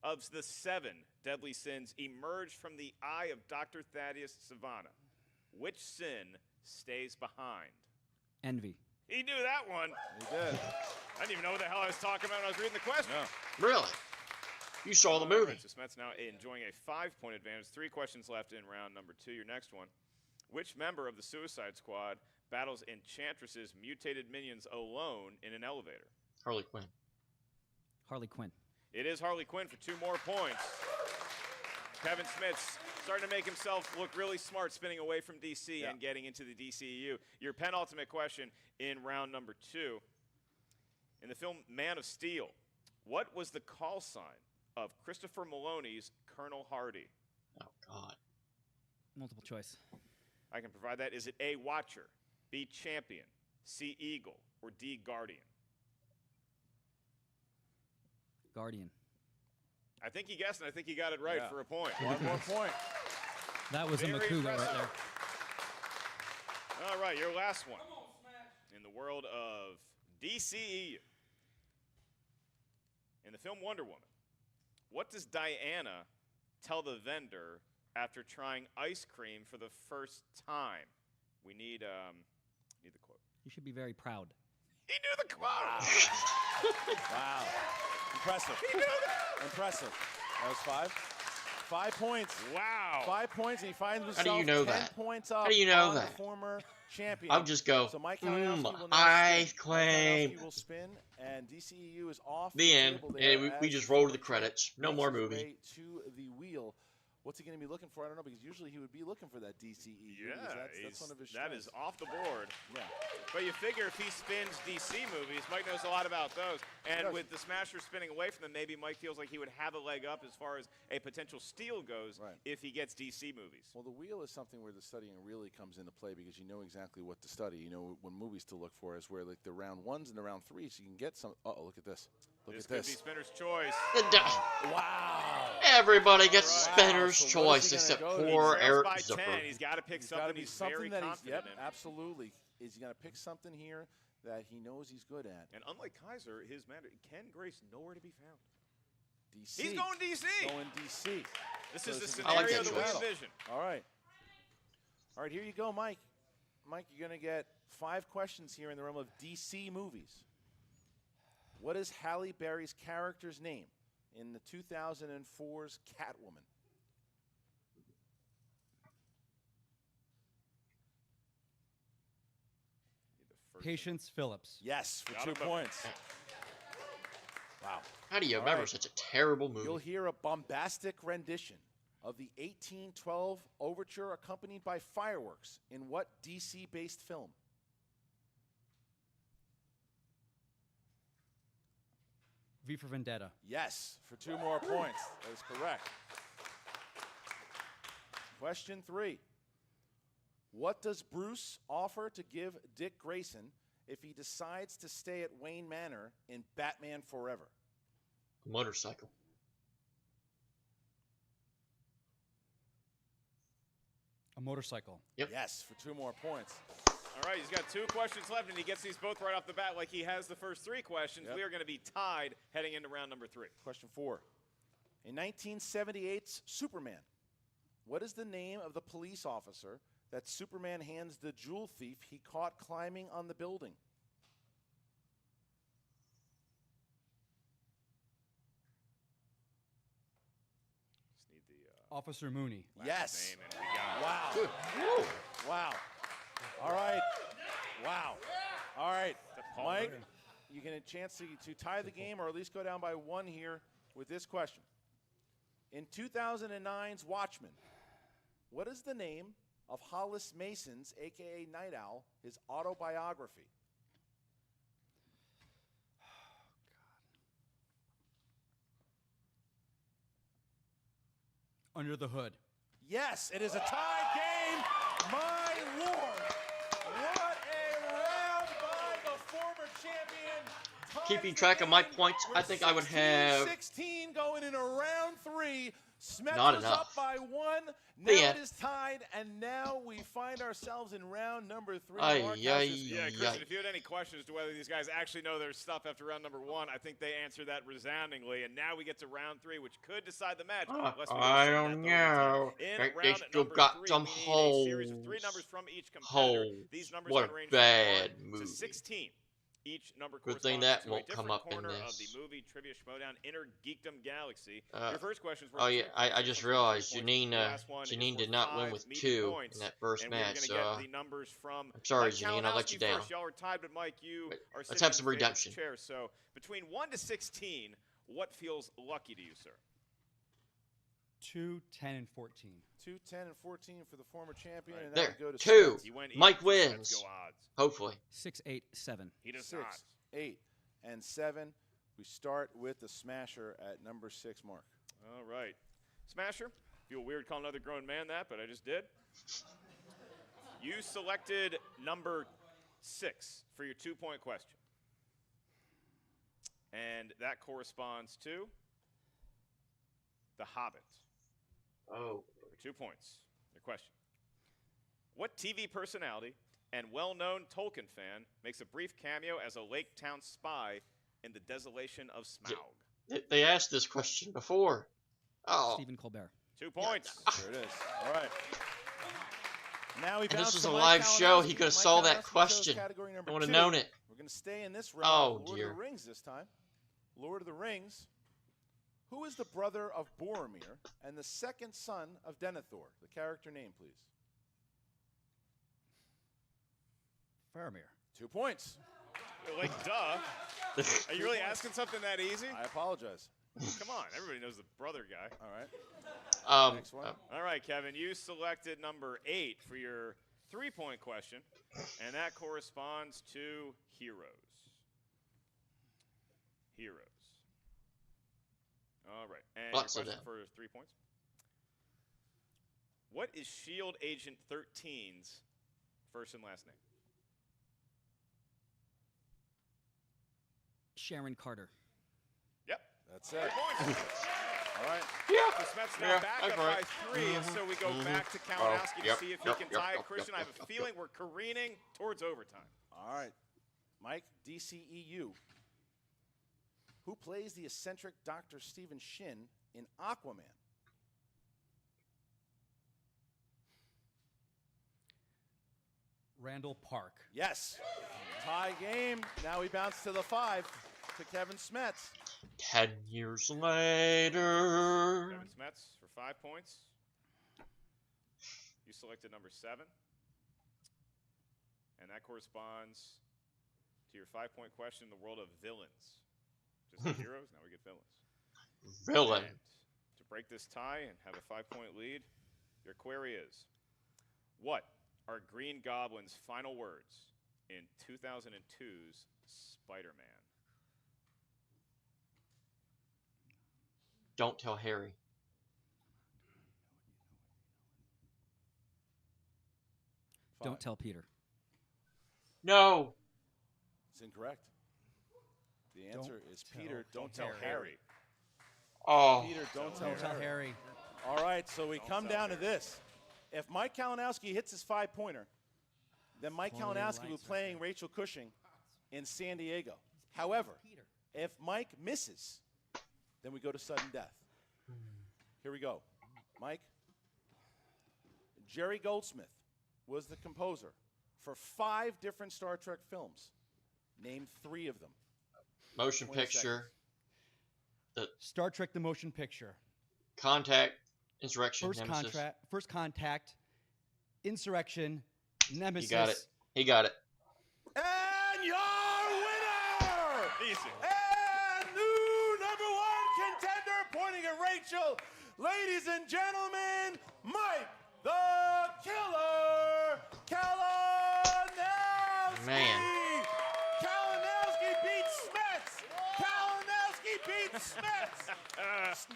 of the 7 deadly sins emerge from the eye of Dr. Thaddeus Savannah. Which sin stays behind? Envy. He knew that one. He did. I didn't even know what the hell I was talking about when I was reading the question. No. Really? You saw the movie. Right, so Smets now enjoying a 5-point advantage. 3 questions left in round number 2. Your next one. Which member of the Suicide Squad battles Enchantress's mutated minions alone in an elevator? Harley Quinn. Harley Quinn. It is Harley Quinn for 2 more points. Kevin Smets starting to make himself look really smart, spinning away from DC and getting into the DCEU. Your penultimate question in round number 2. In the film Man of Steel, what was the call sign of Christopher Maloney's Colonel Hardy? Oh, God. Multiple choice. I can provide that. Is it A, Watcher, B, Champion, C, Eagle, or D, Guardian? Guardian. I think he guessed, and I think he got it right for a point. 1 more point. That was a Makuga right there. All right, your last one. In the world of DCEU. In the film Wonder Woman, what does Diana tell the vendor after trying ice cream for the first time? We need the quote. You should be very proud. He knew the quote. Wow. Impressive. He knew that. Impressive. That was 5. 5 points. Wow. 5 points, and he finds himself How do you know 10 that? points up How do you know on that? the former champion. I'll just go, So Mike Kalinowski will now I spin. claim. Mike Kalinowski will spin, and DCEU is off The end. table there And we as just roll to the Mike credits. No makes more his movie. way to the wheel. What's he going to be looking for? I don't know, because usually he would be looking for that DCEU. Yeah, that's one of his that strengths. is off the board. Yeah. But you figure if he spins DC movies, Mike knows a lot about those. And with the Smasher spinning away from them, maybe Mike feels like he would have a leg up as far as a potential steal goes if he gets DC movies. Well, the wheel is something where the studying really comes into play because you know exactly what to study. You know what movies to look for is where like the round 1s and the round 3s, you can get some. Uh-oh, look at this. This at could this. be Spinner's choice. Wow. Everybody gets Wow. Spinner's So what is choice he except gonna go to? poor He trails Eric by Zipper. 10. He's got to pick It's gotta something be he's something very that confident yep, in. absolutely. Is he going to pick something here that he knows he's good at? And unlike Kiaser, his manager, Ken Grace, nowhere to be found. DC. He's going DC. Going DC. This is the So scenario like that that we choice. envision. All right. All right, here you go, Mike. Mike, you're going to get 5 questions here in the realm of DC movies. What is Halle Berry's character's name in the 2004's Catwoman? Patience Phillips. Yes, for Got 2 him, but- points. Wow. How do you All remember right. such a terrible movie? You'll hear a bombastic rendition of the 1812 overture accompanied by fireworks in what DC-based film? V for Vendetta. Yes, for 2 more points. That is correct. Question 3. What does Bruce offer to give Dick Grayson if he decides to stay at Wayne Manor in Batman Forever? A motorcycle. A motorcycle. Yep. Yes, for 2 more points. All right, he's got 2 questions left, and he gets these both right off the bat like he has the first 3 questions. Yep. We are going to be tied heading into round number 3. Question 4. In 1978's Superman, what is the name of the police officer that Superman hands the jewel thief he caught climbing on the building? Just need the Officer Mooney. last Yes. name, and we got it. Wow. Good. Wow. All right. Wow. All right. Paul Mike, Mooney. you get a chance to tie the game or at least go down by 1 here with this question. In 2009's Watchmen, what is the name of Hollis Mason's, a.k.a. Night Owl, his autobiography? Under the Hood. Yes, it is a tie game. My Lord. What a round by the former champion. Keeping track of my points, I think I would have 16 going into round 3. Smets Not was enough. up by 1. The Now end. it is tied, and now we find ourselves in round number 3. Ay, Mark, ay, how's this Yeah, going? Christian, if you had any questions to whether these guys actually know their stuff after round number 1, I think they answered that resoundingly. And now we get to round 3, which could decide the match. unless we I Oh, decide don't that those know. are tied. In They round still number got 3, some we need a series of 3 holes. numbers from each competitor. Holes. These numbers What can a range bad from 1 movie. to 16. Each number Good thing corresponds that to won't a come different up in corner of this. the movie Trivia Schmoedown Inner Geekdom Galaxy. Uh, Your first question is Oh yeah, I just realized Jeannine Jeannine did not win with 2 in that first and match. We're So gonna get the numbers from I'm sorry, Mike Jeannine, I let you Kalinowski down. First. Y'all are tied, but Mike, you are let's sitting have in some the favorite redemption. chair. So between 1 to 16, what feels lucky to you, sir? 2, 10, and 14. 2, 10, and 14 for the former champion. And There, that would go to 2. Smets. He went Mike even. Let's wins. go odds. Hopefully. 6, 8, 7. He does 6, not. 8, and 7. We start with the Smasher at number 6, Mark. All right. Smasher, feel weird calling another grown man that, but I just did. You selected number 6 for your 2-point question. And that corresponds to The Hobbit. Oh. For 2 points. Your question. What TV personality and well-known Tolkien fan makes a brief cameo as a Lake Town spy in The Desolation of Smaug? They asked this question before. Oh. Stephen Colbert. 2 points. There it is. All right. Now we And this bounce was to a Mike live show. He Kalinowski. could have Mike saw that Kalinowski chose question. category number I would have 2. known it. We're going to stay in this round. Oh, Lord dear. of the Rings this time. Lord of the Rings. Who is the brother of Boromir and the second son of Denethor? The character name, please. Faramir. 2 points. Like, duh. Are you really asking something that easy? I apologize. Come on. Everybody knows the brother guy. All right. Next one. All right, Kevin. You selected number 8 for your 3-point question, and that corresponds to Heroes. Heroes. All right. And Lots your of question them. for 3 points. What is SHIELD Agent 13's first and last name? Sharon Carter. That's it. All right. Yeah. So Smets now Yeah, back that's up right. by 3, and so we go back to Kalinowski to see if he can tie it. Christian, I have a feeling we're careening towards overtime. All right. Mike, DCEU. Who plays the eccentric Dr. Stephen Shin in Aquaman? Randall Park. Yes. Tie game. Now we bounce to the 5 to Kevin Smets. 10 years later. Kevin Smets for 5 points. You selected number 7. And that corresponds to your 5-point question in the world of villains. Just like heroes, now we get villains. Villain. And to break this tie and have a 5-point lead, your query is, what are Green Goblin's final words in 2002's Spider-Man? Don't tell Harry. Don't tell Peter. No. It's incorrect. The answer is Peter, don't tell Harry. Harry. Oh. Peter, don't tell Tell Harry. All right, so we come down to this. If Mike Kalinowski hits his 5-pointer, then Mike Kalinowski will be playing Rachel Cushing in San Diego. However, if Mike misses, then we go to sudden death. Here we go. Mike, Jerry Goldsmith was the composer for 5 different Star Trek films. Name 3 of them. Motion 20 picture. The Star Trek: The Motion Picture. Contact. Insurrection. Nemesis. First Contact. Insurrection. Nemesis. You got it. He got it. And your winner! Easy. And new number 1 contender, pointing at Rachel. Ladies and gentlemen, Mike the Killer Kalinowski. Man. Kalinowski beats Smets. Kalinowski beats Smets.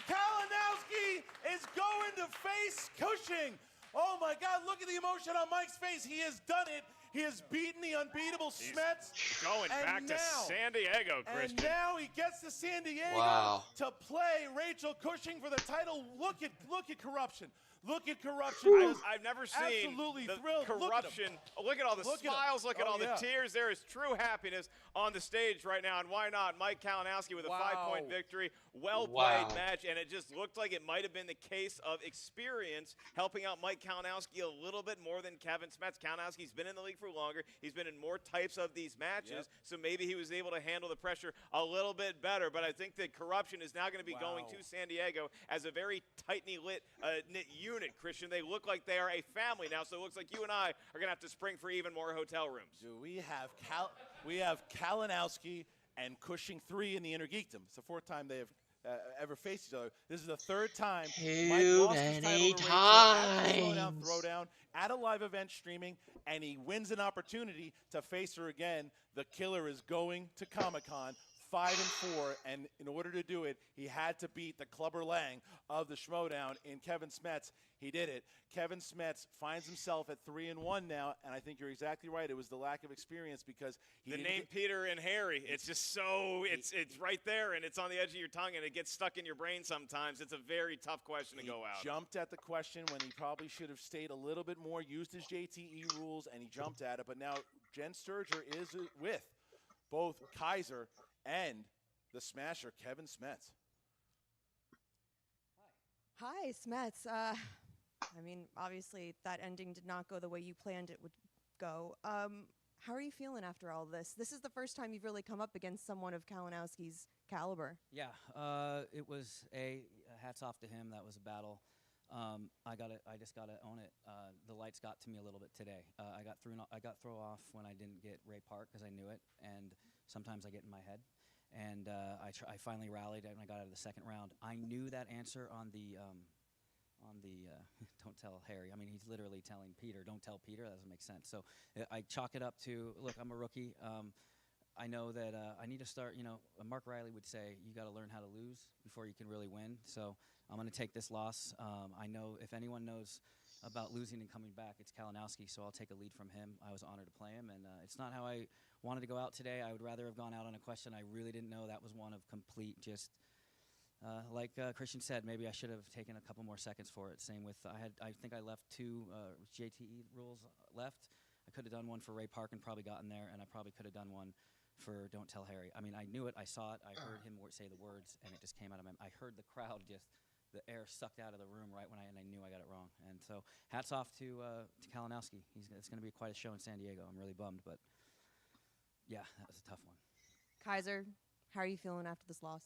Kalinowski is going to face Cushing. Oh my God, look at the emotion on Mike's face. He has done it. He has beaten the unbeatable Smets. Going back to San Diego, Christian. And now he gets to San Diego to play Rachel Cushing for the title. Look at corruption. Look at corruption. I've never seen absolutely the thrilled. corruption. Look at all the smiles. Look at all the tears. There is true happiness on the stage right now. And why not? Mike Kalinowski with a 5-point victory. Well played match. And it just looked like it might have been the case of experience helping out Mike Kalinowski a little bit more than Kevin Smets. Kalinowski's been in the league for longer. He's been in more types of these matches. So maybe he was able to handle the pressure a little bit better. But I think that corruption is now going to be going to San Diego as a very tightly knit unit, Christian. They look like they are a family now, so it looks like you and I are going to have to spring for even more hotel rooms. Do we have Kalinowski and Cushing 3 in the Inner Geekdom. It's the 4th time they have ever faced each other. This is the 3rd time Mike lost his title to Rachel at the Schmoedown Throwdown at a live event streaming, and he wins an opportunity to face her again. The Killer is going to Comic-Con 5-4, and in order to do it, he had to beat the Clubber Lang of the Schmoedown in Kevin Smets. He did it. Kevin Smets finds himself at 3-1 now, and I think you're exactly right. It was the lack of experience because he the name Peter and Harry. It's just so it's right there, and it's on the edge of your tongue, and it gets stuck in your brain sometimes. It's a very tough question to go out. Jumped at the question when he probably should have stayed a little bit more, used his JTE rules, and he jumped at it. But now Jen Sturger is with both Kiaser and the Smasher, Kevin Smets. Hi, Smets. I mean, obviously that ending did not go the way you planned it would go. How are you feeling after all this? This is the first time you've really come up against someone of Kalinowski's caliber. Yeah, it was hats off to him. That was a battle. I just gotta own it. The lights got to me a little bit today. I got thrown off when I didn't get Ray Park because I knew it, and sometimes I get in my head. And I finally rallied and I got out of the 2nd round. I knew that answer on the don't tell Harry. I mean, he's literally telling Peter, don't tell Peter. That doesn't make sense. So I chalk it up to, look, I'm a rookie. I know that I need to start, Mark Riley would say, you got to learn how to lose before you can really win. So I'm going to take this loss. I know if anyone knows about losing and coming back, it's Kalinowski, so I'll take a lead from him. I was honored to play him, and it's not how I wanted to go out today. I would rather have gone out on a question I really didn't know. That was one of complete just Like Christian said, maybe I should have taken a couple more seconds for it. Same with I think I left 2 JTE rules left. I could have done one for Ray Park and probably gotten there, and I probably could have done one for Don't Tell Harry. I mean, I knew it, I saw it, I heard him say the words, and it just came out of my. I heard the crowd just, the air sucked out of the room right when and I knew I got it wrong. And so, hats off to Kalinowski. It's going to be quite a show in San Diego. I'm really bummed, but yeah, that was a tough one. Kiaser, how are you feeling after this loss?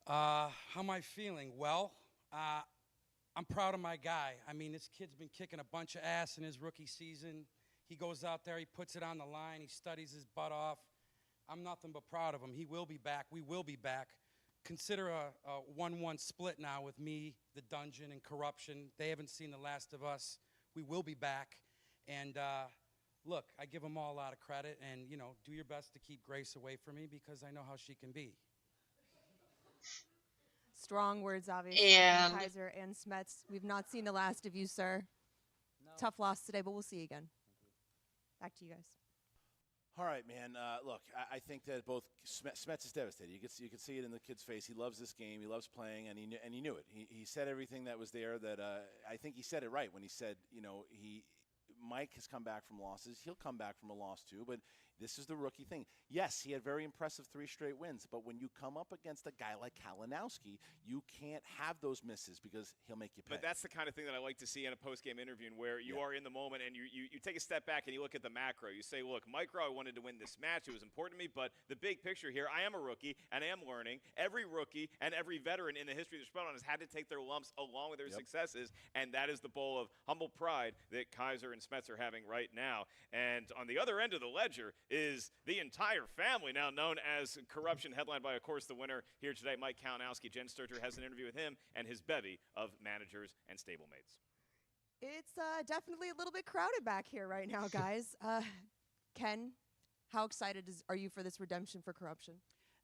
How am I feeling? Well, I'm proud of my guy. I mean, this kid's been kicking a bunch of ass in his rookie season. He goes out there, he puts it on the line, he studies his butt off. I'm nothing but proud of him. He will be back. We will be back. Consider a 1-1 split now with me, the Dungeon, and Corruption. They haven't seen the last of us. We will be back. And look, I give them all a lot of credit. And, you know, do your best to keep Grace away from me because I know how she can be. Strong words, obviously, from Kiaser and Smets. We've not seen the last of you, sir. No. Tough loss today, but we'll see you again. Back to you guys. All right, man. Look, I think that both Smets is devastated. You can see it in the kid's face. He loves this game. He loves playing, and he knew it. He said everything that was there. That I think he said it right when he said, you know, Mike has come back from losses. He'll come back from a loss too, but this is the rookie thing. Yes, he had very impressive 3 straight wins, but when you come up against a guy like Kalinowski, you can't have those misses because he'll make you pay. But that's the kind of thing that I like to see in a post-game interview where you are in the moment and you take a step back and you look at the macro. You say, look, micro, I wanted to win this match. It was important to me, but the big picture here, I am a rookie and I am learning. Every rookie and every veteran in the history of the Schmoedown has had to take their lumps along with their successes, and that is the bowl of humble pride that Kiaser and Smets are having right now. And on the other end of the ledger is the entire family, now known as Corruption, headlined by, of course, the winner here today, Mike Kalinowski. Jen Sturger has an interview with him and his bevy of managers and stablemates. It's definitely a little bit crowded back here right now, guys. Ken, how excited are you for this redemption for Corruption?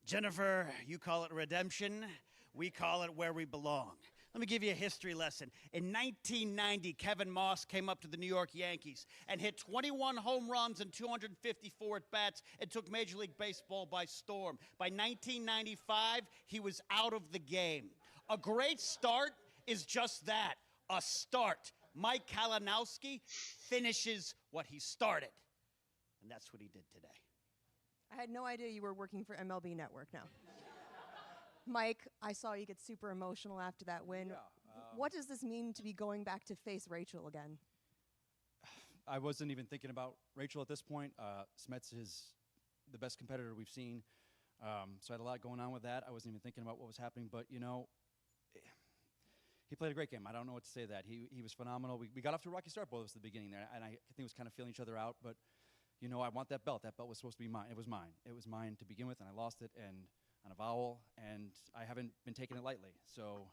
Jennifer, you call it redemption. We call it where we belong. Let me give you a history lesson. In 1990, Kevin Moss came up to the New York Yankees and hit 21 home runs and 254 at-bats and took Major League Baseball by storm. By 1995, he was out of the game. A great start is just that, a start. Mike Kalinowski finishes what he started, and that's what he did today. I had no idea you were working for MLB Network now. Mike, I saw you get super emotional after that win. What does this mean to be going back to face Rachel again? I wasn't even thinking about Rachel at this point. Smets is the best competitor we've seen. So I had a lot going on with that. I wasn't even thinking about what was happening. But, you know, he played a great game. I don't know what to say to that. He was phenomenal. We got off to a rocky start both of us at the beginning there. And I think it was kind of feeling each other out. But, you know, I want that belt. That belt was supposed to be mine. It was mine. It was mine to begin with, and I lost it. And on a vowel, and I haven't been taking it lightly. So,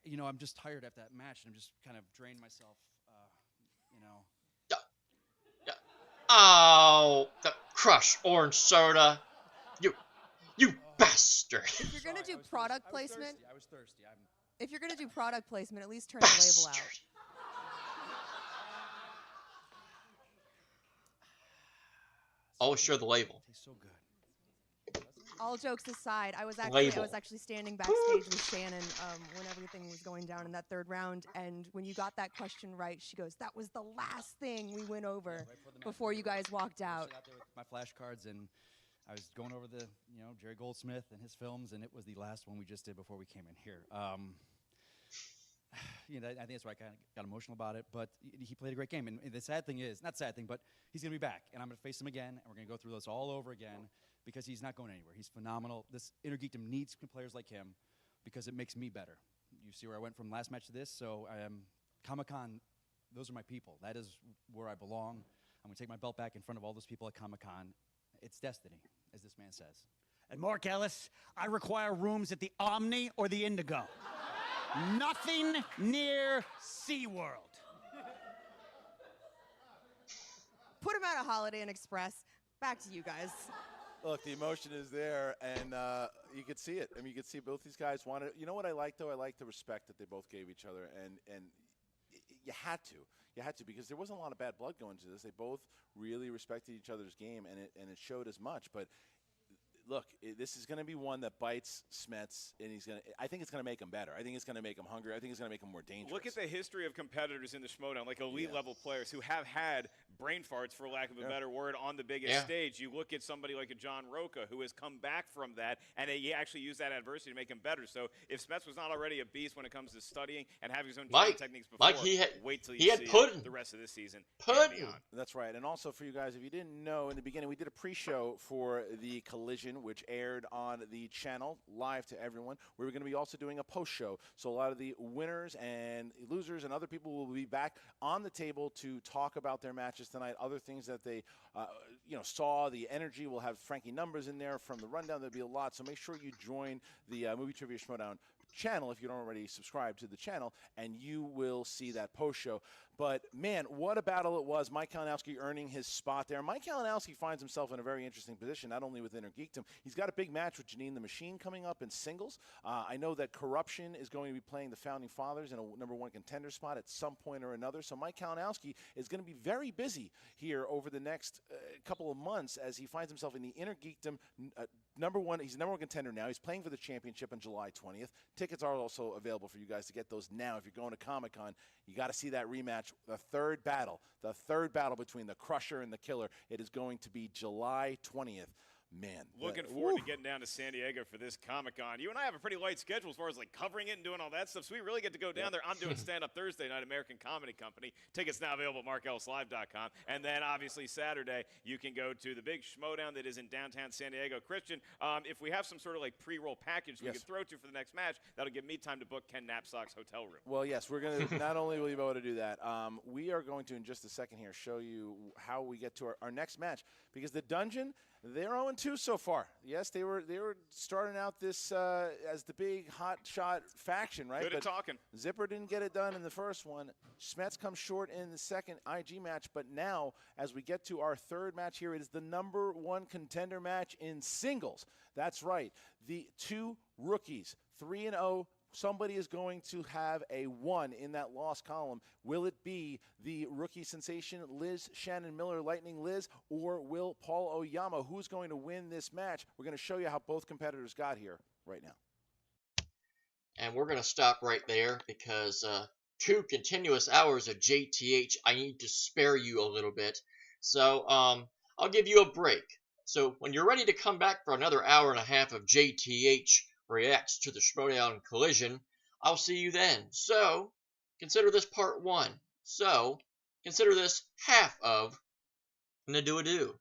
you know, I'm just tired after that match, and I'm just kind of drained myself, you know. Oh, the crushed orange soda. You bastard. If you're going to do product placement, I was thirsty. if you're going to do product placement, at least turn the label out. Always show the label. Tastes so good. All jokes aside, I was actually standing backstage with Shannon when everything was going down in that 3rd round, and when you got that question right, she goes, "That was the last thing we went over before you guys walked out." I was out there with my flashcards, and I was going over the, you know, Jerry Goldsmith and his films, and it was the last one we just did before we came in here. You know, I think that's why I kind of got emotional about it. But he played a great game, and the sad thing is, not sad thing, but he's going to be back, and I'm going to face him again, and we're going to go through this all over again. Because he's not going anywhere. He's phenomenal. This Intergeekdom needs players like him because it makes me better. You see where I went from last match to this, so I am Comic-Con, those are my people. That is where I belong. I'm going to take my belt back in front of all those people at Comic-Con. It's destiny, as this man says. And Mark Ellis, I require rooms at the Omni or the Indigo. Nothing near SeaWorld. Put him out of Holiday Inn Express. Back to you guys. Look, the emotion is there, and you could see it. I mean, you could see both these guys wanted. You know what I like, though? I like the respect that they both gave each other, and you had to. You had to, because there wasn't a lot of bad blood going into this. They both really respected each other's game, and it showed as much. But look, this is going to be one that bites Smets, and I think it's going to make him better. I think it's going to make him hungry. I think it's going to make him more dangerous. Look at the history of competitors in the Schmoedown, like elite level players who have had brain farts, for lack of a better word, on the biggest stage. You look at somebody like a John Rocha who has come back from that, and he actually used that adversity to make him better. So if Smets was not already a beast when it comes to studying and having his own training techniques before, wait till you see the rest of this season. That's right. And also for you guys, if you didn't know, in the beginning we did a pre-show for the Collision, which aired on the channel live to everyone. We were going to be also doing a post-show, so a lot of the winners and losers and other people will be back on the table to talk about their matches tonight, other things that they saw, the energy. We'll have Frankie numbers in there from the rundown. There'll be a lot, so make sure you join the Movie Trivia Schmoedown channel if you don't already subscribe to the channel, and you will see that post-show. But, man, what a battle it was. Mike Kalinowski earning his spot there. Mike Kalinowski finds himself in a very interesting position, not only with Inner Geekdom. He's got a big match with Jeannine the Machine coming up in singles. I know that Corruption is going to be playing the Founding Fathers in a #1 contender spot at some point or another. So Mike Kalinowski is going to be very busy here over the next couple of months as he finds himself in the Inner Geekdom #1. He's a #1 contender now. He's playing for the championship on July 20th. Tickets are also available for you guys to get those now. If you're going to Comic-Con, you got to see that rematch. The third battle between the Crusher and the Killer. It is going to be July 20th. Man, looking forward to getting down to San Diego for this Comic-Con. You and I have a pretty light schedule as far as like covering it and doing all that stuff, so we really get to go down there. I'm doing stand-up Thursday night, American Comedy Company. Tickets now available at markellislive.com. And then, obviously, Saturday, you can go to the big Schmoedown that is in downtown San Diego. Christian, if we have some sort of like pre-roll package we could throw to for the next match, that'll give me time to book Ken Knapsack's hotel room. Well, yes, we're going to not only will you be able to do that, we are going to, in just a second here, show you how we get to our next match, because the Dungeon, they're 0-2 so far. Yes, they were starting out this as the big hot shot faction, right? Good at talking. Zipper didn't get it done in the first one. Smets comes short in the second IG match, but now as we get to our third match here, it is the #1 contender match in singles. That's right. The two rookies, 3-0. Somebody is going to have a 1 in that loss column. Will it be the rookie sensation Liz Shannon Miller, Lightning Liz, or will Paul Oyama? Who's going to win this match? We're going to show you how both competitors got here right now. And we're going to stop right there because 2 continuous hours of JTH, I need to spare you a little bit. So I'll give you a break. So when you're ready to come back for another hour and a half of JTH reacts to the Schmoedown Collision, I'll see you then. So consider this part 1. So consider this half of Nadoo-a-doo.